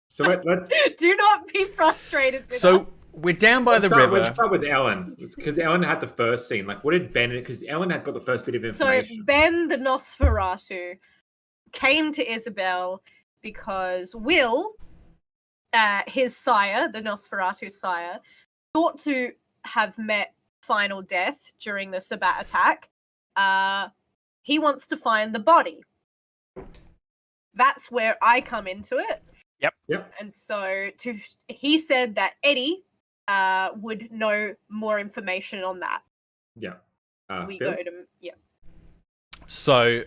So let's Do not be frustrated with So us. we're down by the start, river. Let's start with Ellen, because Ellen had the first scene. Like, what did Ben? Because Ellen had got the first bit of So information. Ben the Nosferatu came to Isabelle because Will, his sire, the Nosferatu sire, thought to have met final death during the Sabbat attack. He wants to find the body. That's where I come into it. Yep. And so he said that Eddie would know more information on that. Yeah. We Phil? go to So,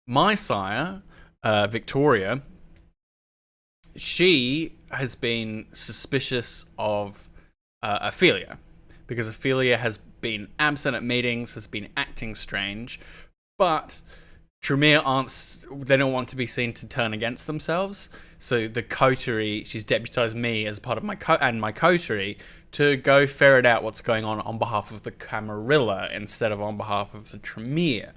my sire, Victoria, she has been suspicious of Ophelia, because Ophelia has been absent at meetings, has been acting strange, but Tremere they don't want to be seen to turn against themselves. So the coterie, she's deputized me as part of my coterie to go ferret out what's going on behalf of the Camarilla instead of on behalf of the Tremere.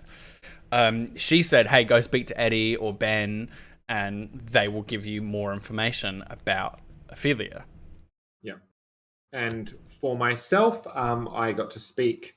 She said, hey, go speak to Eddie or Ben and they will give you more information about Ophelia. Yeah. And for myself, I got to speak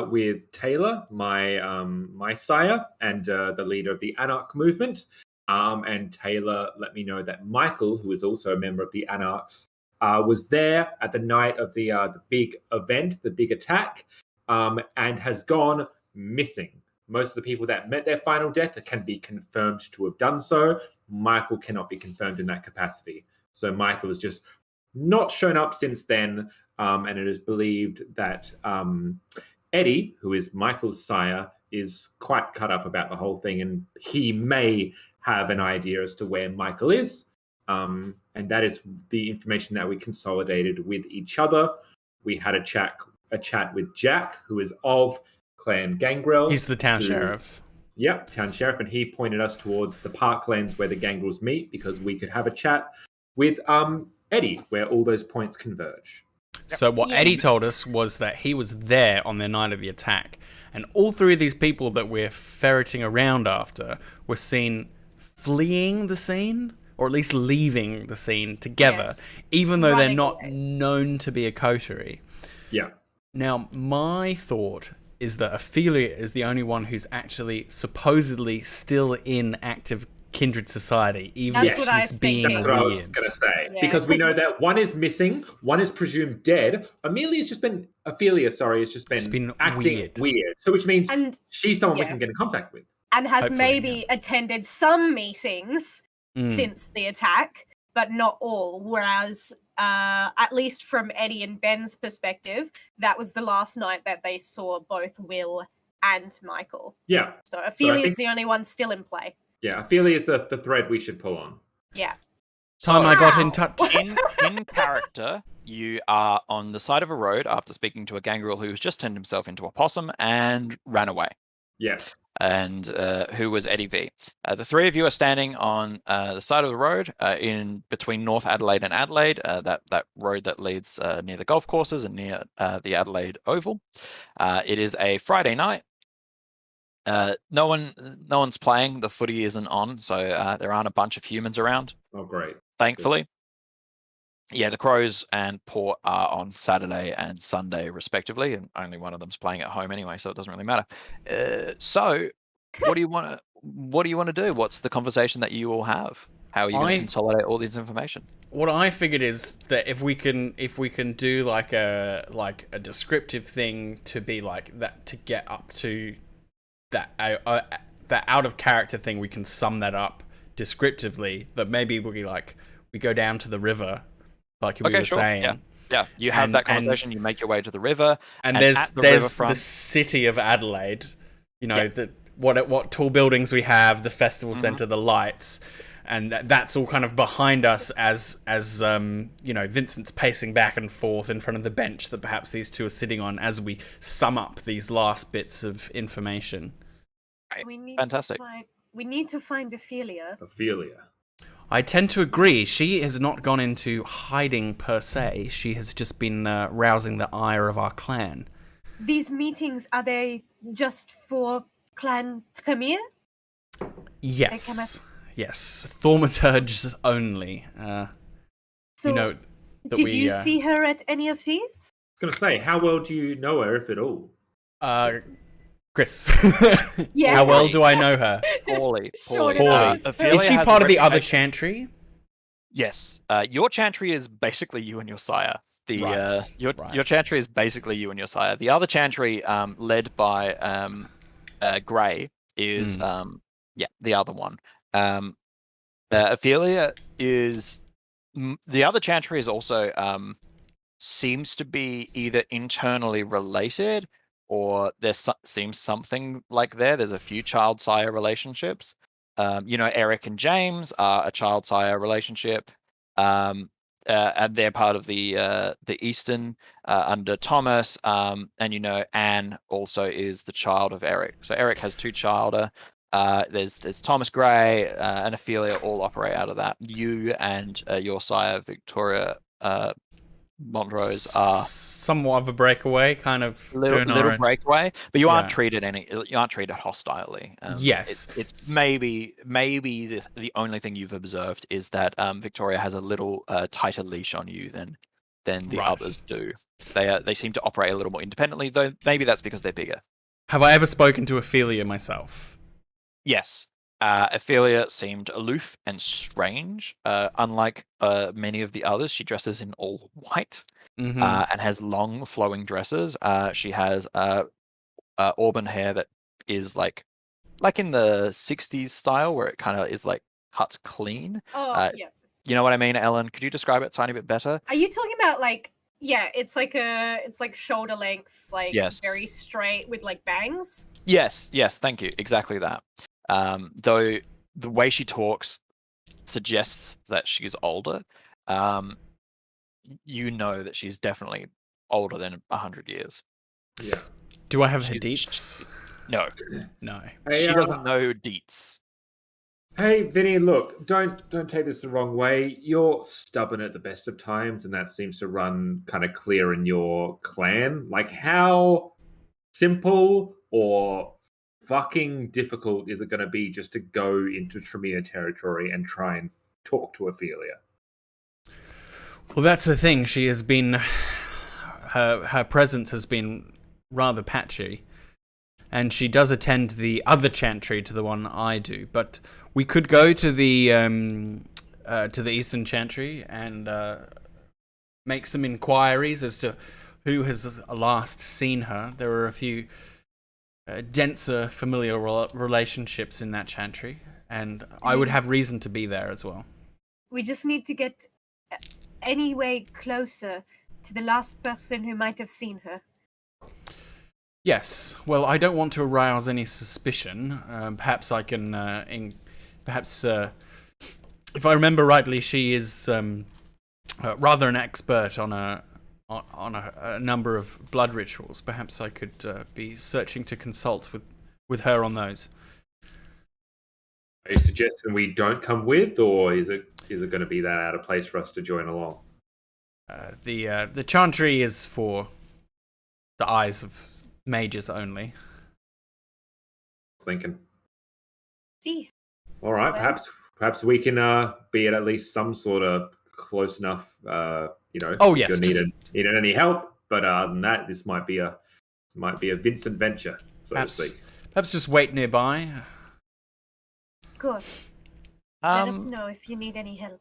with Taylor, my sire, and the leader of the Anarch movement. And Taylor let me know that Michael, who is also a member of the Anarchs, was there at the night of the big event, the big attack, and has gone missing. Most of the people that met their final death can be confirmed to have done so. Michael cannot be confirmed in that capacity. So Michael has just not shown up since then, and it is believed that Eddie, who is Michael's sire, is quite cut up about the whole thing, and he may have an idea as to where Michael is. And that is the information that we consolidated with each other. We had a chat with Jack, who is of Clan Gangrel. He's the town sheriff. Yep, town sheriff, and he pointed us towards the parklands where the Gangrels meet because we could have a chat with Eddie, where all those points converge. So what Eddie told us was that he was there on the night of the attack, and all 3 of these people that we're ferreting around after were seen fleeing the scene, or at least leaving the scene together, even though they're not known to be a coterie. Yeah. Now, my thought is that Ophelia is the only one who's actually supposedly still in active kindred society, even That's if what I she's was being thinking. That's what I was weird. going to say. Yeah, because we because know that one is missing, one is presumed dead. Ophelia has just been acting weird. So which means she's someone we can get in contact with. And has Hopefully, maybe attended some meetings since the attack, but not all. Whereas, at least from Eddie and Ben's perspective, that was the last night that they saw both Will and Michael. Yeah. So Ophelia's the only one still in play. Yeah, Ophelia is the thread we should pull on. Yeah. I got in touch. In character, you are on the side of a road after speaking to a gangrel who's just turned himself into a possum and ran away. Yeah. And who was Eddie V. The 3 of you are standing on the side of the road in between North Adelaide and Adelaide, that road that leads near the golf courses and near the Adelaide Oval. It is a Friday night. No one's playing. The footy isn't on, so there aren't a bunch of humans around. Oh, great. Thankfully. yeah, the Crows and Port are on Saturday and Sunday respectively, and only one of them's playing at home anyway, so it doesn't really matter. So, what do you want to? What do you want to do? What's the conversation that you all have? How are you going to consolidate all this information? What I figured is that if we can do like a descriptive thing to be like that, to get up to that that out of character thing, we can sum that up descriptively. That maybe we go down to the river, like we were saying. Yeah. You have that conversation. You make your way to the river, and there's the city of Adelaide. You know what tall buildings we have, the festival centre, the lights. And that's all kind of behind us as Vincent's pacing back and forth in front of the bench that perhaps these two are sitting on as we sum up these last bits of information. Fantastic. We need to find Ophelia. I tend to agree. She has not gone into hiding per se. She has just been rousing the ire of our clan. These meetings, are they just for Clan Khmer? Yes. Yes, thaumaturges only. So, did you see her at any of these? I was going to say, how well do you know her, if at all? Chris. Yeah. How well do I know her? Poorly. Is she part of the other chantry? Yes. Your chantry is basically you and your sire. Your chantry is basically you and your sire. The other chantry, led by Grey, is the other one. Ophelia is the other chantry is also seems to be either internally related or there seems something like there's a few child-sire relationships. Eric and James are a child-sire relationship, and they're part of the Eastern under Thomas, and Anne also is the child of Eric. So Eric has two childer. There's Thomas Gray and Ophelia all operate out of that. You and your sire Victoria Montrose are somewhat of a breakaway, kind of little breakaway, but you aren't treated hostilely. Yes, it's maybe the only thing you've observed is that Victoria has a little tighter leash on you than the others do. They seem to operate a little more independently, though maybe that's because they're bigger. Have I ever spoken to Ophelia myself? Yes. Ophelia seemed aloof and strange. Unlike many of the others, she dresses in all white and has long flowing dresses. She has auburn hair that is like in the 60s style where it kind of is like cut clean. Oh, yeah. You know what I mean, Ellen? Could you describe it a tiny bit better? Are you talking about it's like shoulder length, very straight with like bangs? Yes, thank you. Exactly that. Though the way she talks suggests that she's older, that she's definitely older than 100 years. Yeah. Do I have her deets? No. Hey, she doesn't know deets. Hey, Vinny, look, don't take this the wrong way. You're stubborn at the best of times, and that seems to run kind of clear in your clan. Like, how simple or fucking difficult is it going to be just to go into Tremere territory and try and talk to Ophelia? Well, that's the thing. She has been... Her presence has been rather patchy. And she does attend the other chantry to the one I do. But we could go to the Eastern Chantry and make some inquiries as to who has last seen her. There are a few denser familial relationships in that chantry, and I would have reason to be there as well. We just need to get any way closer to the last person who might have seen her. Yes. Well, I don't want to arouse any suspicion. Perhaps I can... if I remember rightly, she is rather an expert on a number of blood rituals. Perhaps I could be searching to consult with her on those. Are you suggesting we don't come with, or is it going to be that out of place for us to join along? The chantry is for the eyes of mages only. Thinking. See. All right, Well. perhaps we can be at least some sort of close enough. Oh, if yes, you're needed any help. But other than that, this might be a Vincent venture, so to speak. Perhaps just wait nearby. Of course. Let us Um, know if you need any help.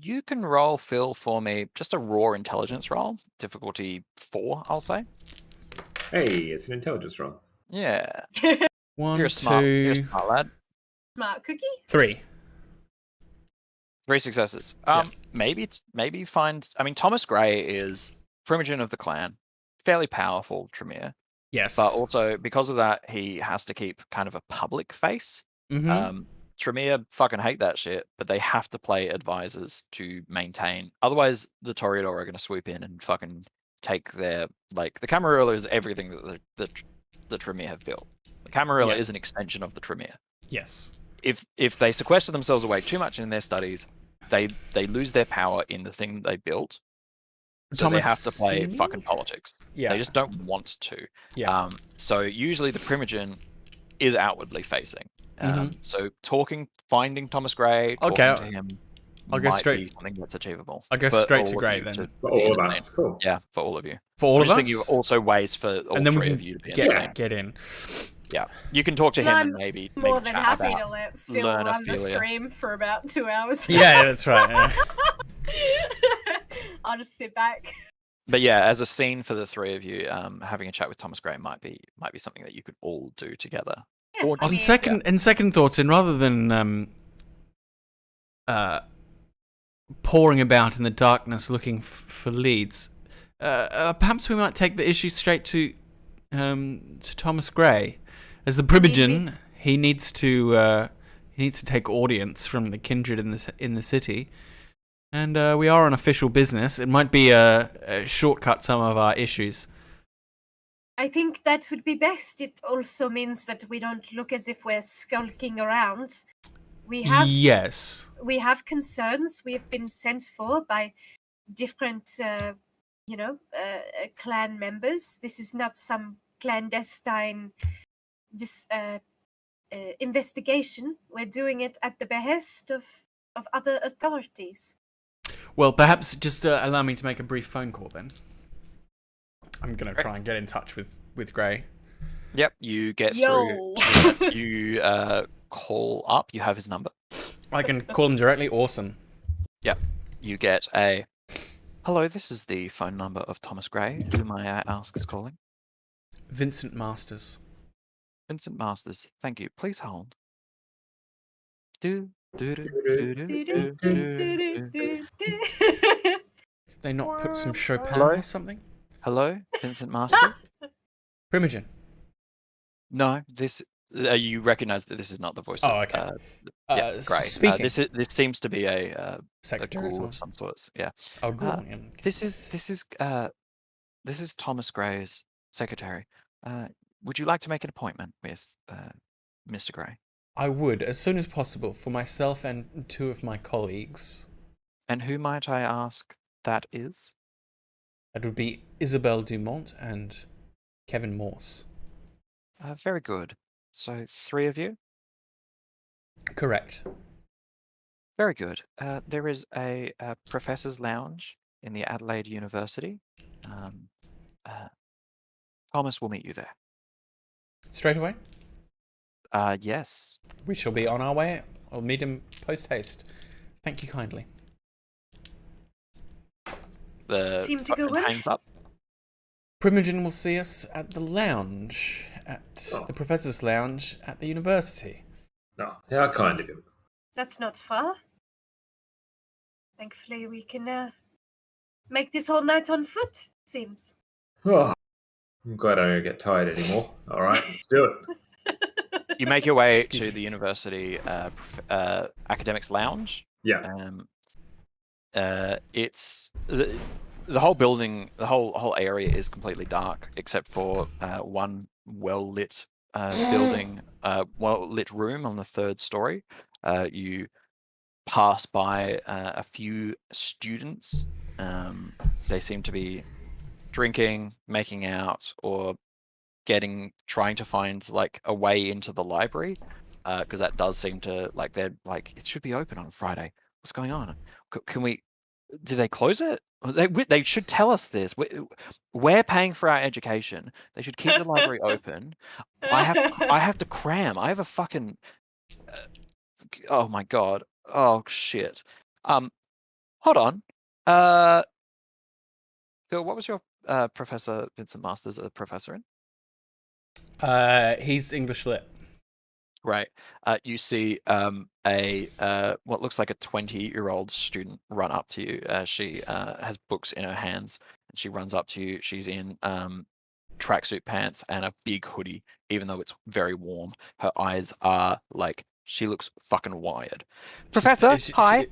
you can roll, Phil, for me just a raw intelligence roll, difficulty 4, I'll say. Hey, it's an intelligence roll. Yeah, 1, you're a 2, smart lad. Smart cookie. 3. 3 successes. Yeah. Maybe you find. I mean, Thomas Gray is primogen of the clan, fairly powerful Tremere, Yes. but also because of that, he has to keep kind of a public face. Mm-hmm. Tremere fucking hate that shit, but they have to play advisors to maintain. Otherwise, the Toreador are going to swoop in and fucking take their the Camarilla is everything that the Tremere have built. The Camarilla is an extension of the Tremere. Yes. If they sequester themselves away too much in their studies, they lose their power in the thing they built. So they have to play fucking politics. Yeah. They just don't want to. Yeah. So usually the primogen is outwardly facing. So finding Thomas Gray, talking to him, I'll go might straight. be something that's achievable. I'll go for straight all to of Gray you then. For all of us. Cool. Yeah, for all of you. For all I of just us. think you also ways for all and then three we of can you to be in the same. get in. Yeah, you can talk to him and maybe More than chat happy about to let Phil learn run the Ophelia. stream for about 2 hours. Yeah, that's right. Yeah. I'll just sit back. But yeah, as a scene for the three of you, having a chat with Thomas Gray might be something that you could all do together. Yeah, Or I mean, second thoughts, and rather than pouring about in the darkness looking for leads, perhaps we might take the issue straight to Thomas Gray. As the primogen, he needs to take audience from the kindred in the city, and we are on official business. It might be a shortcut some of our issues. I think that would be best. It also means that we don't look as if we're skulking around. We have concerns. We have been sent for by different, clan members. This is not some clandestine investigation. We're doing it at the behest of other authorities. Well, perhaps just allow me to make a brief phone call then. I'm going to try and get in touch with Gray. Yep, you get Yo. through. You call up. You have his number. I can call him directly. Awesome. Yep. You get a, hello, this is the phone number of Thomas Gray. Who may I ask is calling? Vincent Masters. Vincent Masters. Thank you. Please hold. They not put some Chopin Hello? or something? Hello, Vincent Masters? Primogen. No, this you recognise that this is not the voice of okay. Gray. Speaking. This seems to be a Secretary ghoul of some sorts. Yeah. Oh, ghoul. This is Thomas Gray's secretary. Would you like to make an appointment with Mr. Gray? I would, as soon as possible, for myself and 2 of my colleagues. And who might I ask that is? That would be Isabelle Dumont and Kevin Morse. Very good. So 3 of you? Correct. Very good. There is a professor's lounge in the Adelaide University. Thomas will meet you there. Straight away? Yes. We shall be on our way. I'll meet him post-haste. Thank you kindly. The Seem to go well. hangs up. Primogen will see us at the lounge, the professor's lounge at the university. No, how kind of him. That's not far. Thankfully, we can make this whole night on foot, it seems. Oh, I'm glad I don't get tired anymore. All right, let's do it. You make your way to the university academics lounge. Yeah. It's the whole building, the whole area is completely dark except for one well-lit building, well-lit room on the 3rd story. You pass by a few students. They seem to be drinking, making out, or trying to find like a way into the library, because that does seem to they're like, it should be open on Friday. What's going on? Can we? do they close it? They should tell us this. We're paying for our education. They should keep the library open. I have to cram. I have a fucking. Oh my god. Oh shit. Hold on. Phil, what was your Professor Vincent Masters a professor in? He's English lit. Right. You see a what looks like a 20-year-old student run up to you. She has books in her hands, and she runs up to you. She's in tracksuit pants and a big hoodie, even though it's very warm. Her eyes are like, she looks fucking wired. Professor, hi.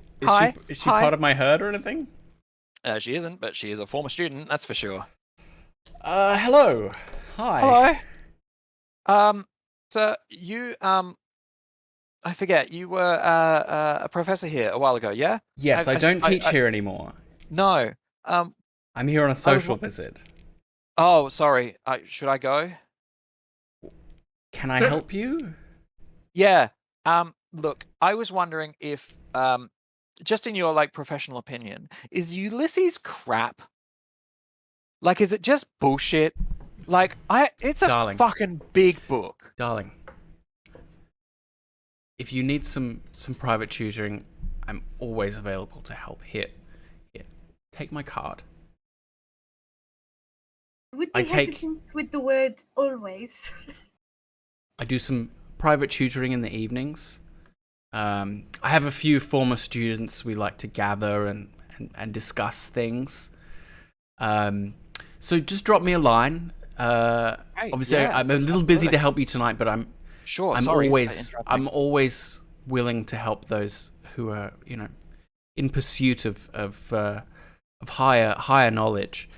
Is she part of my herd or anything? She isn't, but she is a former student, that's for sure. Hello. Hi. Hello. So you, I forget, you were a professor here a while ago, yeah? Yes, I don't teach here anymore. No. I'm here on a social visit. Oh, sorry. Should I go? Can I help you? Yeah. Look, I was wondering if, just in your professional opinion, is Ulysses crap? Like, is it just bullshit? Like, it's a fucking big book. Darling, if you need some private tutoring, I'm always available to help. Here, take my card. I would be hesitant with the word always. I do some private tutoring in the evenings. I have a few former students. We like to gather and discuss things. So just drop me a line. Obviously, yeah, I'm a little busy to help you tonight, but I'm always willing to help those who are, in pursuit of higher knowledge.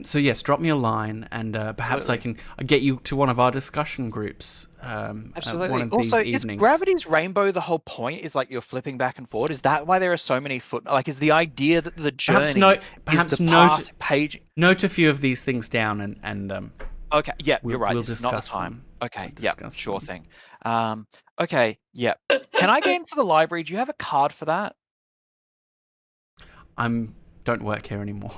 So yes, drop me a line, and perhaps I can get you to one of our discussion groups. Absolutely. One of Also, these is evenings. Gravity's Rainbow the whole point? Is you're flipping back and forward? Is that why there are so many is the idea that the journey is the path page? Note a few of these things down, and okay, yeah, you're right. We'll this is not the discuss time. them. Okay, yeah, sure thing. Okay, yeah. Can I get into the library? Do you have a card for that? Don't work here anymore.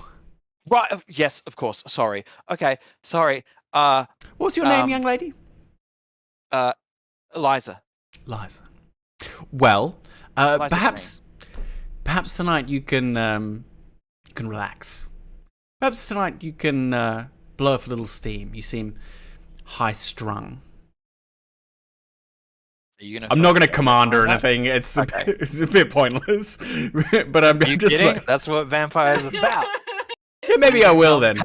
Right. Yes, of course. Sorry. Okay. Sorry. What's your name, young lady? Eliza. Liza. Well, Liza's perhaps tonight you can relax. Perhaps tonight you can blow off a little steam. You seem high-strung. I'm not going to command or anything. It's a bit pointless. But I'm just kidding? That's what vampires are about. Yeah, maybe I will then.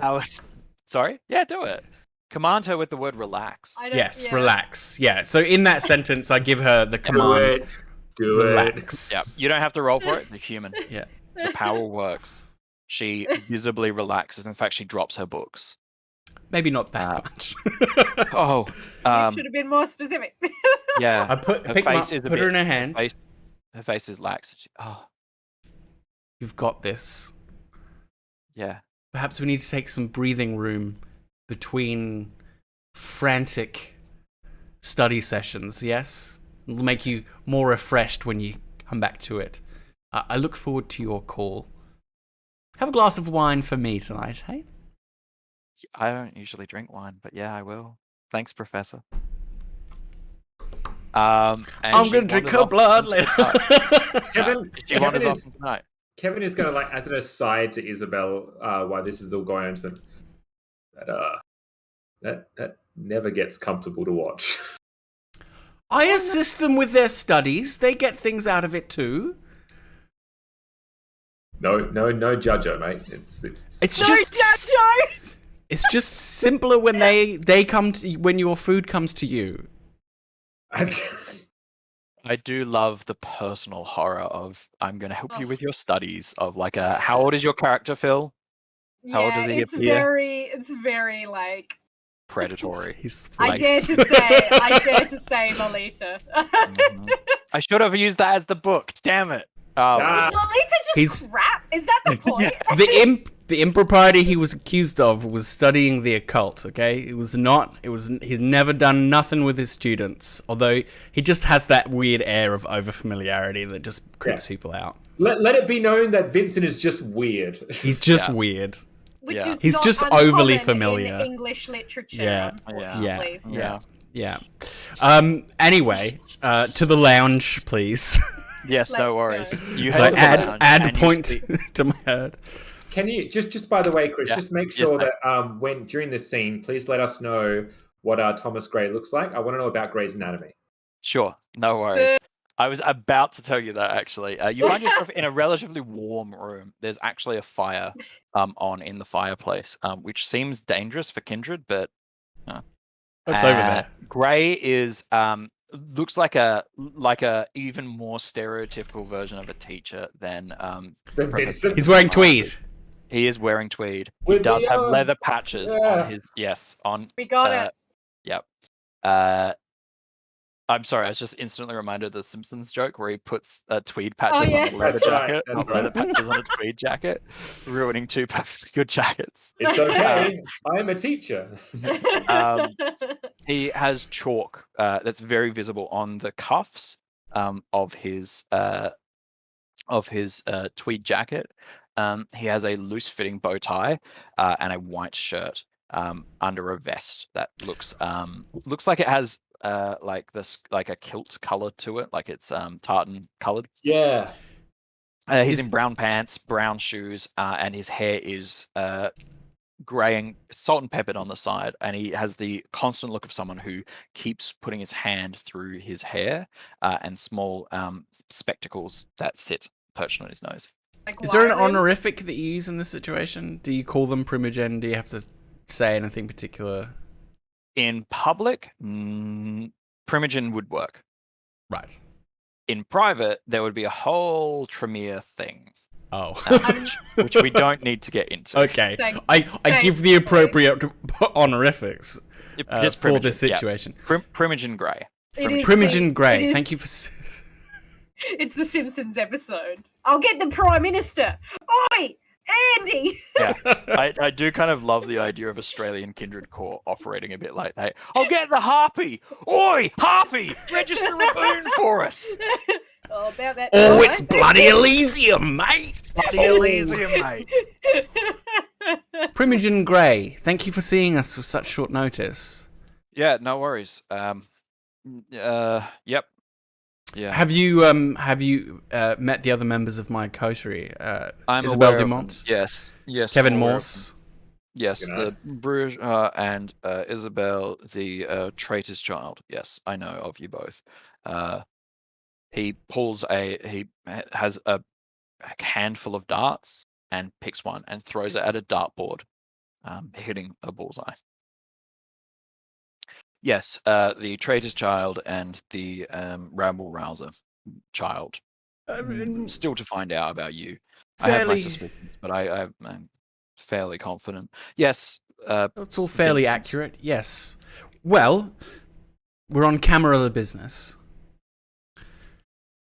Sorry? Yeah, do it. Command her with the word relax. Yes, relax. Yeah, so in that sentence, I give her the command. Do relax. Yeah, you don't have to roll for it. The human. Yeah. The power works. She visibly relaxes. In fact, she drops her books. Maybe not that much. Oh. You should have been more specific. Yeah. I put her in her hand. Her face is lax. You've got this. Yeah. Perhaps we need to take some breathing room between frantic study sessions, yes? It'll make you more refreshed when you come back to it. I look forward to your call. Have a glass of wine for me tonight, hey? I don't usually drink wine, but yeah, I will. Thanks, Professor. I'm going to drink her blood later. She wanders off tonight. Kevin is going to, as an aside to Isabelle, while this is all going on, that never gets comfortable to watch. I assist them with their studies. They get things out of it too. No, judger, mate. It's just simpler when they come to when your food comes to you. I do love the personal horror of I'm going to help you with your studies of how old is your character, Phil? How old does he appear? It's very predatory. I dare to say Lolita. I should have used that as the book. Damn it. Oh, Ah. Is Lolita just He's- crap? Is that the point? The impropriety he was accused of was studying the occult. Okay, he's never done nothing with his students. Although he just has that weird air of overfamiliarity that just creeps people out. Let it be known that Vincent is just weird. He's just Yeah. weird. Which Yeah. is He's not just uncommon overly familiar. in English literature, Yeah. unfortunately. Yeah. Anyway, to the lounge, please. Yes, no Let's worries. go. You So head to the lounge add and you point see- to my herd. Can you just by the way, Chris, Yeah. just make Yes, sure mate. that when during this scene, please let us know what Thomas Gray looks like. I want to know about Gray's anatomy. Sure, no worries. I was about to tell you that actually. You find yourself in a relatively warm room. There's actually a fire on in the fireplace, which seems dangerous for Kindred, but What's over there? Gray is looks like a even more stereotypical version of a teacher than So Professor Vincent, He's wearing tweed. He is wearing tweed. He With does the, have leather patches yeah. on his on We got it. Yep. I'm sorry, I was just instantly reminded of the Simpsons joke where he puts tweed patches yeah. on a leather That's right, jacket, that's not leather patches on a tweed jacket, ruining two perfectly good jackets. it's okay. I'm a teacher. He has chalk that's very visible on the cuffs of his tweed jacket. He has a loose-fitting bow tie and a white shirt under a vest that looks like it has like a kilt color to it, like it's tartan colored. Yeah. He's in brown pants, brown shoes, and his hair is grey and salt and peppered on the side, and he has the constant look of someone who keeps putting his hand through his hair and small spectacles that sit perched on his nose. Like, Is there an wiring? honorific that you use in this situation? Do you call them primogen? Do you have to say anything particular? In public, primogen would work. Right. In private, there would be a whole Tremere thing, Oh. which we don't need to get into. Okay. Thank- I give the thankfully. appropriate honorifics Just for Primogen, this yeah. situation. Primogen Grey. It is Primogen the- Grey. it Thank you is- for. It's the Simpsons episode. I'll get the Prime Minister. Oi, Andy. I do kind of love the idea of Australian Kindred Corps operating a bit like that. I'll get the Harpy. Oi, Harpy, register a boon for us. Oh, about that. Oh, time. it's bloody Elysium, mate! Bloody Elysium, mate. Primogen Grey, thank you for seeing us with such short notice. Yeah, no worries. Yep. Yeah. Have you met the other members of my coterie? I'm Isabelle aware of Dumont? them. Yes. Kevin I'm aware of Morse? them. Yes, You know? the Bruges and Isabelle, the traitor's child. Yes, I know of you both. He has a handful of darts and picks one and throws it at a dartboard, hitting a bullseye. Yes, the traitor's child and the rabble rouser child. Still to find out about you. I have my Fairly- suspicions, but I'm fairly confident. Yes, It's all fairly Vincent. accurate, yes. Well, we're on camera business.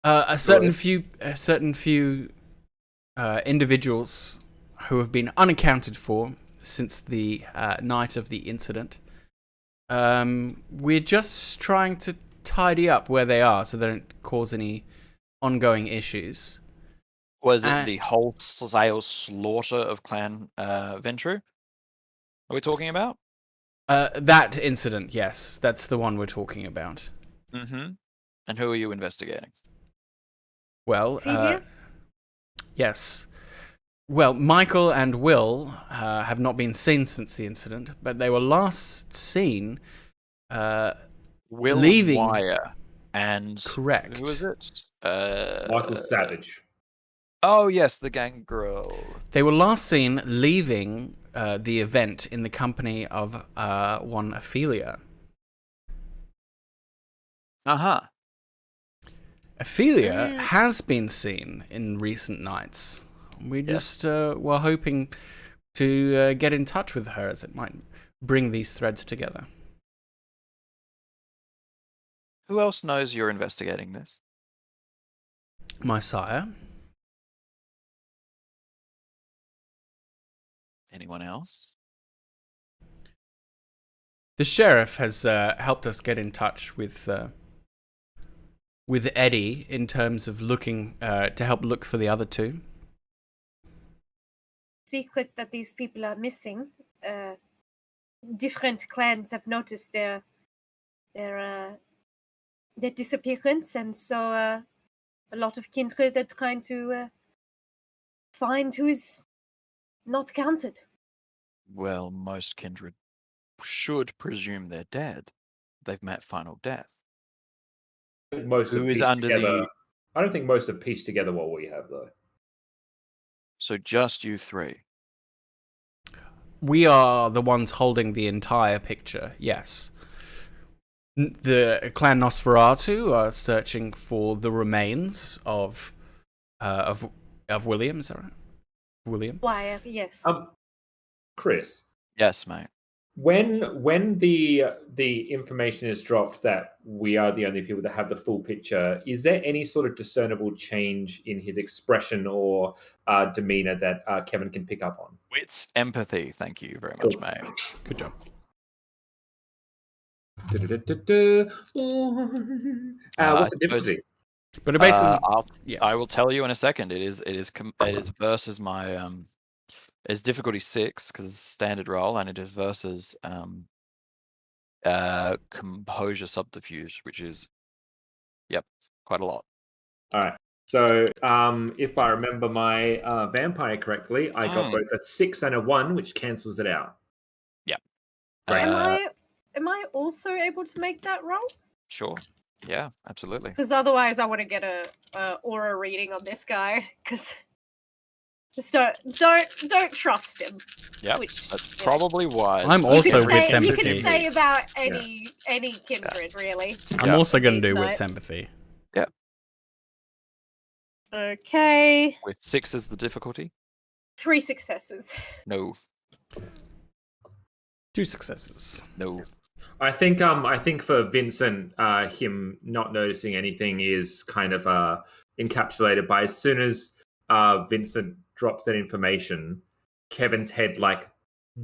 A certain few individuals who have been unaccounted for since the night of the incident. We're just trying to tidy up where they are so they don't cause any ongoing issues. was it the wholesale slaughter of Clan Ventru? Are we talking about? That incident, yes, that's the one we're talking about. Mm-hmm. And who are you investigating? Well, Is he here? yes. Well, Michael and Will have not been seen since the incident, but they were last seen. Will Leaving. Wire and Correct. who is it? Michael Savage. Oh yes, the gang girl. They were last seen leaving the event in the company of one Ophelia. Uh-huh. Ophelia has been seen in recent nights. We just were hoping to get in touch with her as it might bring these threads together. Who else knows you're investigating this? My sire, Anyone else? The sheriff has helped us get in touch with Eddie in terms of looking to help look for the other two. Secret that these people are missing. Different clans have noticed their disappearance, and so a lot of kindred are trying to find who is not counted. Well, most kindred should presume they're dead. They've met final death. Most Who have is pieced under together. the... I don't think most have pieced together what we have, though. So just you three. We are the ones holding the entire picture, yes. The clan Nosferatu are searching for the remains of William, is that right? William? Why? Yes. Chris, Yes, mate. when the information is dropped that we are the only people that have the full picture, is there any sort of discernible change in his expression or demeanor that Kevin can pick up on? Wits, empathy. Thank you very much, Cool. mate. Good job. What's the difficulty? But it basically, I will tell you in a second. It is versus my it's difficulty 6 because it's a standard roll, and it is versus composure subterfuge, which is quite a lot. All right. So if I remember my vampire correctly, I got both a 6 and a 1, which cancels it out. Yeah. Great. Am I also able to make that roll? Sure. Yeah, absolutely. Because otherwise, I want to get a aura reading on this guy. Because just don't trust him. Yeah, Which, that's probably wise. I'm You also can wits say, you empathy. can say about any kindred, really. I'm Yeah. also going to do These wits nights. empathy. Okay, With 6 as the difficulty? 3 successes. No. 2 successes. No. I think for Vincent, him not noticing anything is kind of encapsulated by as soon as Vincent drops that information, Kevin's head like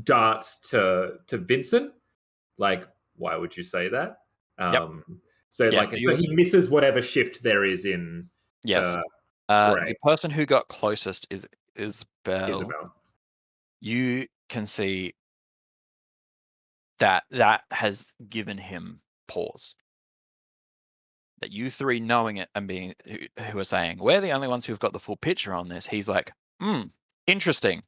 darts to Vincent. Like, why would you say that? So Yeah, so he misses whatever shift there is in. Yes. Right. The person who got closest is Isabelle. Isabelle. You can see that has given him pause. That you three knowing it and being who are saying, we're the only ones who've got the full picture on this. He's like, interesting.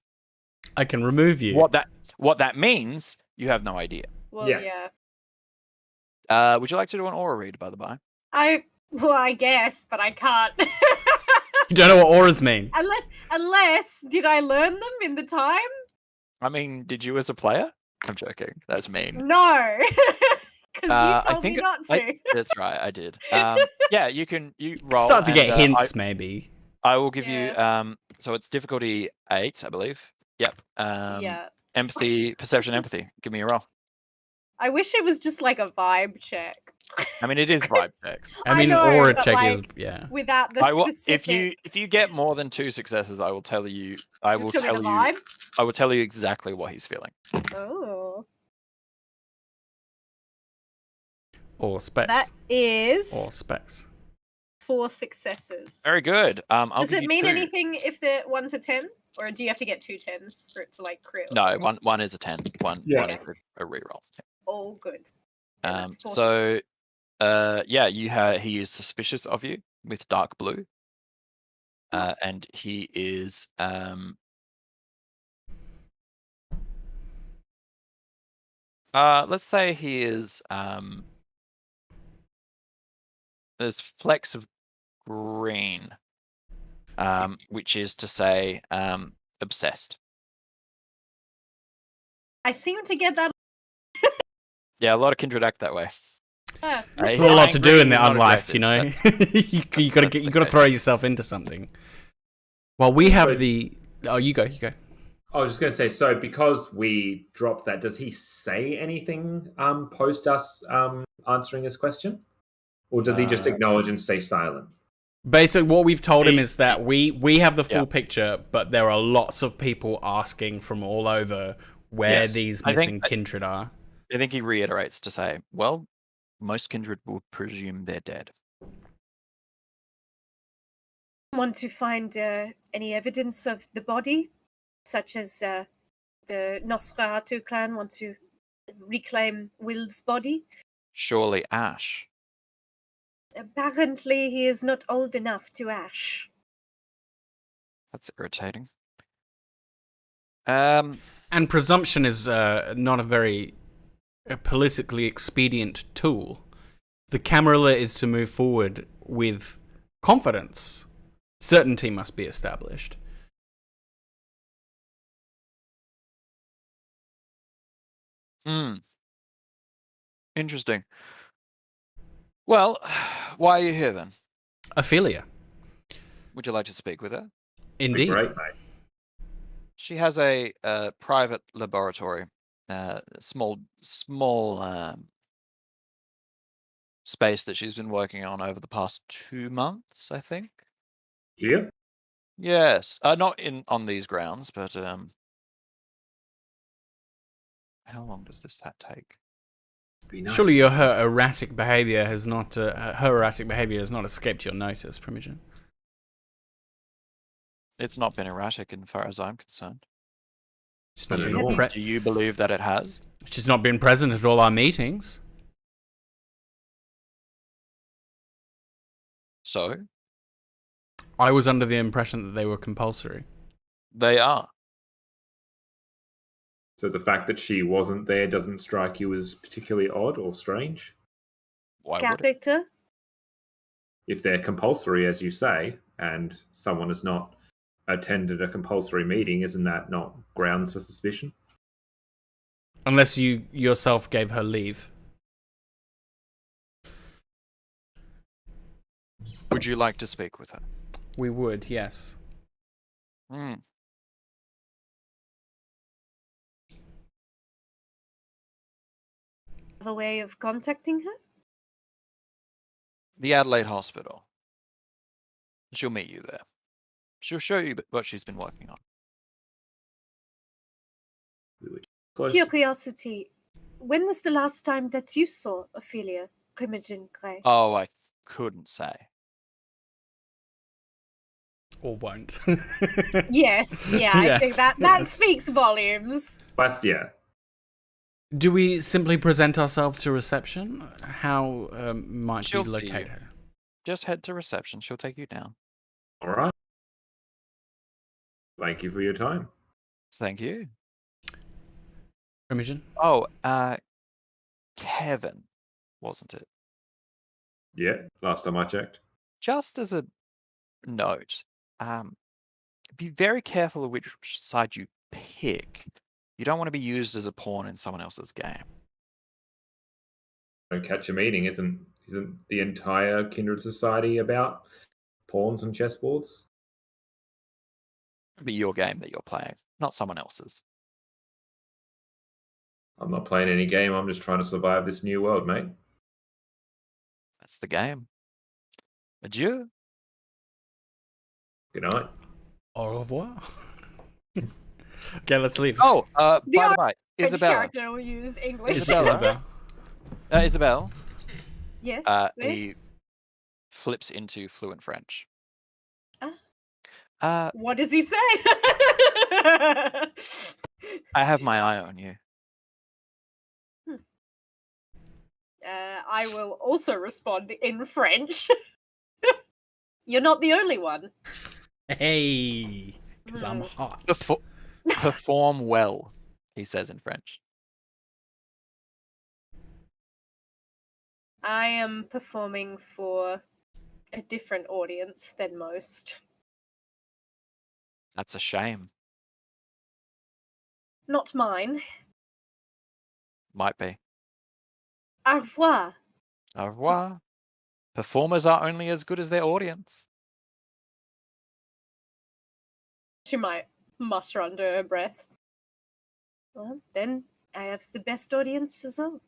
I can remove you. What that means, you have no idea. Well, Yeah. Would you like to do an aura read, by the by? I guess, but I can't. You don't know what auras mean. Unless, did I learn them in the time? I mean, did you as a player? I'm joking. That's mean. No, because I you told me think not to. That's right. I did. Yeah, you roll. Start to get and, hints, maybe. I will give you. Yeah. So it's difficulty 8, I believe. Yep. Yeah. Empathy, perception, empathy. Give me a roll. I wish it was just like a vibe check. I mean, it is vibe checks. I mean, know, aura but, check like, is without the specific. If you get more than 2 successes, I will tell you. I will Just tell tell me the you. vibe? I will tell you exactly what he's feeling. Oh, Or specs. that is Or specs. 4 successes. Very good. Does it mean 2. anything if the one's a 10, or do you have to get 2 10s for it to like crit? or No, something? one is a 10. One is a reroll. All good. And that's 4 So, successes. he is suspicious of you with dark blue, and he is let's say he is there's flecks of green, which is to say obsessed. I seem to get that. Yeah, a lot of kindred act that way. Ah, There's He's not a lot to angry, do in he's their not unlife, you know. aggressive. you gotta throw yourself into something. Well, we have the. Oh, you go. I was just going to say, so because we dropped that, does he say anything post us answering his question? Or did he just acknowledge and stay silent? Basically, what we've told him He- is that we have the full Yeah. picture, but there are lots of people asking from all over where Yes, these I think- missing kindred are. I think he reiterates to say, well, most kindred will presume they're dead. Want to find any evidence of the body, such as the Nosferatu clan want to reclaim Will's body? Surely Ash. Apparently, he is not old enough to ash. That's irritating. And presumption is not a very politically expedient tool. The Camarilla is to move forward with confidence. Certainty must be established. Interesting. Well, why are you here then? Ophelia. Would you like to speak with her? Be Indeed. great, mate. She has a private laboratory, small space that she's been working on over the past 2 months, I think. Here? Yes, not on these grounds, but how long does this take? Be nice. Surely her erratic behavior has not escaped your notice, Primogen. It's not been erratic, as far as I'm concerned. She's not, Have been you- Do you believe that it has? she's not been present at all our meetings. So I was under the impression that they were compulsory. they are. So the fact that she wasn't there doesn't strike you as particularly odd or strange? Why would it? Character? If they're compulsory, as you say, and someone has not attended a compulsory meeting, isn't that not grounds for suspicion? Unless you yourself gave her leave. Would you like to speak with her? We would, yes. Hmm. Have a way of contacting her? The Adelaide Hospital. She'll meet you there. She'll show you what she's been working on. We were close to- Curiosity. When was the last time that you saw Ophelia Primogen Grey? Oh, I couldn't say. Or won't. Yes, yeah, I think Yes, that yes. speaks volumes. But yeah, Do we simply present ourselves to reception? How might She'll we see locate you. her? Just head to reception. She'll take you down. all right. Thank you for your time. Thank you. Primogen? Oh, Kevin, wasn't it? Yeah, last time I checked. Just as a note, be very careful of which side you pick. You don't want to be used as a pawn in someone else's game. Don't catch a meeting. Isn't the entire Kindred Society about pawns and chessboards? It'll be your game that you're playing, not someone else's. I'm not playing any game. I'm just trying to survive this new world, mate. That's the game. Adieu. Good night. Au revoir. Okay, let's leave. Oh, by the The way, Which Isabella. character will use English? Isabella. Isabelle. Yes. wait. He flips into fluent French. Ah. What does he say? I have my eye on you. I will also respond in French. You're not the only one. Hey, because I'm Hmm. hot. Perform well, he says in French. I am performing for a different audience than most. That's a shame. Not mine. Might be. Au revoir. Au revoir. Performers are only as good as their audience. She might mutter under her breath. Well, then I have the best audience as well.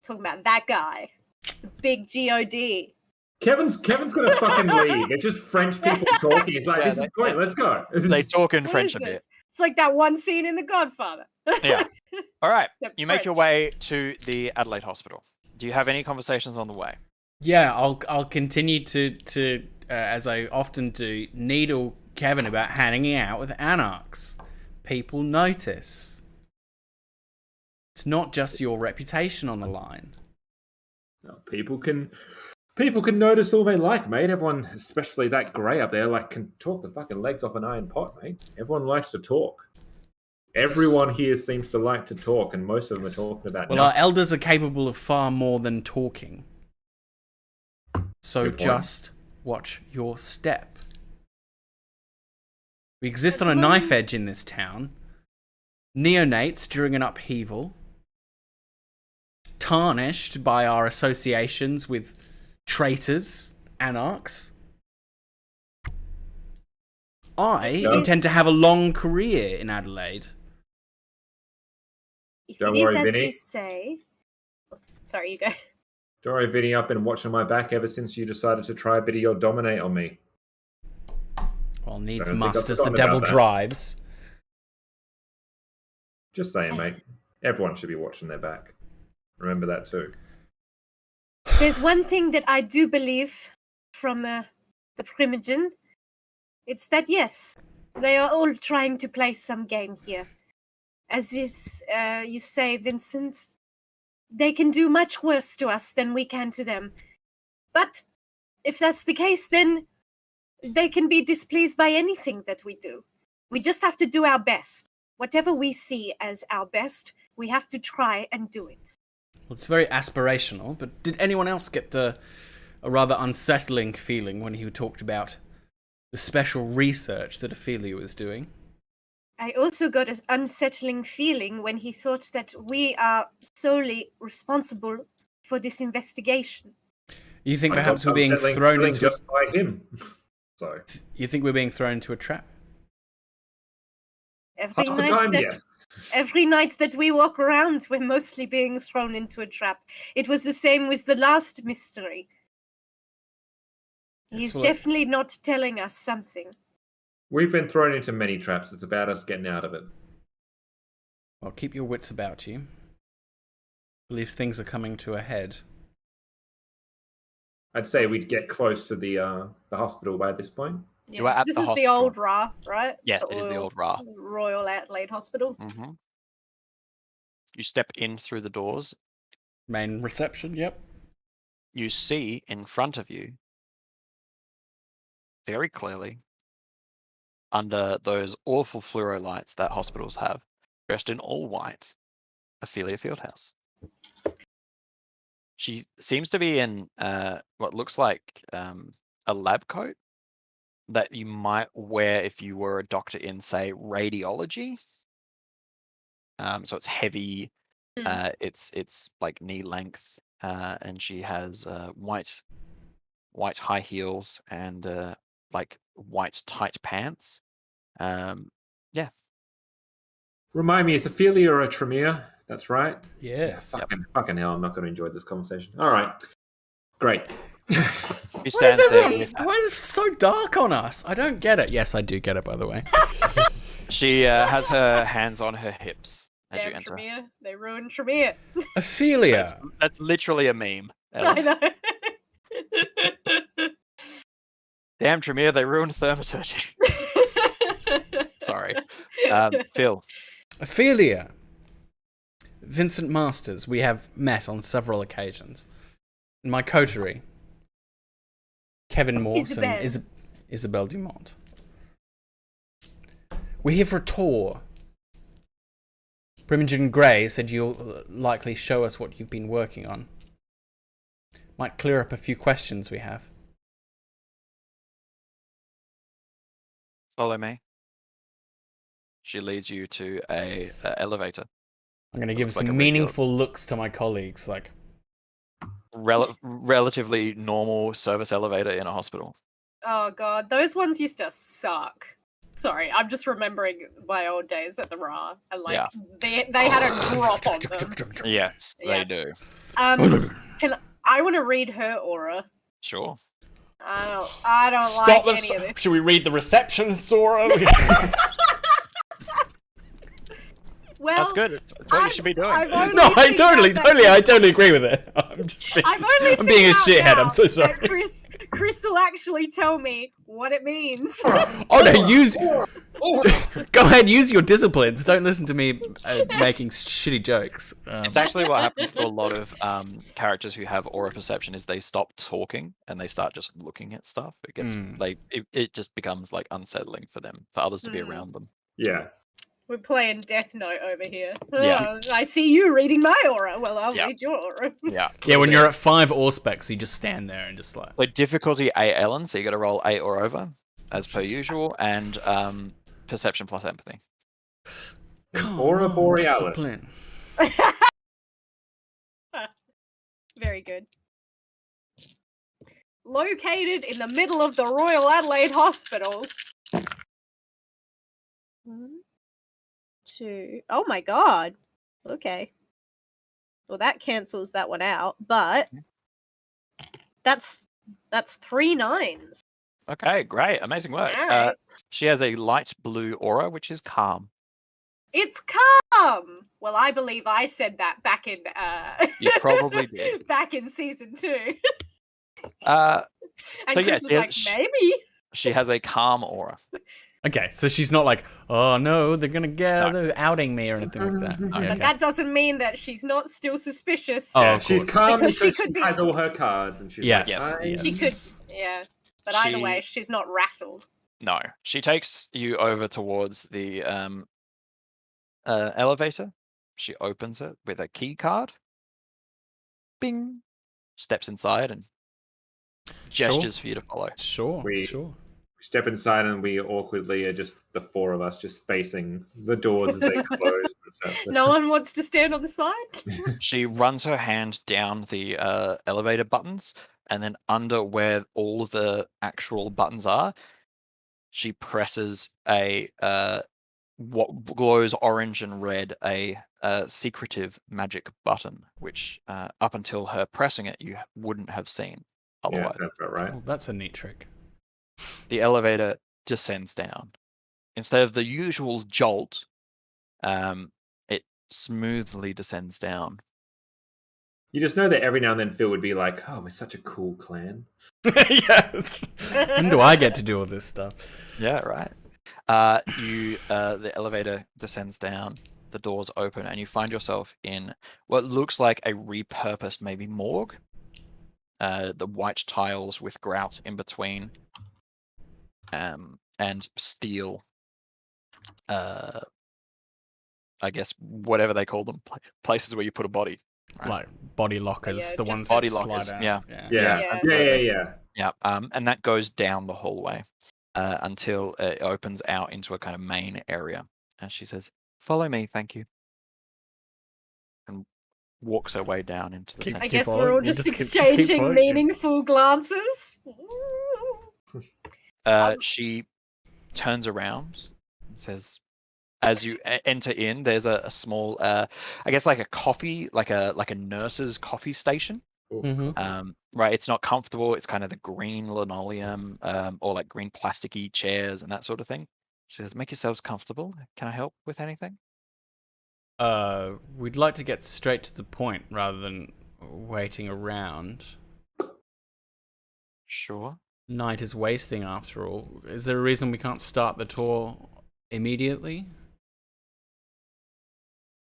Talking about that guy. The big God. Kevin's gonna fucking leave. It's just French people talking. It's like, Yeah, this is great. Let's go. They talk in What French is a bit. this? It's like that one scene in The Godfather. Yeah. All right. Except You make your French. way to the Adelaide Hospital. Do you have any conversations on the way? Yeah, I'll continue to as I often do, needle Kevin about hanging out with anarchs. People notice. It's not just your reputation on the line. No, people can notice all they like, mate. Everyone, especially that grey up there, like can talk the fucking legs off an iron pot, mate. Everyone likes to talk. Everyone here seems to like to talk, and most of them are talking about. Well, our elders are capable of far more than talking. So Good point. just watch your step. We exist on a knife edge in this town. Neonates during an upheaval. Tarnished by our associations with traitors, anarchs. I intend to have a long career in Adelaide. If Don't it is worry, as Vinny. you say. Sorry, you go. Don't worry, Vinny, I've been watching my back ever since you decided to try a bit of your dominate on me. Well, needs don't think I've must as the forgotten devil about that. drives. Just saying, mate. Everyone should be watching their back. Remember that too. There's one thing that I do believe from the Primogen. It's that, yes, they are all trying to play some game here. As is, you say, Vincent, they can do much worse to us than we can to them. But if that's the case, then they can be displeased by anything that we do. We just have to do our best. Whatever we see as our best, we have to try and do it. Well, it's very aspirational, but did anyone else get a rather unsettling feeling when he talked about the special research that Ophelia was doing? I also got an unsettling feeling when he thought that we are solely responsible for this investigation. You think I perhaps got we're being unsettling thrown feeling into just by him. So You think we're being thrown into a trap? Every half the night time, that yes. every night that we walk around, we're mostly being thrown into a trap. It was the same with the last mystery. He's what- definitely not telling us something. We've been thrown into many traps. It's about us getting out of it. Well, keep your wits about you. Believes things are coming to a head. I'd say we'd get close to the hospital by this point. You are at This the is hospital. the old RA, right? Yes, it is the old RA. Royal Adelaide Hospital. Mm-hmm. You step in through the doors. Main reception, yep. You see in front of you, very clearly, under those awful fluoro lights that hospitals have, dressed in all white, Ophelia Fieldhouse. She seems to be in what looks like a lab coat that you might wear if you were a doctor in, say, radiology. So it's heavy. It's like knee length, and she has white high heels and like white tight pants. Yeah. Remind me, is Ophelia a Tremere? That's right. Yes. Fucking hell, I'm not going to enjoy this conversation. All right. Great. She Why is, stands there everyone, with why is it so dark on us? I don't get it. Yes, I do get it, by the way. She has her hands on her hips as you Damn enter. Tremere. They ruined Tremere. Ophelia. That's literally a meme. I know. Damn Tremere, they ruined thaumaturgy. Sorry. Phil. Ophelia. Vincent Masters, we have met on several occasions. In my coterie. Kevin Morse and Isabelle Dumont. We're here for a tour. Primogen Grey said you'll likely show us what you've been working on. Might clear up a few questions we have. Follow me. She leads you to a elevator. I'm going to give Looks like some a regular- meaningful looks to my colleagues, like, Relatively normal service elevator in a hospital. Oh god, those ones used to suck. Sorry, I'm just remembering my old days at the RA, and like Yeah. they had a drop on them. Yes, Yeah. they do. I want to read her aura. Sure. I don't Stop like this. any of this. Should we read the receptionist aura? Well, That's good. It's what you should be doing. No, I totally agree with it. I'm just being, I've only I'm being a figured out shithead. now I'm so sorry. that Chris will actually tell me what it means. Oh no, go ahead, use your disciplines. Don't listen to me making shitty jokes. It's actually what happens to a lot of characters who have aura perception is they stop talking and they start just looking at stuff. It gets it just becomes like unsettling for them, for others to be around them. Yeah. We're playing Death Note over here. Yeah. I see you reading my aura. Well, I'll read your aura. Yeah. Yeah, when you're at 5 aura specs, you just stand there and just like. So difficulty 8 Ellen, so you got to roll 8 or over, as per usual, and perception plus empathy. Aura Borealis. Discipline. Very good. Located in the middle of the Royal Adelaide Hospital. 1, 2. Oh my god. Okay. Well, that cancels that one out, but that's 3 9s. Okay, great, amazing work. Alright. She has a light blue aura, which is calm. It's calm. Well, I believe I said that back in You probably did. back in season 2. And And so Chris was yeah, like, maybe. She has a calm aura. Okay, so she's not like, oh no, they're gonna they're outing me or anything like that. No. Okay. But that doesn't mean that she's not still suspicious. Oh, Yeah, of she's course. calm Because because she could be- has all her cards and she's Yes, like, yes. She could, yeah. But either way, she's not rattled. No, she takes you over towards the elevator. She opens it with a key card. Bing. Steps inside and gestures for you to follow. Sure, We- sure. We step inside and we awkwardly are just the 4 of us just facing the doors as they close. And stuff. No one wants to stand on the side? She runs her hand down the elevator buttons, and then under where all the actual buttons are, she presses a what glows orange and red, a secretive magic button, which up until her pressing it, you wouldn't have seen Yeah, otherwise. sounds about right. Well, that's a neat trick. The elevator descends down. Instead of the usual jolt, it smoothly descends down. You just know that every now and then Phil would be like, oh, we're such a cool clan. Yes. When do I get to do all this stuff? Yeah, right. The elevator descends down, the doors open, and you find yourself in what looks like a repurposed maybe morgue. The white tiles with grout in between, and steel. I guess whatever they call them, places where you put a body. Right? Like body lockers, yeah, the just ones body that lockers, slide out. yeah. Yeah. Yeah. Yeah, and that goes down the hallway until it opens out into a kind of main area. And she says, "Follow me, thank you," and walks her way down into the Keep- I center. guess following. we're all You just just keep exchanging following. meaningful glances. She turns around and says, as you enter in, there's a small, I guess like a coffee, like a nurse's coffee station. Mm-hmm. Right, it's not comfortable. It's kind of the green linoleum, or like green plasticky chairs and that sort of thing. She says, "Make yourselves comfortable. Can I help with anything?" We'd like to get straight to the point rather than waiting around. Sure. Night is wasting after all. Is there a reason we can't start the tour immediately?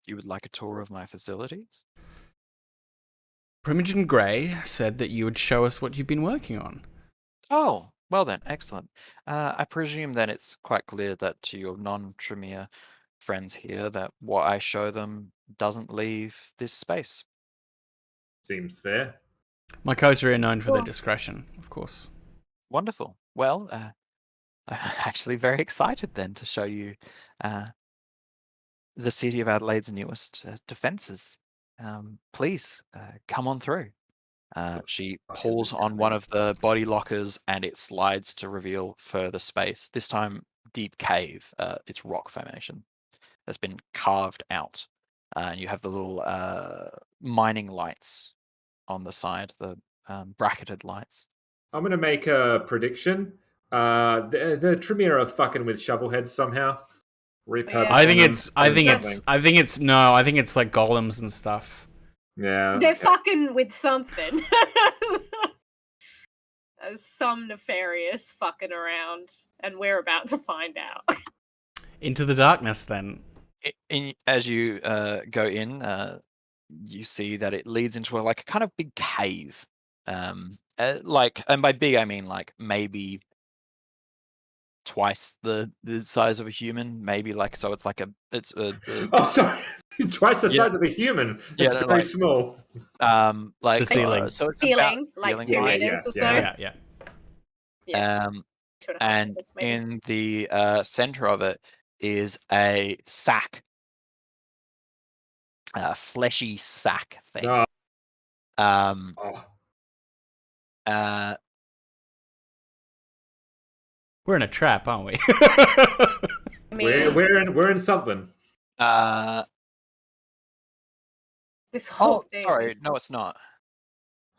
You would like a tour of my facilities? Primogen Grey said that you would show us what you've been working on. Oh, well then, excellent. I presume then it's quite clear that to your non-Tremere friends here that what I show them doesn't leave this space. Seems fair. My coterie are known for their course. discretion, of course. Wonderful. Well, I'm actually very excited then to show you the City of Adelaide's newest defences. Please come on through. She pulls on one of the body lockers and it slides to reveal further space. This time, deep cave. It's rock formation that's been carved out. And you have the little mining lights on the side, the bracketed lights. I'm gonna make a prediction. The Tremere are fucking with shovelheads somehow. Repurposing I think them, it's like golems and stuff. Yeah. They're fucking with something. There's some nefarious fucking around, and we're about to find out. Into the darkness, then. As you go in, you see that it leads into a kind of big cave. And by big I mean like maybe twice the size of a human, maybe so it's Oh, sorry. Twice the size of a human. It's very small. The ceiling. So it's Ceiling, about like ceiling 2 height. meters or so. Yeah. Yeah. 2.5 And meters, maybe. in the center of it is a sack, a fleshy sack thing. Oh. We're in a trap, aren't we? I mean, We're in something. this whole thing. Sorry, is- no, it's not.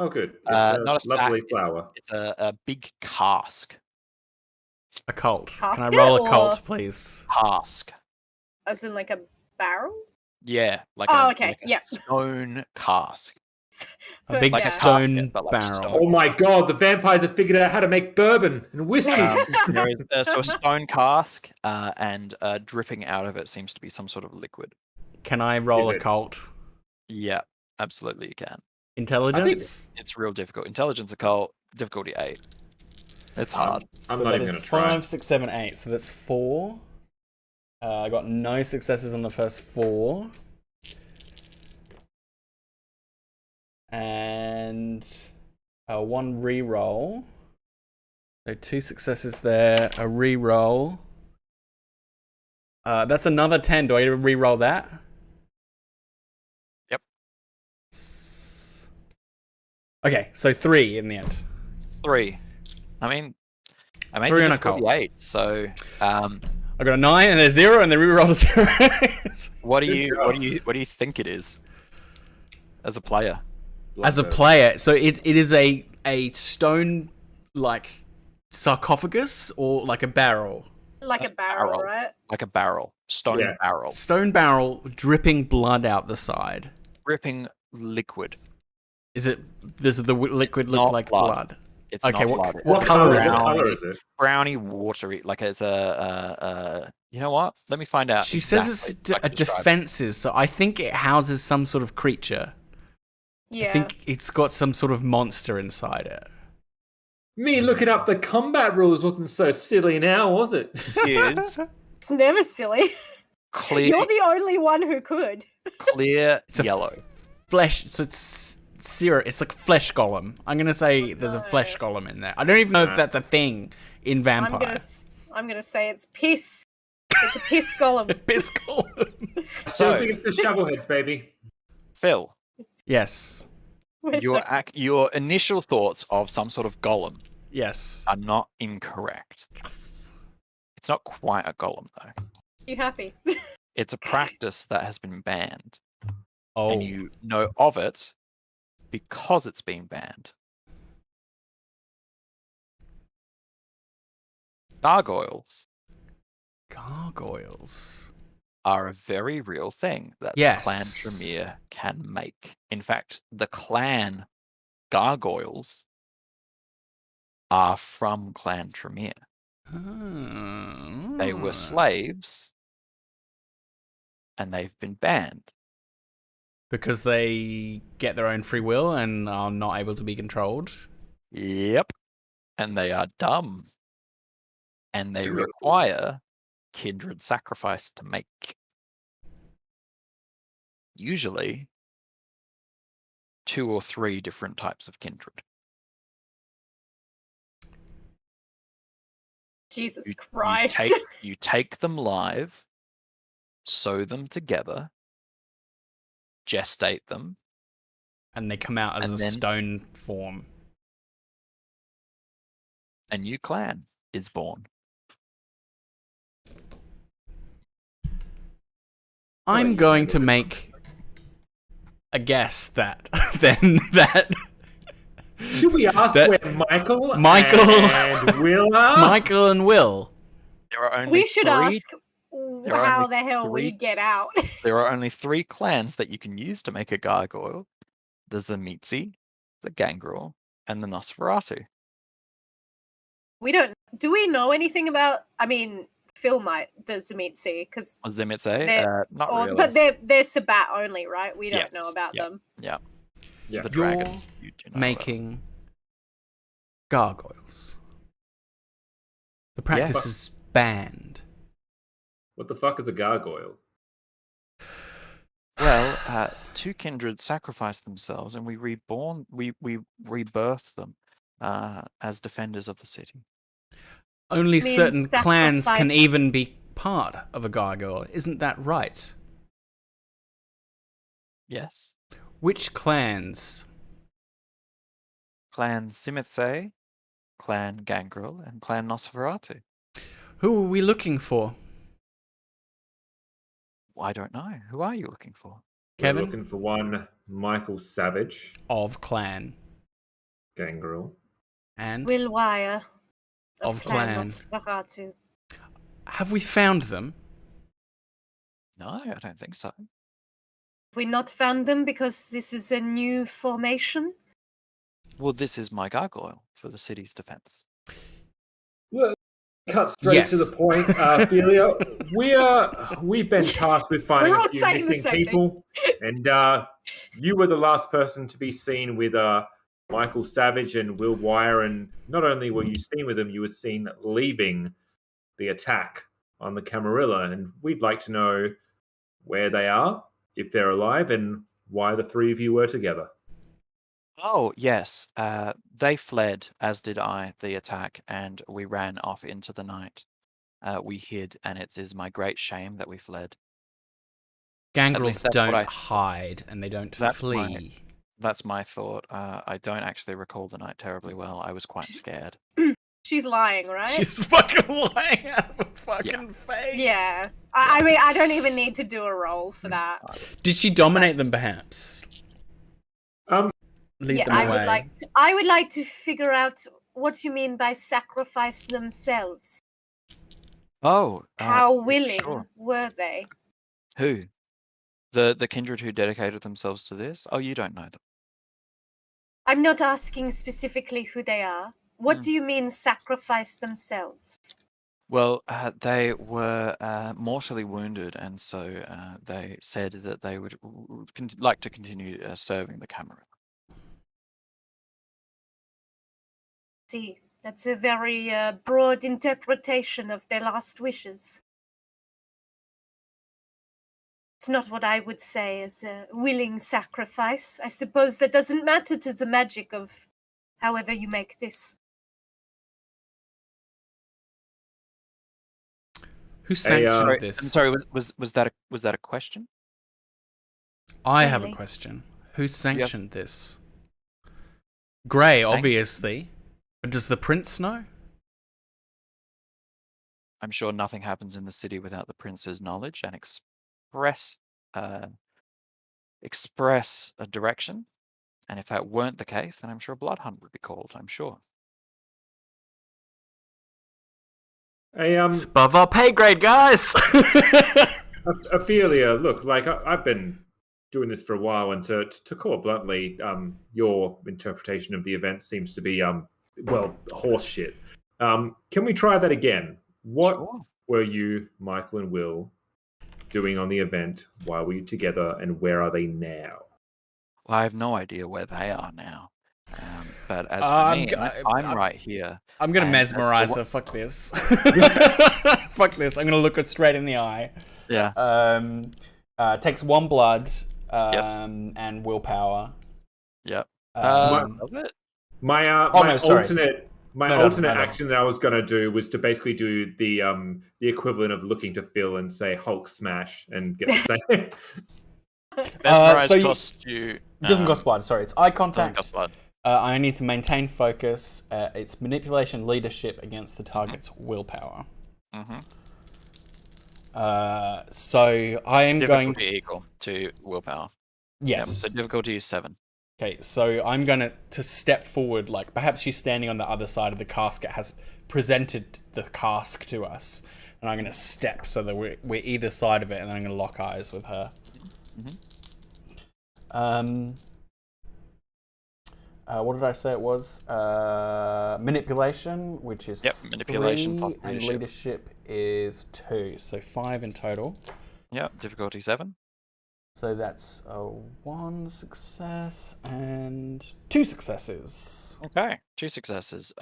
Oh, good. It's Not a lovely sack. flower. It's a big cask. A cult. Can I Casket roll a or- cult, please? Cask. As in like a barrel? Yeah, Okay, like a yeah. stone cask. A big Like a stone casket, but like barrel. stone. Oh my god, the vampires have figured out how to make bourbon and whiskey. There is so a stone cask, and dripping out of it seems to be some sort of liquid. Can I roll Is a it? cult? Yeah, absolutely you can. Intelligence? It's real difficult. Intelligence occult, difficulty 8. It's hard. I'm So not that even is gonna try. 5, 6, 7, 8. So that's 4. I got no successes on the first 4. And 1 reroll. So 2 successes there. A reroll. That's another 10. Do I reroll that? Yep. Okay, so 3 in the end. 3. I mean, I made 3 the on a difficulty cult. 8, so I got a 9 and a 0, and then rerolled a 0. what do you think it is as a player? As a player, so it is a stone like sarcophagus or like a barrel. Like a barrel, barrel. right? Like a barrel, stone Yeah. barrel, Stone barrel dripping blood out the side. dripping liquid. Does the liquid look not like blood. blood? It's Okay, not what blood. what It's color is it? browny- Browny, watery. Like it's a. You know what? Let me find out. She says it's exactly so I can describe it. defenses, so I think it houses some sort of creature. Yeah. I think it's got some sort of monster inside it. Me looking up the combat rules wasn't so silly now, was it? Is It's never silly. clear, You're the only one who could. clear It's a yellow. Flesh, so it's it's like flesh golem. I'm gonna say there's a flesh golem in there. I don't even know if that's a thing in Vampire. I'm gonna say it's piss. It's a piss golem. Piss golem. I So, think it's the shovelheads, baby. Phil, Yes. Wait a your second. your initial thoughts of some sort of golem Yes. are not incorrect. It's not quite a golem though. You happy? It's a practice that has been banned, Oh. and you know of it because it's been banned. Gargoyles Gargoyles. are a very real thing that Yes. the clan Tremere can make. In fact, the clan Gargoyles are from clan Tremere. They were slaves and they've been banned. Because they get their own free will and are not able to be controlled. Yep. And they are dumb. And they Really? require kindred sacrifice to make. Usually 2 or 3 different types of kindred. Jesus Christ. You take them live, sew them together, gestate them, And they come out as And a then- stone form. a new clan is born. I'm going to make a guess that then that Should we ask That- where Michael Michael- and Will are? Michael and Will. There are only We should three, ask there are how only the hell we three- get out. There are only 3 clans that you can use to make a gargoyle: the Zamitzi, the Gangrel, and the Nosferatu. We don't. Do we know anything about? I mean, Phil might the Zamitzi because Zamitzi? They're- Not really. but they're Sabat only, right? We don't know Yes, about yeah. them. Yeah. The dragons. You do know about them. Making gargoyles. The practice Yes. is banned. What the fuck is a gargoyle? Well, 2 kindred sacrifice themselves, and we rebirth them as defenders of the city. Only Means certain clans can sacrifice. even be part of a gargoyle. Isn't that right? Yes. Which clans? Clan Simitse, Clan Gangrel, and Clan Nosferatu. Who are we looking for? I don't know. Who are you looking for? Kevin? We're looking for one Michael Savage, Of clan. Gangrel. And Will Wire Of Clan clan. Nosferatu. have we found them? No, I don't think so. Have we not found them because this is a new formation? Well, this is my gargoyle for the city's defense. Look, cut straight to Yes. the point, Ophelia. We've been tasked with finding We're a all few saying the missing same thing. people, and you were the last person to be seen with Michael Savage and Will Wire. And not only were you seen with them, you were seen leaving the attack on the Camarilla. And we'd like to know where they are, if they're alive, and why the 3 of you were together. Oh, yes. They fled, as did I, the attack, and we ran off into the night. We hid, and it is my great shame that we fled. Gangrels least that's don't what I- hide and they don't That's flee. That's my thought. I don't actually recall the night terribly well. I was quite scared. She's lying, right? She's fucking lying out of her fucking face. Yeah. I mean, I don't even need to do a roll for that. Did she dominate them, perhaps? Lead Yeah, them away. I would like to figure out what you mean by sacrifice themselves. Oh, How willing sure. were they? Who? The kindred who dedicated themselves to this? Oh, you don't know them. I'm not asking specifically who they are. What Hmm. do you mean sacrifice themselves? Well, they were mortally wounded, and so they said that they would like to continue serving the Camarilla. See, that's a very broad interpretation of their last wishes. It's not what I would say is a willing sacrifice. I suppose that doesn't matter to the magic of however you make this. Who sanctioned Sorry, this? I'm sorry. Was that a question? I have a Really? question. Who sanctioned this? Grey, Sanc- obviously. But does the prince know? I'm sure nothing happens in the city without the prince's knowledge and express a direction. And if that weren't the case, then I'm sure a blood hunt would be called. I'm sure. Hey, It's above our pay grade, guys! Ophelia, look, like I've been doing this for a while, and to call it bluntly, your interpretation of the event seems to be horse shit. Can we try that again? What Sure. were you, Michael and Will, doing on the event? Why were you together, and where are they now? Well, I have no idea where they are now. But as for I'm me, g- I'm right here. I'm gonna And mesmerize for her. Fuck this. Fuck this. I'm gonna look her straight in the eye. Yeah. Takes 1 blood Yes. and willpower. Yep. Um, Does it? My no, sorry. alternate No, action that I was gonna do was to basically do the equivalent of looking to Phil and say Hulk smash and get the same. Mesmerize so you- cost you. It doesn't cost blood, sorry. It's eye Doesn't contact. cost blood. I need to maintain focus. It's manipulation leadership against the target's willpower. Mm-hmm. So I am going Difficulty to... equal to willpower. Yep, Yes. so difficulty is 7. Okay, so I'm going to step forward, like perhaps she's standing on the other side of the casket, has presented the cask to us, and I'm going to step so that we're either side of it, and then I'm going to lock eyes with her. What did I say it was? Manipulation, which is manipulation 3, plus and leadership. leadership is 2, so 5 in total. Yep, difficulty 7. So that's a 1 success and 2 successes. Okay, 2 successes.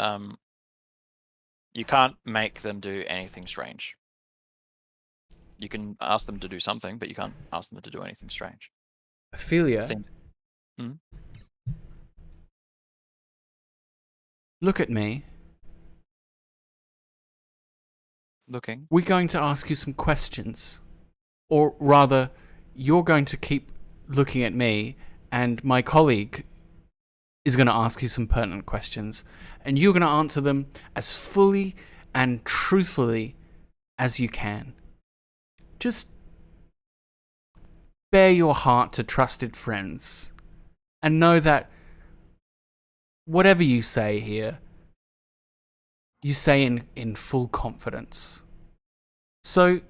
You can't make them do anything strange. You can ask them to do something, but you can't ask them to do anything strange. Ophelia, look at me. Looking. We're going to ask you some questions. Or rather, you're going to keep looking at me, and my colleague is going to ask you some pertinent questions, and you're going to answer them as fully and truthfully as you can. Just bare your heart to trusted friends, and know that whatever you say here, you say in full confidence. So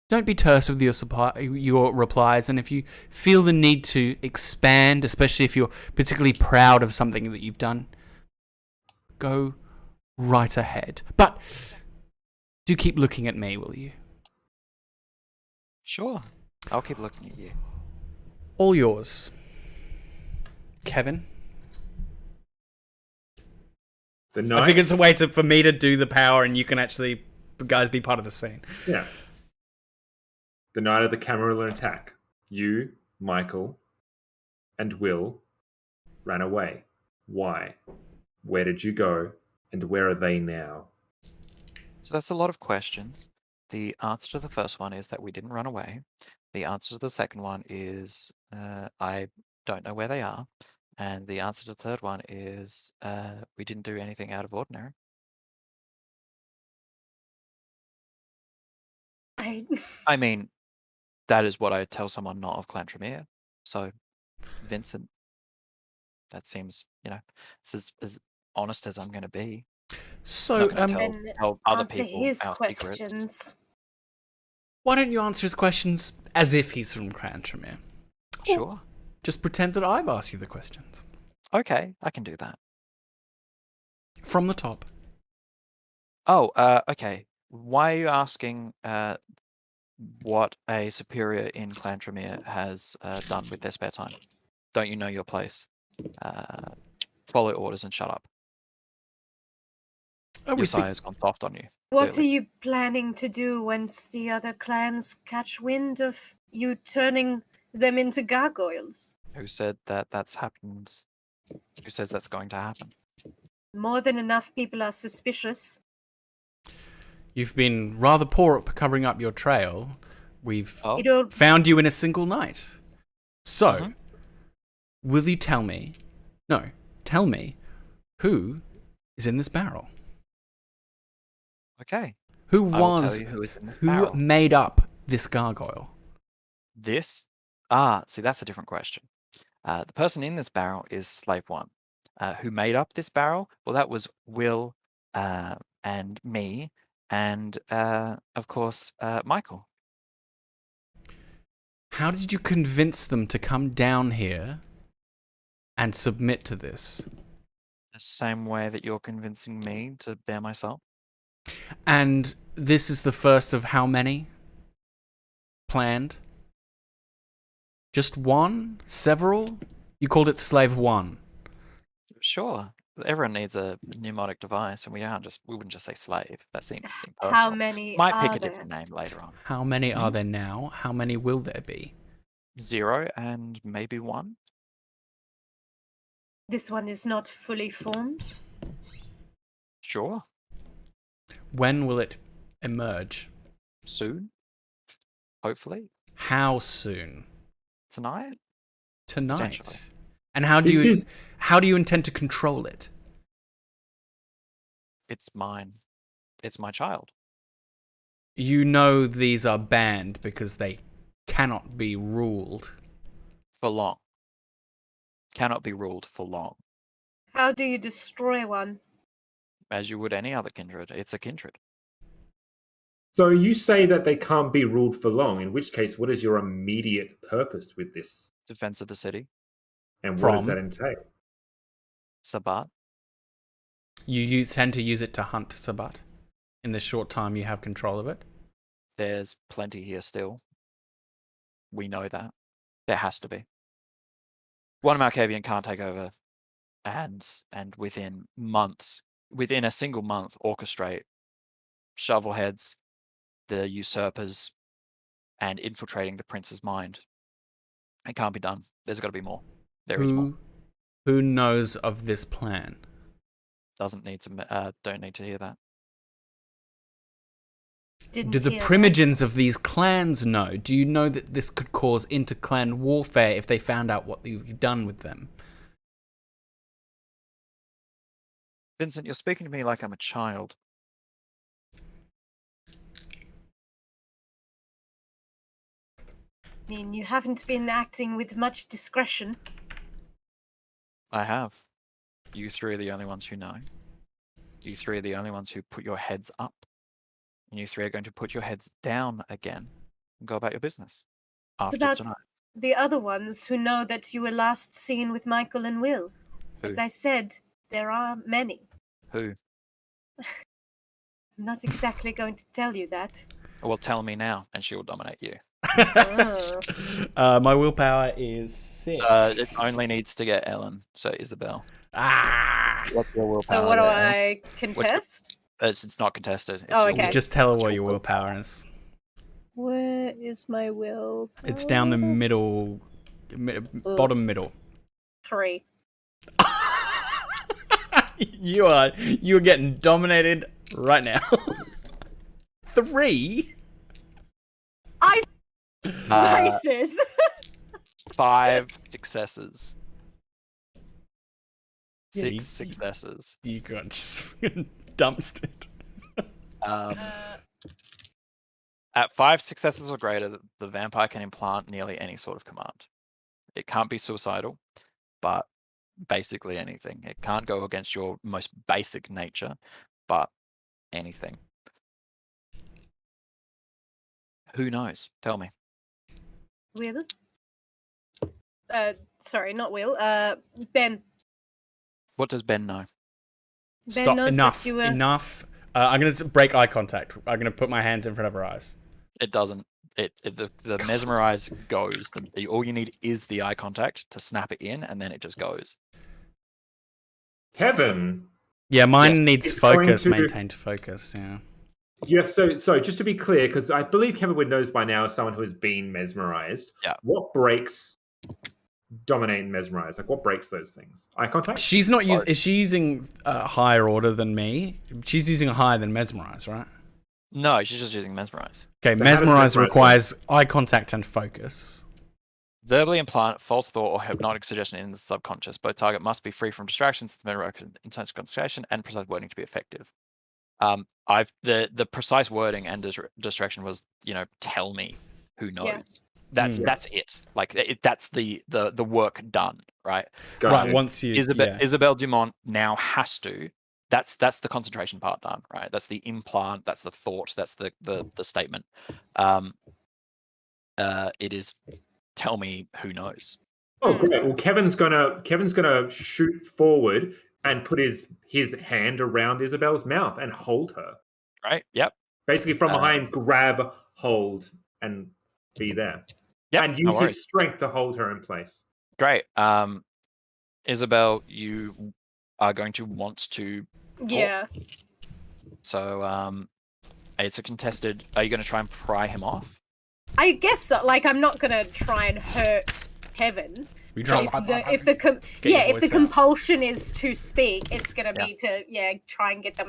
don't be terse with your replies, and if you feel the need to expand, especially if you're particularly proud of something that you've done, go right ahead. But do keep looking at me, will you? Sure. I'll keep looking at you. All yours. Kevin? The knight. I think it's a way for me to do the power, and you can actually, guys, be part of the scene. Yeah. The night of the Camarilla attack, you, Michael, and Will ran away. Why? Where did you go? And where are they now? So that's a lot of questions. The answer to the first one is that we didn't run away. The answer to the second one is I don't know where they are. And the answer to the third one is we didn't do anything out of ordinary. I mean, that is what I tell someone not of Clan Tremere. So, Vincent, that seems, it's as honest as I'm going to be. So, tell other answer people his our questions. secrets. Why don't you answer his questions as if he's from Clan Tremere? Sure. Just pretend that I've asked you the questions. Okay, I can do that. From the top. Oh, okay. Why are you asking what a superior in Clan Tremere has done with their spare time? Don't you know your place? Follow orders and shut up. Your sire's gone soft on you. What clearly. are you planning to do once the other clans catch wind of you turning them into gargoyles? Who said that that's happened? Who says that's going to happen? More than enough people are suspicious. You've been rather poor at covering up your trail. We've found you in a single night. So, will you tell me... No, tell me who is in this barrel? Okay. Who made up this gargoyle? This? See, that's a different question. The person in this barrel is Slave 1. Who made up this barrel? Well, that was Will and me and, of course, Michael. How did you convince them to come down here and submit to this? The same way that you're convincing me to bear myself. And this is the first of how many planned? Just one? Several? You called it Slave 1. Sure. Everyone needs a mnemonic device, and we wouldn't just say slave. That seems impersonal. How many Might are pick a there? different name later on. How many are there now? How many will there be? 0 and maybe 1. This one is not fully formed. Sure. When will it emerge? Soon. Hopefully. How soon? Tonight. Tonight. And how do you intend to control it? It's mine. It's my child. You know these are banned because they cannot be ruled. For long. cannot be ruled for long, How do you destroy one? as you would any other kindred. It's a kindred. So you say that they can't be ruled for long, in which case, what is your immediate purpose with this? Defense of the city. And what does From? that entail? Sabat. You tend to use it to hunt Sabat in the short time you have control of it. There's plenty here still. We know that. There has to be. One Malkavian can't take over and within months, within a single month, orchestrate shovelheads, the usurpers, and infiltrating the prince's mind. It can't be done. There's got to be more. There is more. Who knows of this plan? Don't need to hear that. Didn't Do the hear that. primogens of these clans know? Do you know that this could cause inter-clan warfare if they found out what you've done with them? Vincent, you're speaking to me like I'm a child. I mean, you haven't been acting with much discretion. I have. You three are the only ones who know. You three are the only ones who put your heads up. And you three are going to put your heads down again and go about your business. What After about tonight. the other ones who know that you were last seen with Michael and Will? As Who? I said, there are many. Who? I'm not exactly going to tell you that. Well, tell me now, and she will dominate you. Oh. My willpower is 6. It only needs to get Ellen, so Isabelle. What's your willpower? So what do there? I contest? It's not contested. It's Oh, your okay. Just tell her what What's your your willpower is. Where is my will? It's down the middle, bottom middle. 3. You are getting dominated right now. 3? Prices. 5 successes. Yeah, 6 successes. You got just dumpstered. At 5 successes or greater, the vampire can implant nearly any sort of command. It can't be suicidal, but basically anything. It can't go against your most basic nature, but anything. Who knows? Tell me. Will? Sorry, not Will. Ben. What does Ben know? Ben Stop. knows Enough. that you were... Enough. I'm going to break eye contact. I'm going to put my hands in front of her eyes. It doesn't. The mesmerize goes. All you need is the eye contact to snap it in, and then it just goes. Kevin. Yeah, mine Yes, needs it's going focus, to- maintained focus, yeah. Yeah, so just to be clear, because I believe Kevin would knows by now as someone who has been mesmerized. Yeah. What breaks dominate and mesmerize? Like, what breaks those things? Eye contact? She's not using... Is she using a higher order than me? She's using a higher than mesmerize, right? No, she's just using mesmerize. Okay, So how does mesmerize mesmerize requires eye contact and focus. Verbally implant false thought or hypnotic suggestion in the subconscious. Both target must be free from distractions, intense concentration, and precise wording to be effective. The precise wording and distraction was, tell me who knows. Yeah. That's it. Like that's the work done, right? Gotcha. Right, once you... Isabelle Dumont now has to. That's the concentration part done, right? That's the implant. That's the thought. That's the statement. It is. Tell me who knows. Oh, great. Well, Kevin's gonna shoot forward and put his hand around Isabelle's mouth and hold her. Right? Yep. Basically, from behind, grab, hold, and be there. Yep. And No use worries. his strength to hold her in place. Great. Isabelle, you are going to want to. Yeah. So it's a contested. Are you going to try and pry him off? I guess so. Like, I'm not gonna try and hurt Kevin. We But if the compulsion is to speak, it's gonna be to try and get the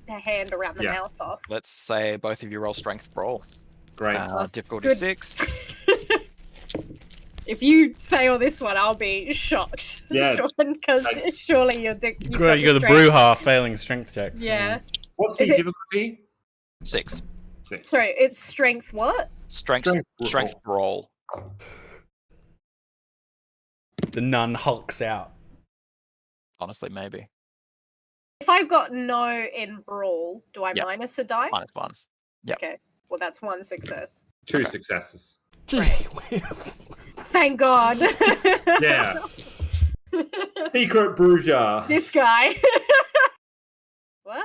hand around the mouth off. Let's say both of you roll strength brawl. Great. Difficulty Good. 6. If you fail this one, I'll be shocked. Yes. Because surely you're You got the Bruja failing strength checks. Yeah. What's the Is it- difficulty? 6. Sorry, it's strength what? Strength brawl. The nun hulks out. Honestly, maybe. If I've got no in brawl, do I Yep. minus a die? -1. Yep. Okay. Well, that's one success. 2 successes. Yes. Thank God. Yeah. Secret Bruja. This guy. Well,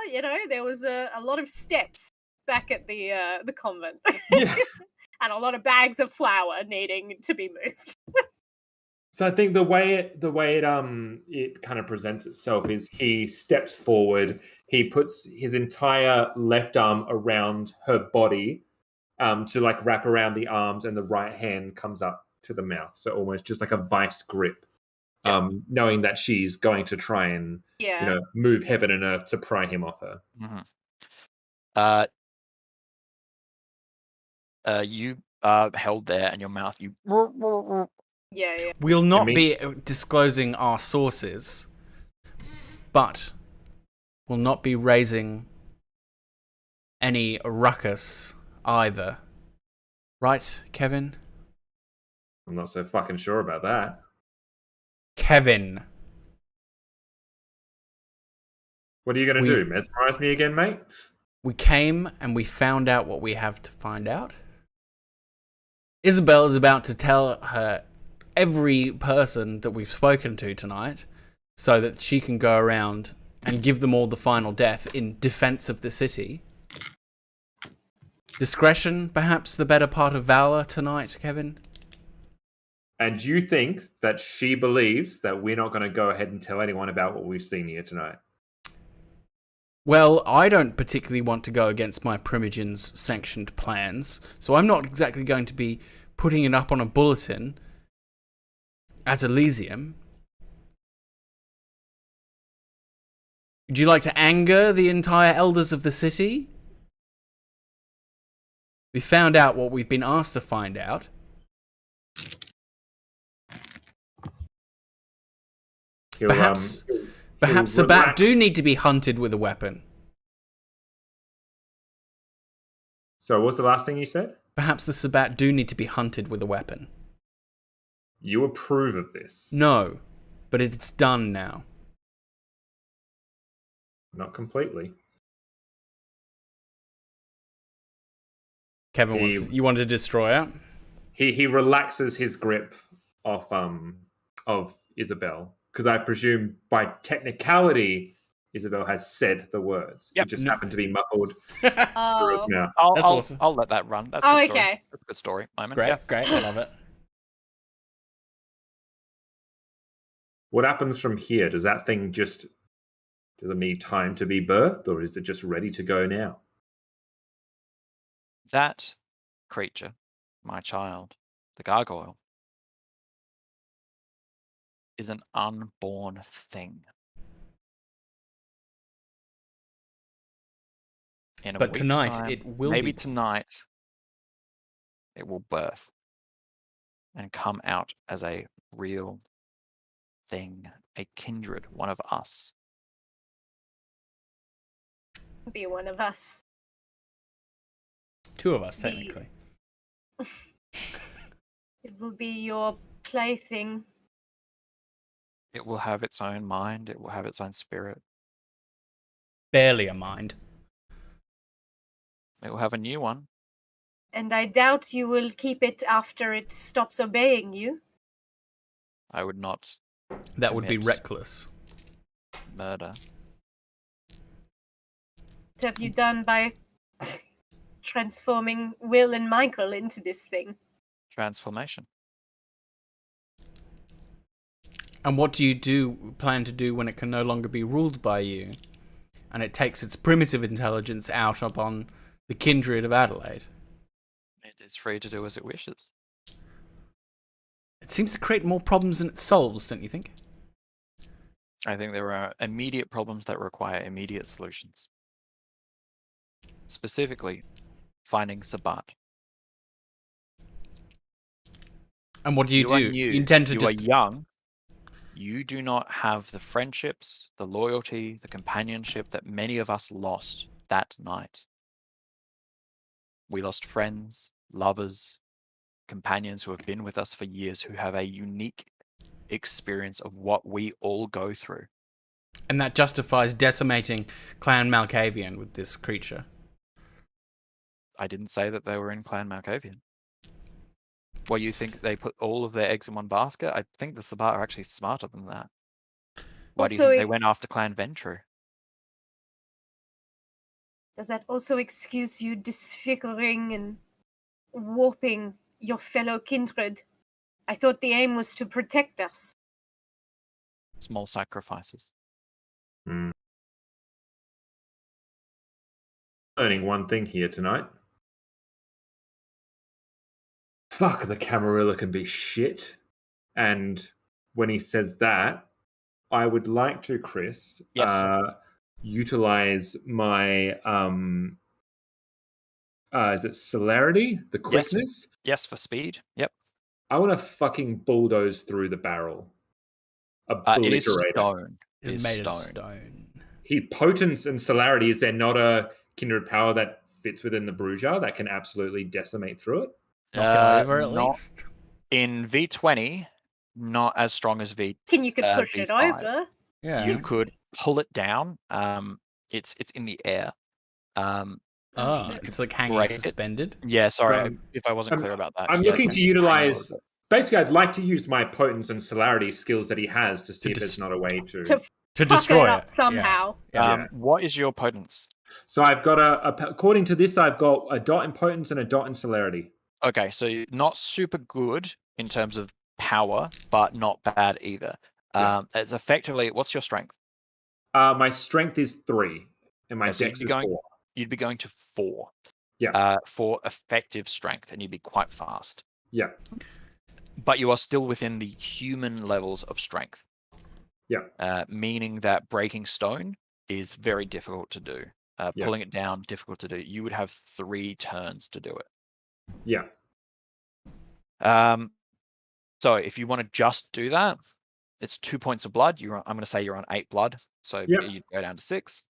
there was a lot of steps back at the convent, Yeah. and a lot of bags of flour needing to be moved. So I think the way it kind of presents itself is he steps forward, he puts his entire left arm around her body, to like wrap around the arms, and the right hand comes up to the mouth. So almost just like a vice grip. Knowing that she's going to try and move heaven and earth to pry him off her. You held there, and your mouth. You. Yeah. We'll not be disclosing our sources, but we'll not be raising any ruckus either. Right, Kevin? I'm not so fucking sure about that. Kevin. What are you going to do? Mesmerize me again, mate? We came and we found out what we have to find out. Isabelle is about to tell her every person that we've spoken to tonight so that she can go around and give them all the final death in defense of the city. Discretion, perhaps the better part of valor tonight, Kevin? And you think that she believes that we're not going to go ahead and tell anyone about what we've seen here tonight? Well, I don't particularly want to go against my Primogen's sanctioned plans, so I'm not exactly going to be putting it up on a bulletin at Elysium. Would you like to anger the entire elders of the city? We found out what we've been asked to find out. Perhaps Sabat do need to be hunted with a weapon. So what's the last thing you said? Perhaps the Sabat do need to be hunted with a weapon. You approve of this? No, but it's done now. Not completely. Kevin, you wanted to destroy her? He relaxes his grip of Isabelle, because I presume by technicality Isabelle has said the words. Yep. It just happened to be muffled through his mouth. Awesome. I'll let that run. That's a good story. Okay. That's a good story moment. Great, great. I love it. What happens from here? Does that thing does it need time to be birthed, or is it just ready to go now? That creature, my child, the gargoyle, is an unborn thing. But tonight time, it will maybe be. Tonight it will birth and come out as a real thing, a kindred, one of us. Be one of us. Two of us, technically. It will be your plaything. It will have its own mind. It will have its own spirit. Barely a mind. It will have a new one. And I doubt you will keep it after it stops obeying you. I would not. That would be commit reckless. Murder. What have you done by transforming Will and Michael into this thing? Transformation. And what do you plan to do when it can no longer be ruled by you? And it takes its primitive intelligence out upon the kindred of Adelaide. It is free to do as it wishes. It seems to create more problems than it solves, don't you think? I think there are immediate problems that require immediate solutions. Specifically, finding Sabat. And what do you do? Are new. You intend to you just... are young. You do not have the friendships, the loyalty, the companionship that many of us lost that night. We lost friends, lovers, companions who have been with us for years, who have a unique experience of what we all go through. And that justifies decimating Clan Malkavian with this creature. I didn't say that they were in Clan Malkavian. Well, you think they put all of their eggs in one basket? I think the Sabbat are actually smarter than that. Why do you Also, think they went after Clan Ventru? does that also excuse you disfiguring and warping your fellow kindred? I thought the aim was to protect us. Small sacrifices. Learning one thing here tonight. Fuck, the Camarilla can be shit. And when he says that, I would like to, Chris, Yes. utilize my is it celerity? The Yes. quickness? Yes, for speed. Yep. I want to fucking bulldoze through the barrel. It is Obliterate it. stone. It It is made of stone. stone. Potence and celerity, is there not a kindred power that fits within the Bruja that can absolutely decimate through it? Knock it over at Not least. in V20, not as strong as V. You could push it V5. over. Yeah. You could pull it down. It's in the air. Oh, you it's could like hanging break it. suspended. Yeah, sorry Um, if I wasn't clear about that. I'm Yeah, looking it's to like hang utilize. over it. Basically, I'd like to use my potence and celerity skills that he has to see if there's not a way to. To To fuck destroy it up it. somehow. Yeah. What is your potence? So I've got according to this, I've got a dot in potence and a dot in celerity. Okay, so you're not super good in terms of power, but not bad either. It's effectively, what's your strength? My strength is 3, and my Okay, so dex is 4. You'd be going to 4. Yeah. For effective strength, and you'd be quite fast. Yeah. But you are still within the human levels of strength. Yeah. Meaning that breaking stone is very difficult to do. Pulling it down, difficult to do. You would have 3 turns to do it. Yeah. So if you want to just do that, it's 2 points of blood. I'm going to say you're on 8 blood, so you go down to 6.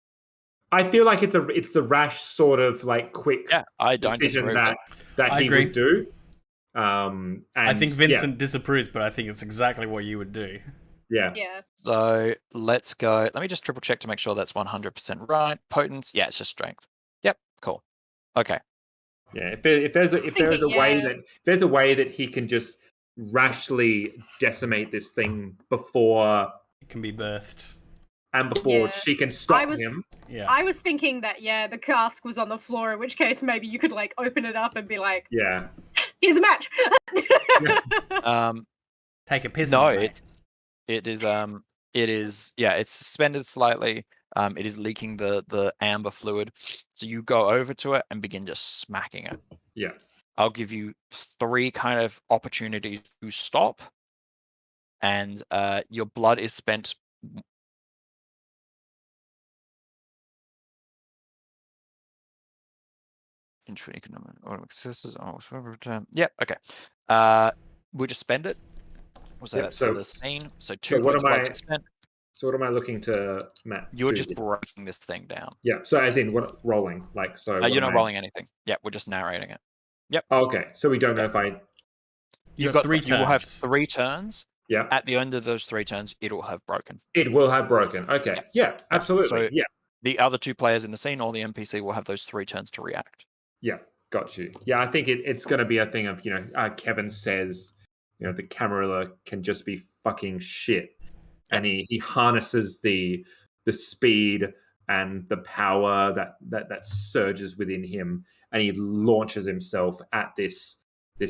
I feel like it's a rash sort of like quick I don't decision disagree that I he agree. would do. And, I think Vincent disapproves, but I think it's exactly what you would do. Yeah. Yeah. So let's go. Let me just triple check to make sure that's 100% right. Potence, yeah, it's just strength. Yep, cool. Okay. Yeah. If there's a way that he can just rashly decimate this thing before It can be birthed. and before she can stop him. Yeah. I was thinking that the cask was on the floor, in which case maybe you could like open it up and be like, Yeah. here's a match. Take a piss. No, on it, it is it's suspended slightly. It is leaking the amber fluid. So you go over to it and begin just smacking it. Yeah. I'll give you 3 kind of opportunities to stop. And your blood is spent. Yep, okay. We'll just spend it. We'll say that's for the scene. So 2 points of blood gets spent. So what am I looking to, Matt? You're just breaking this thing down. Yeah. So as in what rolling? Like so. You're not rolling anything. Yeah, we're just narrating it. Yep. Oh, okay. So we don't know if I. You've got 3 turns. You will have 3 turns. Yeah. At the end of those 3 turns, it will have broken. It will have broken. Okay. Yeah. Absolutely. So yeah. The other 2 players in the scene or the NPC will have those 3 turns to react. Yeah. Got you. Yeah. I think it's going to be a thing of Kevin says the Camarilla can just be fucking shit. And he harnesses the speed and the power that surges within him, and he launches himself at this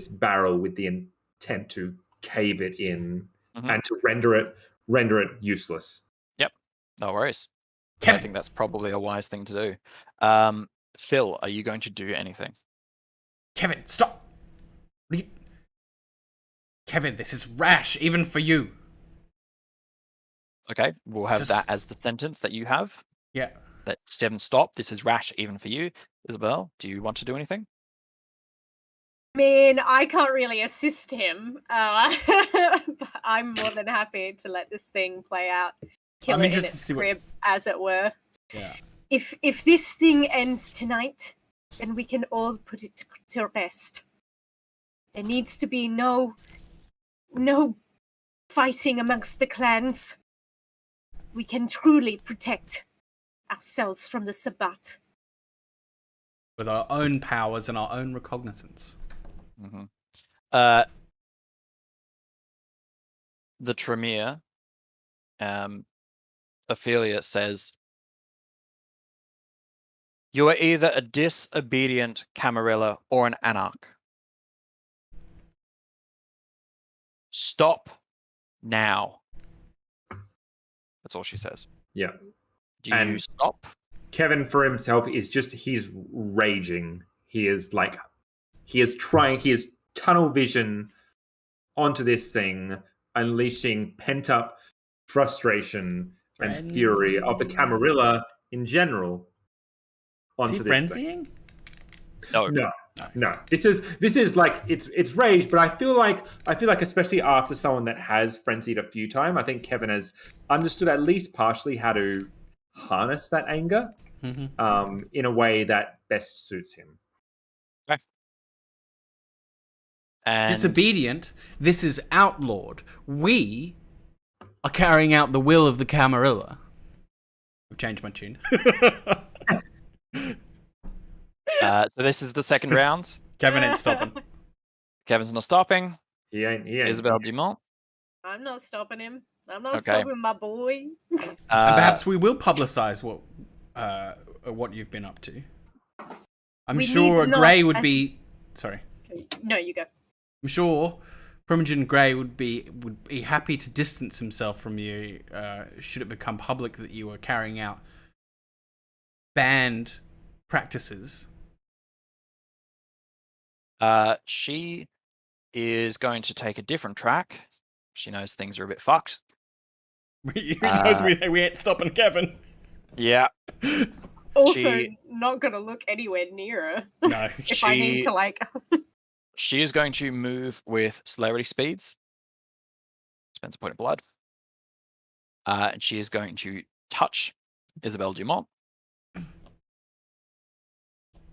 barrel with the intent to cave it in and to render it useless. Yep, no worries. Kevin. I think that's probably a wise thing to do. Phil, are you going to do anything? Kevin, stop! Kevin, this is rash, even for you. Okay, we'll have that as the sentence that you have. Yeah. That 7 stop. This is rash even for you. Isabelle, do you want to do anything? I mean, I can't really assist him. But I'm more than happy to let this thing play out, kill it in its crib, as it were. Yeah. If this thing ends tonight, then we can all put it to rest. There needs to be no fighting amongst the clans, we can truly protect ourselves from the Sabbat. With our own powers and our own recognizance. Mm-hmm. The Tremere, Ophelia says, "You are either a disobedient Camarilla or an anarch. Stop now." That's all she says. Yeah. Do you And- stop? Kevin for himself is just, he's raging. He is tunnel vision onto this thing, unleashing pent up frustration and fury of the Camarilla in general onto Is he this thing. frenzying? No. This is like it's rage, but I feel like especially after someone that has frenzied a few times, I think Kevin has understood at least partially how to harness that anger in a way that best suits him. Okay. And Disobedient. This is outlawed. We are carrying out the will of the Camarilla. I've changed my tune. so this is the second round. Kevin ain't stopping. Kevin's not stopping. He ain't. Isabelle Dumont. I'm not stopping him. I'm not Okay. stopping my boy. And perhaps we will publicize what you've been up to. I'm We sure need not, Grey would as- be. Sorry. No, you go. I'm sure Primogen Grey would be happy to distance himself from you should it become public that you are carrying out banned practices. She is going to take a different track. She knows things are a bit fucked. Who knows we ain't stopping Kevin. Yeah. Also, She- not gonna look anywhere near her. No. If I need to, like, She is going to move with celerity speeds. Spends a point of blood. And she is going to touch Isabelle Dumont.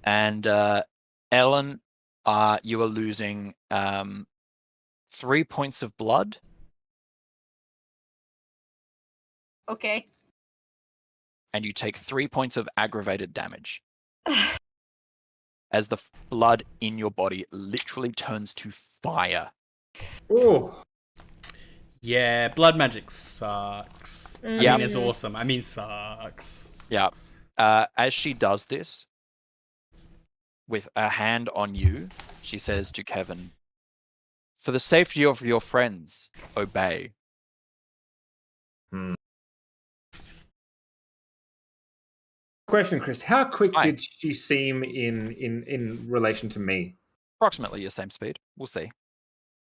And Ellen, you are losing 3 points of blood. okay. And you take 3 points of aggravated damage. As the blood in your body literally turns to fire. Oh, Yeah, blood magic sucks. I Yeah. mean, it's awesome. I mean, sucks. Yeah. As she does this, with a hand on you, she says to Kevin, "For the safety of your friends, obey." question, Chris. How quick Hi. did she seem in relation to me? Approximately your same speed. We'll see.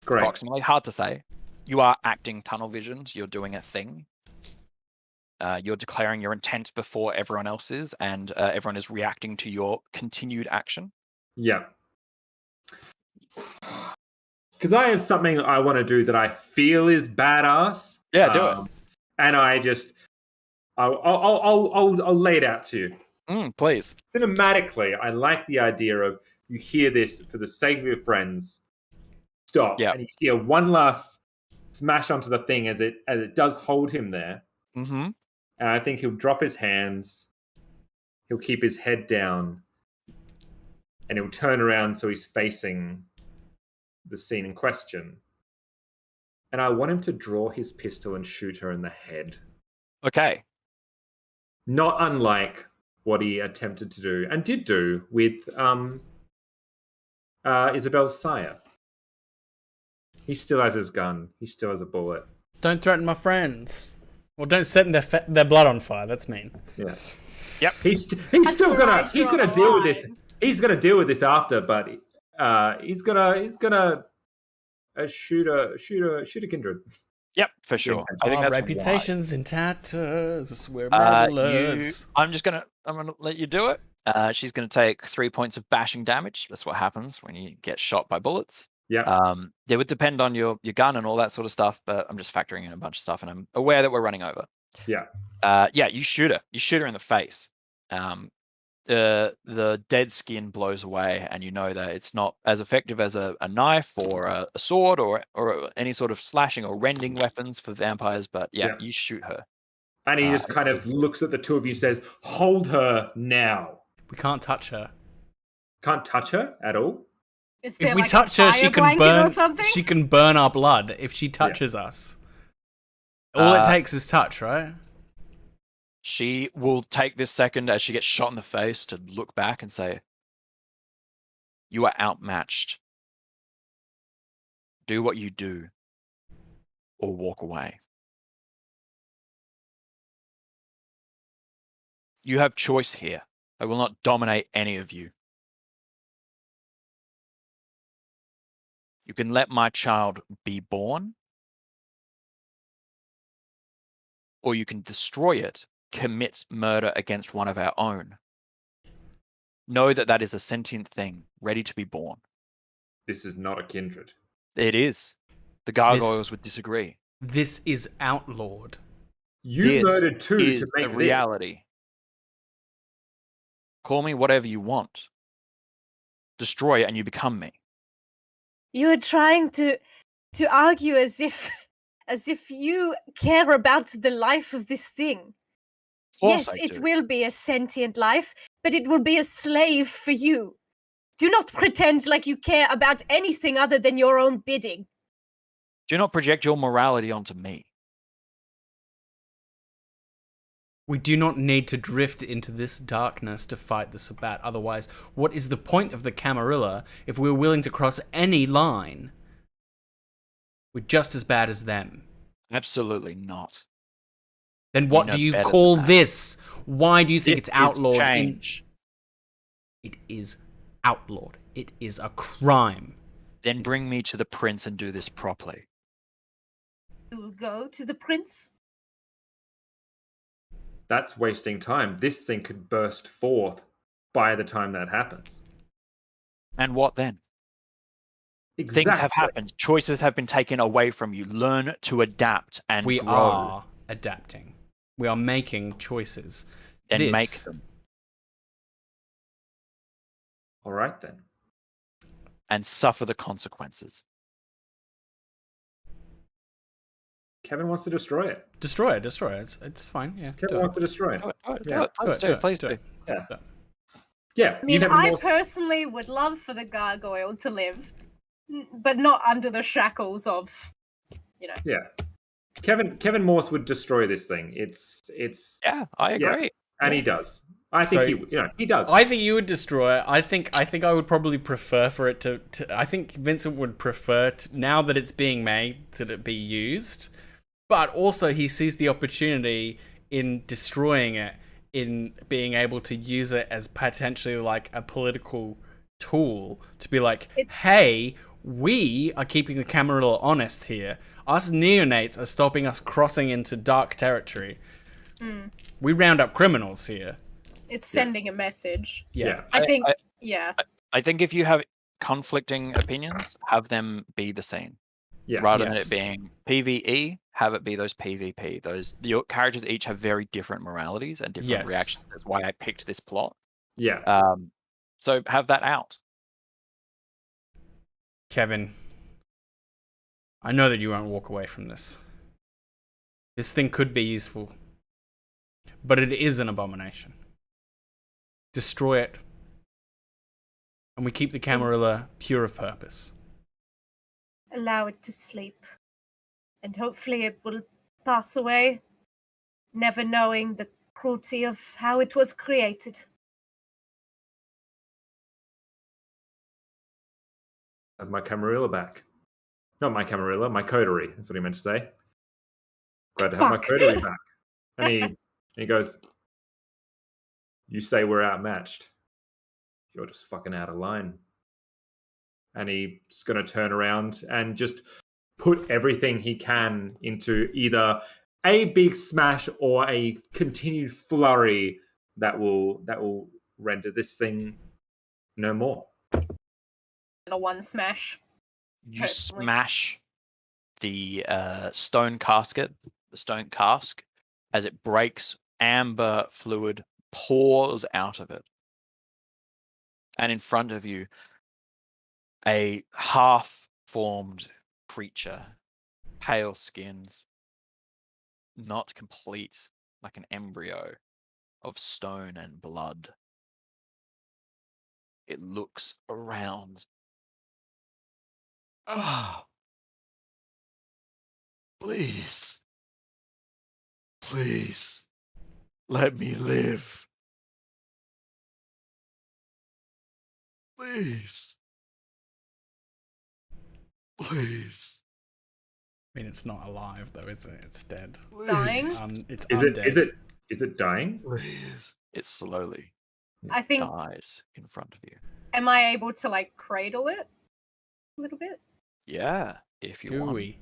Great. Approximately. Hard to say. You are acting tunnel visioned. You're doing a thing. You're declaring your intent before everyone else is, and everyone is reacting to your continued action. Yeah. Because I have something I want to do that I feel is badass. Yeah, do it. And I'll lay it out to you. Please. Cinematically, I like the idea of you hear this for the sake of your friends. Stop. Yeah. And you hear one last smash onto the thing as it does hold him there. Mm-hmm. And I think he'll drop his hands. He'll keep his head down. And he'll turn around so he's facing the scene in question. And I want him to draw his pistol and shoot her in the head. Okay. Not unlike what he attempted to do and did do with Isabelle's sire. He still has his gun. He still has a bullet. Don't threaten my friends. Well, don't set their blood on fire. That's mean. Yeah. Yep. He's still where I gonna he's draw gonna the deal with this. line. He's gonna deal with this after, but he's gonna shoot a kindred. Yep, for sure. I think Our that's reputations in tatters. We're wise. marvelous. I'm gonna let you do it. She's gonna take 3 points of bashing damage. That's what happens when you get shot by bullets. Yeah. It would depend on your gun and all that sort of stuff, but I'm just factoring in a bunch of stuff, and I'm aware that we're running over. Yeah. Yeah, you shoot her. You shoot her in the face. the dead skin blows away, and you know that it's not as effective as a knife or a sword or any sort of slashing or rending weapons for vampires. But yeah, you shoot her. And he just kind of looks at the two of you and says, "Hold her now." We can't touch her. Can't touch her at all? Is there If we like touch a her, fire she can blanket or burn. something? She can burn our blood if she touches us. All it takes is touch, right? She will take this second as she gets shot in the face to look back and say, "You are outmatched. Do what you do, or walk away. You have choice here. I will not dominate any of you. You can let my child be born, or you can destroy it, commit murder against one of our own. Know that that is a sentient thing, ready to be born." This is not a kindred. It is. The gargoyles would disagree. This is outlawed. You This murdered two is to make the this. reality. Call me whatever you want. Destroy it and you become me. You're trying to argue as if you care about the life of this thing. Of course Yes, I it do. will be a sentient life, but it will be a slave for you. Do not pretend like you care about anything other than your own bidding. Do not project your morality onto me. We do not need to drift into this darkness to fight the Sabbat. Otherwise, what is the point of the Camarilla if we're willing to cross any line? We're just as bad as them. Absolutely not. Then what know do you better call than that. this? Why do you think This it's outlawed? is change. It is outlawed. It is a crime. Then bring me to the prince and do this properly. You will go to the prince? That's wasting time. This thing could burst forth by the time that happens. And what then? Exactly. Things have happened. Choices have been taken away from you. Learn to adapt and We grow. are adapting. We are making choices. And make This- them. All right, then. And suffer the consequences. Kevin wants to destroy it. Destroy it. It's fine. Yeah. Kevin do wants to destroy it. Do it, do it, Yeah. do it. Please do, please do. Yeah. do it. Yeah. I mean, Kevin I wants- personally would love for the gargoyle to live, but not under the shackles of, Yeah. Kevin Morse would destroy this thing. It's Yeah, I agree. and he does. I think So- he does. I think you would destroy it. I think I would probably prefer for it to I think Vincent would prefer now that it's being made that it be used. But also he sees the opportunity in destroying it, in being able to use it as potentially like a political tool to be like, hey, we are keeping the Camarilla honest here. Us neonates are stopping us crossing into dark territory. We round up criminals here. it's sending a message. Yeah. I think, I think if you have conflicting opinions, have them be the same. Yeah. Rather than Yes. it being PvE, have it be those PvP. Your characters each have very different moralities and different Yes. reactions. That's why I picked this plot. Yeah. So have that out. Kevin, I know that you won't walk away from this. This thing could be useful, but it is an abomination. Destroy it, and we keep the Camarilla pure of purpose. Allow it to sleep. And hopefully it will pass away, never knowing the cruelty of how it was created. Have my Camarilla back. Not my Camarilla, my coterie. That's what he meant to say. Glad to have my Fuck. coterie back. And he goes, "You say we're outmatched. You're just fucking out of line." And he's going to turn around and just put everything he can into either a big smash or a continued flurry that will render this thing no more. the one smash. You Personally. smash the stone casket, the stone cask, as it breaks. Amber fluid pours out of it. And in front of you, a half-formed creature, pale skins, not complete, like an embryo of stone and blood. It looks around. Ah, please, please, let me live. Please, please, I mean, it's not alive though, is it? It's dead. Dying? please, It's Is undead. it dying? please. It slowly I think. dies in front of you. Am I able to like cradle it a little bit? Yeah, if you want. Gooey.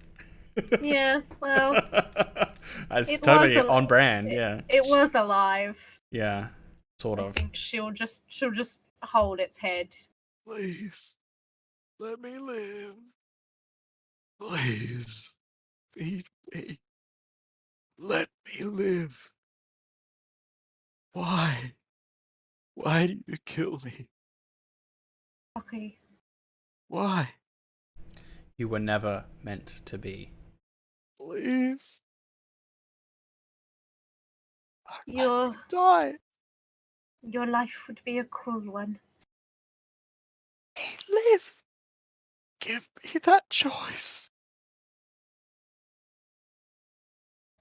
Yeah. Well, It's it totally was on brand. Yeah. it was alive. Yeah. Sort I of. think she'll just hold its head. Please, let me live. Please, feed me. Let me live. Why? Why do you kill me? Okay. Why? You were never meant to be. Please. Your Die. your life would be a cruel one. Live. Give me that choice.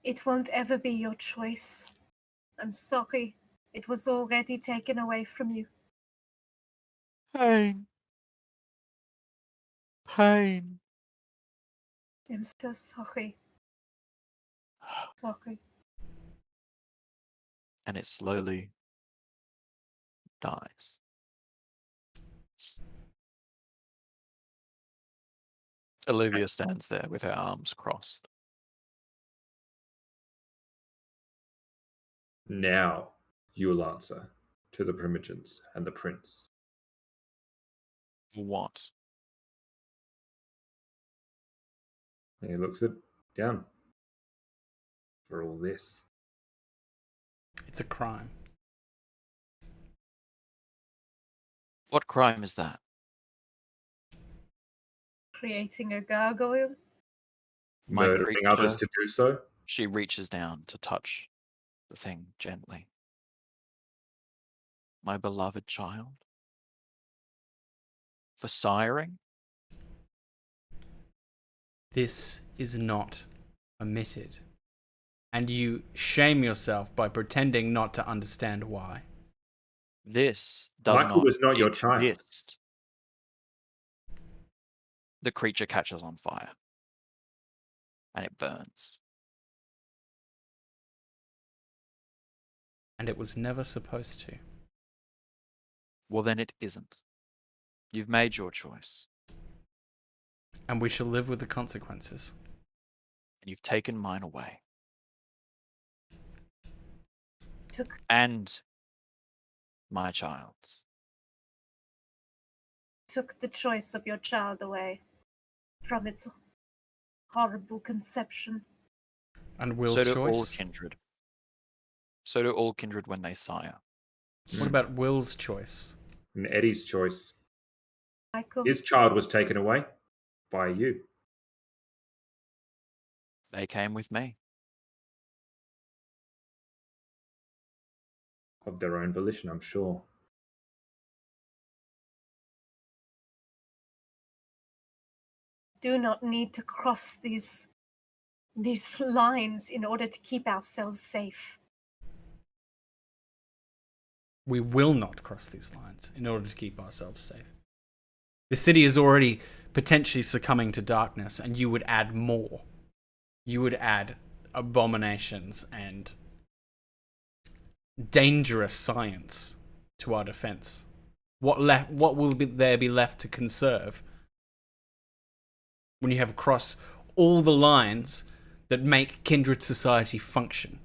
It won't ever be your choice. I'm sorry. It was already taken away from you. Pain. Pain. I'm so sorry. Sorry. And it slowly dies. Olivia stands there with her arms crossed. Now you will answer to the Primogens and the prince. What? And he looks it down for all this. It's a crime. What crime is that? Creating a gargoyle? My Murdering others creature. to do so. She reaches down to touch the thing gently. My beloved child? For siring? This is not permitted. And you shame yourself by pretending not to understand why. This does Michael not was not your child. exist. The creature catches on fire. And it burns. And it was never supposed to. Well, then it isn't. You've made your choice. And we shall live with the consequences. And you've taken mine away. Took And my child's. the choice of your child away from its horrible conception. And Will's So do all choice? kindred. So do all kindred when they sire. What about Will's choice? And Eddie's choice. Michael, His child was taken away by you. They came with me. Of their own volition, I'm sure. do not need to cross these lines in order to keep ourselves safe. We will not cross these lines in order to keep ourselves safe. The city is already potentially succumbing to darkness, and you would add more. You would add abominations and dangerous science to our defense. What will there be left to conserve when you have crossed all the lines that make kindred society function?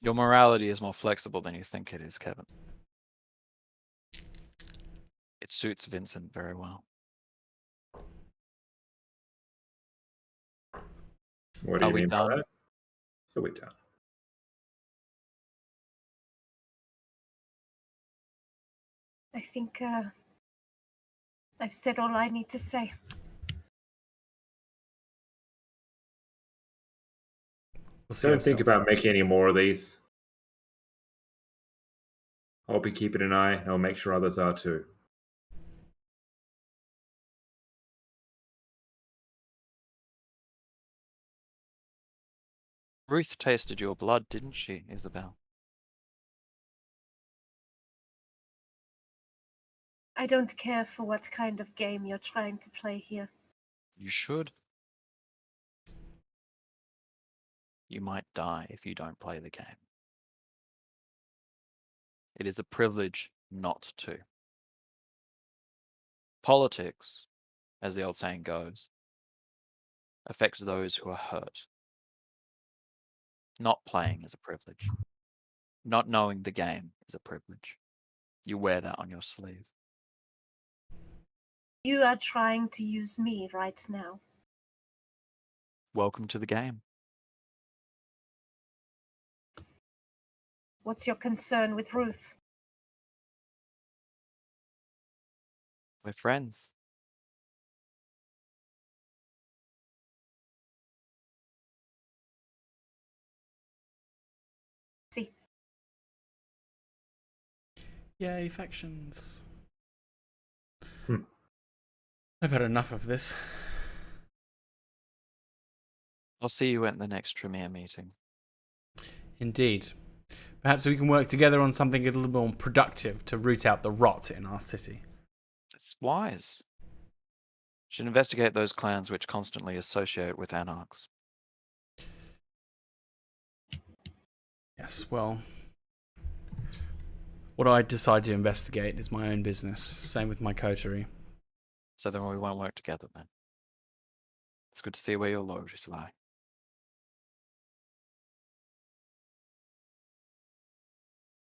Your morality is more flexible than you think it is, Kevin. It suits Vincent very well. What do Are you we mean by done? that? Are we done? I think I've said all I need to say. We'll see Don't think ourselves. about making any more of these. I'll be keeping an eye, and I'll make sure others are too. Ruth tasted your blood, didn't she, Isabelle? I don't care for what kind of game you're trying to play here. You should. You might die if you don't play the game. It is a privilege not to. Politics, as the old saying goes, affects those who are hurt. Not playing is a privilege. Not knowing the game is a privilege. You wear that on your sleeve. You are trying to use me right now. Welcome to the game. What's your concern with Ruth? We're friends. See, Yay, factions. Hmm. I've had enough of this. I'll see you at the next Tremere meeting. Indeed. Perhaps we can work together on something a little more productive to root out the rot in our city. It's wise. Should investigate those clans which constantly associate with anarchs. Yes, well, what I decide to investigate is my own business. Same with my coterie. So then we won't work together then. It's good to see where your loyalties lie.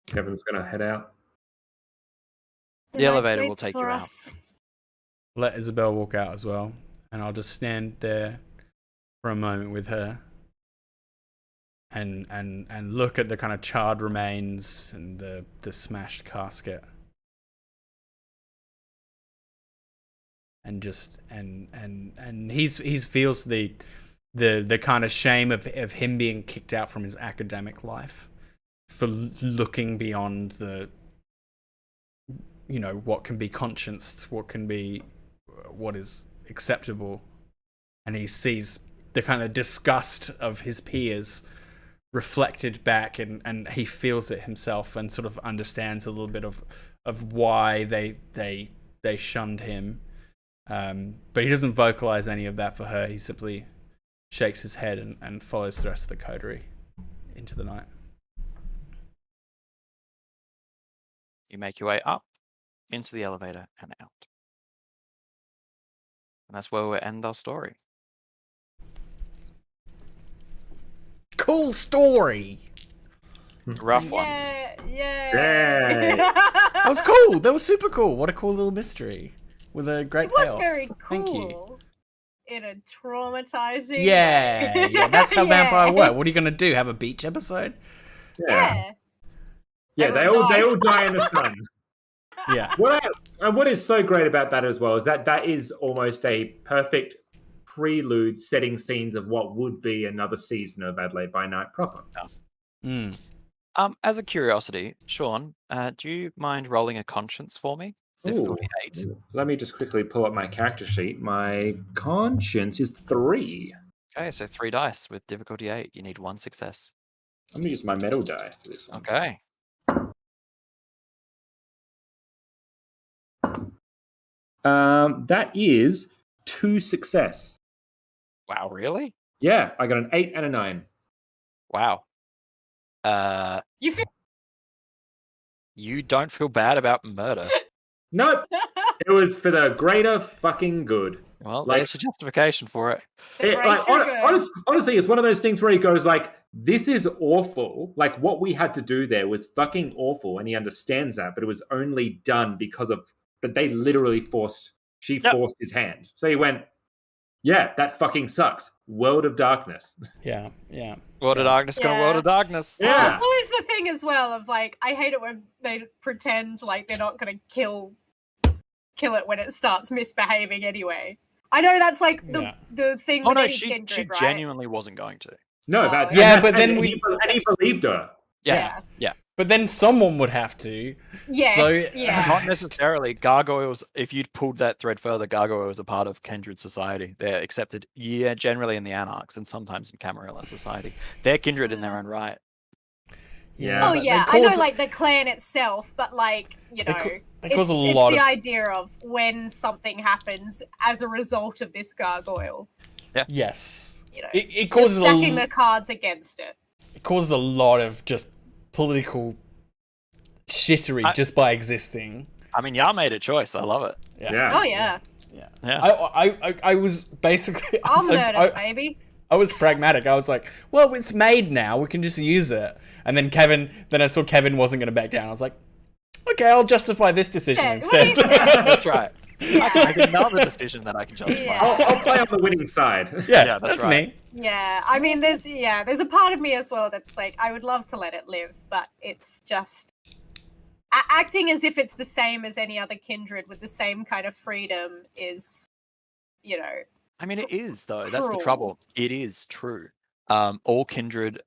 Kevin's going to head out. The night elevator will waits take for you out. us. Let Isabelle walk out as well, and I'll just stand there for a moment with her and look at the kind of charred remains and the smashed casket. And just and he feels the kind of shame of him being kicked out from his academic life for looking beyond the, you know, what can be conscienced, what is acceptable, and he sees the kind of disgust of his peers reflected back, and he feels it himself and sort of understands a little bit of why they shunned him. But he doesn't vocalize any of that for her. He simply shakes his head and follows the rest of the coterie into the night. You make your way up, into the elevator, and out. And that's where we'll end our story. Cool story! Rough one. Yeah, yeah. Yay. That was cool. That was super cool. What a cool little mystery with a great It was payoff. very cool. Thank you. In a traumatizing Yeah, way. yeah, that's how Yeah. vampire work. What are you gonna do? Have a beach episode? Yeah. Yeah, they Everyone all dies. die in the sun. Yeah. What is so great about that as well is that is almost a perfect prelude setting scenes of what would be another season of Adelaide by Night proper. Mm. As a curiosity, Sean, do you mind rolling a conscience for me? Difficulty 8. Let me just quickly pull up my character sheet. My conscience is 3. Okay, so 3 dice with difficulty 8. You need 1 success. I'm gonna use my metal die for this one. Okay. That is 2 success. Wow, really? Yeah, I got an 8 and a 9. Wow. You feel You don't feel bad about murder. Nope, it was for the greater fucking good. Well, Like- there's your justification for it. the Like, greater good. honestly, it's one of those things where he goes like, "This is awful. Like what we had to do there was fucking awful," and he understands that, but it was only done because of that they literally forced. She Yep. forced his hand, so he went. Yeah, that fucking sucks. World of Darkness. Yeah. World of Darkness, gonna Yeah. World of Darkness. Well, Yeah. it's always the thing as well of like, I hate it when they pretend like they're not gonna kill it when it starts misbehaving anyway. I know that's like the thing Oh with no, any she kindred, right? genuinely wasn't going to. No, Oh, that yeah, and but then and we- he believed her. Yeah. But then someone would have to. Yes, So- yeah. Not necessarily. Gargoyles, if you'd pulled that thread further, gargoyles are part of kindred society. They're accepted, generally in the Anarchs and sometimes in Camarilla society. They're kindred in their own right. Yeah. Oh but yeah, they I know cause- like the clan itself, but like, you know, they cause it's a lot the of- idea of when something happens as a result of this gargoyle. Yes. You know, It you're causes stacking the cards against it. it causes a lot of just political shittery just by existing. I mean, y'all made a choice. I love it. Yeah. Oh yeah, Yeah. I was basically I'll so learn it, baby. I was pragmatic. I was like, well, it's made now. We can just use it. And then I saw Kevin wasn't going to back down. I was like, okay, I'll justify this decision Yeah, instead. That's right. Yeah. I can make another decision that I can justify. Yeah. I'll play on the winning side. yeah, that's that's right. me. Yeah, I mean, there's a part of me as well that's like, I would love to let it live, but it's just acting as if it's the same as any other kindred with the same kind of freedom is, you know, I mean, it is though. That's the Cruel. trouble. It is true. All kindred,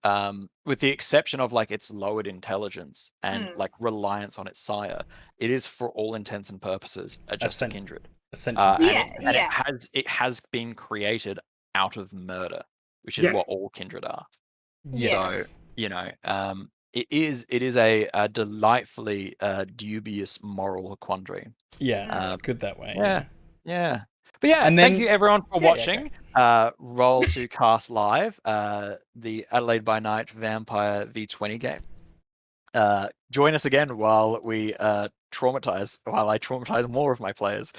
with the exception of like its lowered intelligence and like reliance on its sire, it is for all intents and purposes just a kindred. Essentially. And it has been created out of murder, which is what all kindred are. yes. So you know, it is a delightfully dubious moral quandary. Yeah, it's good that way. Yeah. But yeah, And thank then- you everyone for Yeah, watching. Roll to Cast Live, the Adelaide by Night Vampire V20 game. Join us again while I traumatize more of my players.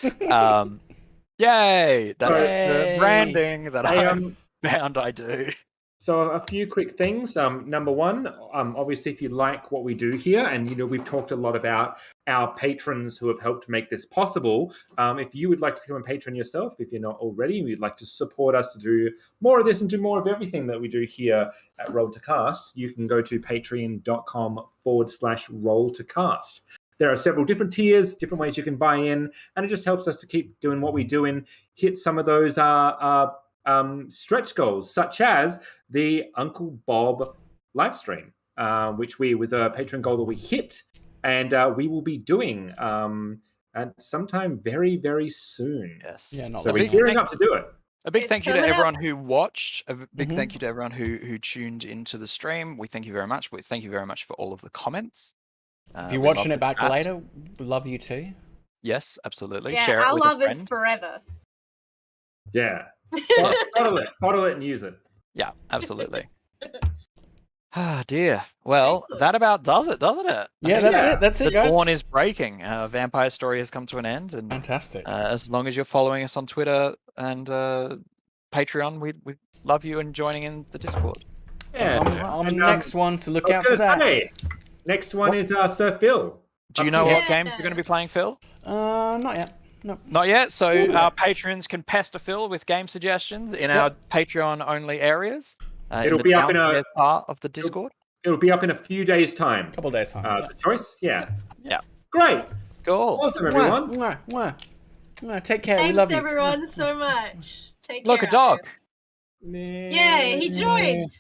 Yay! That's the Yay. branding that Hey, I found I do. So a few quick things. Number one, obviously, if you like what we do here, and you know we've talked a lot about our patrons who have helped make this possible. If you would like to become a patron yourself, if you're not already, and you'd like to support us to do more of this and do more of everything that we do here at Roll to Cast, you can go to patreon.com/roll to cast. There are several different tiers, different ways you can buy in, and it just helps us to keep doing what we do and hit some of those stretch goals, such as the Uncle Bob live stream, which was a Patreon goal that we hit, and we will be doing at sometime very, very soon. Yes. Yeah, not So long. we're gearing up to do it. A big It's thank you to coming up. everyone who watched. A big Mhm. thank you to everyone who tuned into the stream. We thank you very much. We thank you very much for all of the comments. If you're We watching love it back the chat. later, we love you too. Yes, absolutely. Yeah, Share it our with love a is friend. forever. Yeah. Bottle it and use it. Yeah, absolutely. Ah, dear. Well, Excellent. that about does it, doesn't it? I Yeah, think that's it. That's the it, guys. dawn is breaking. Vampire Story has come to an end, and Fantastic. as long as you're following us on Twitter and Patreon, we love you and joining in the Discord. Yeah. I'm And, next one to look I was out for gonna that. say, next one is Sir Phil. Do you know Yeah. what games you're going to be playing, Phil? Not yet. No. Not yet. So our patrons can pester Phil with game suggestions in our Patreon-only areas. It'll be up in a- downstairs part of the Discord. It'll be up in a few days' time. Couple days time. The choice, yeah. Yeah. Great. Cool. Awesome, everyone. Take care. we Thanks love you. everyone so much. Take Look, care a dog. out there. Yeah, he joined.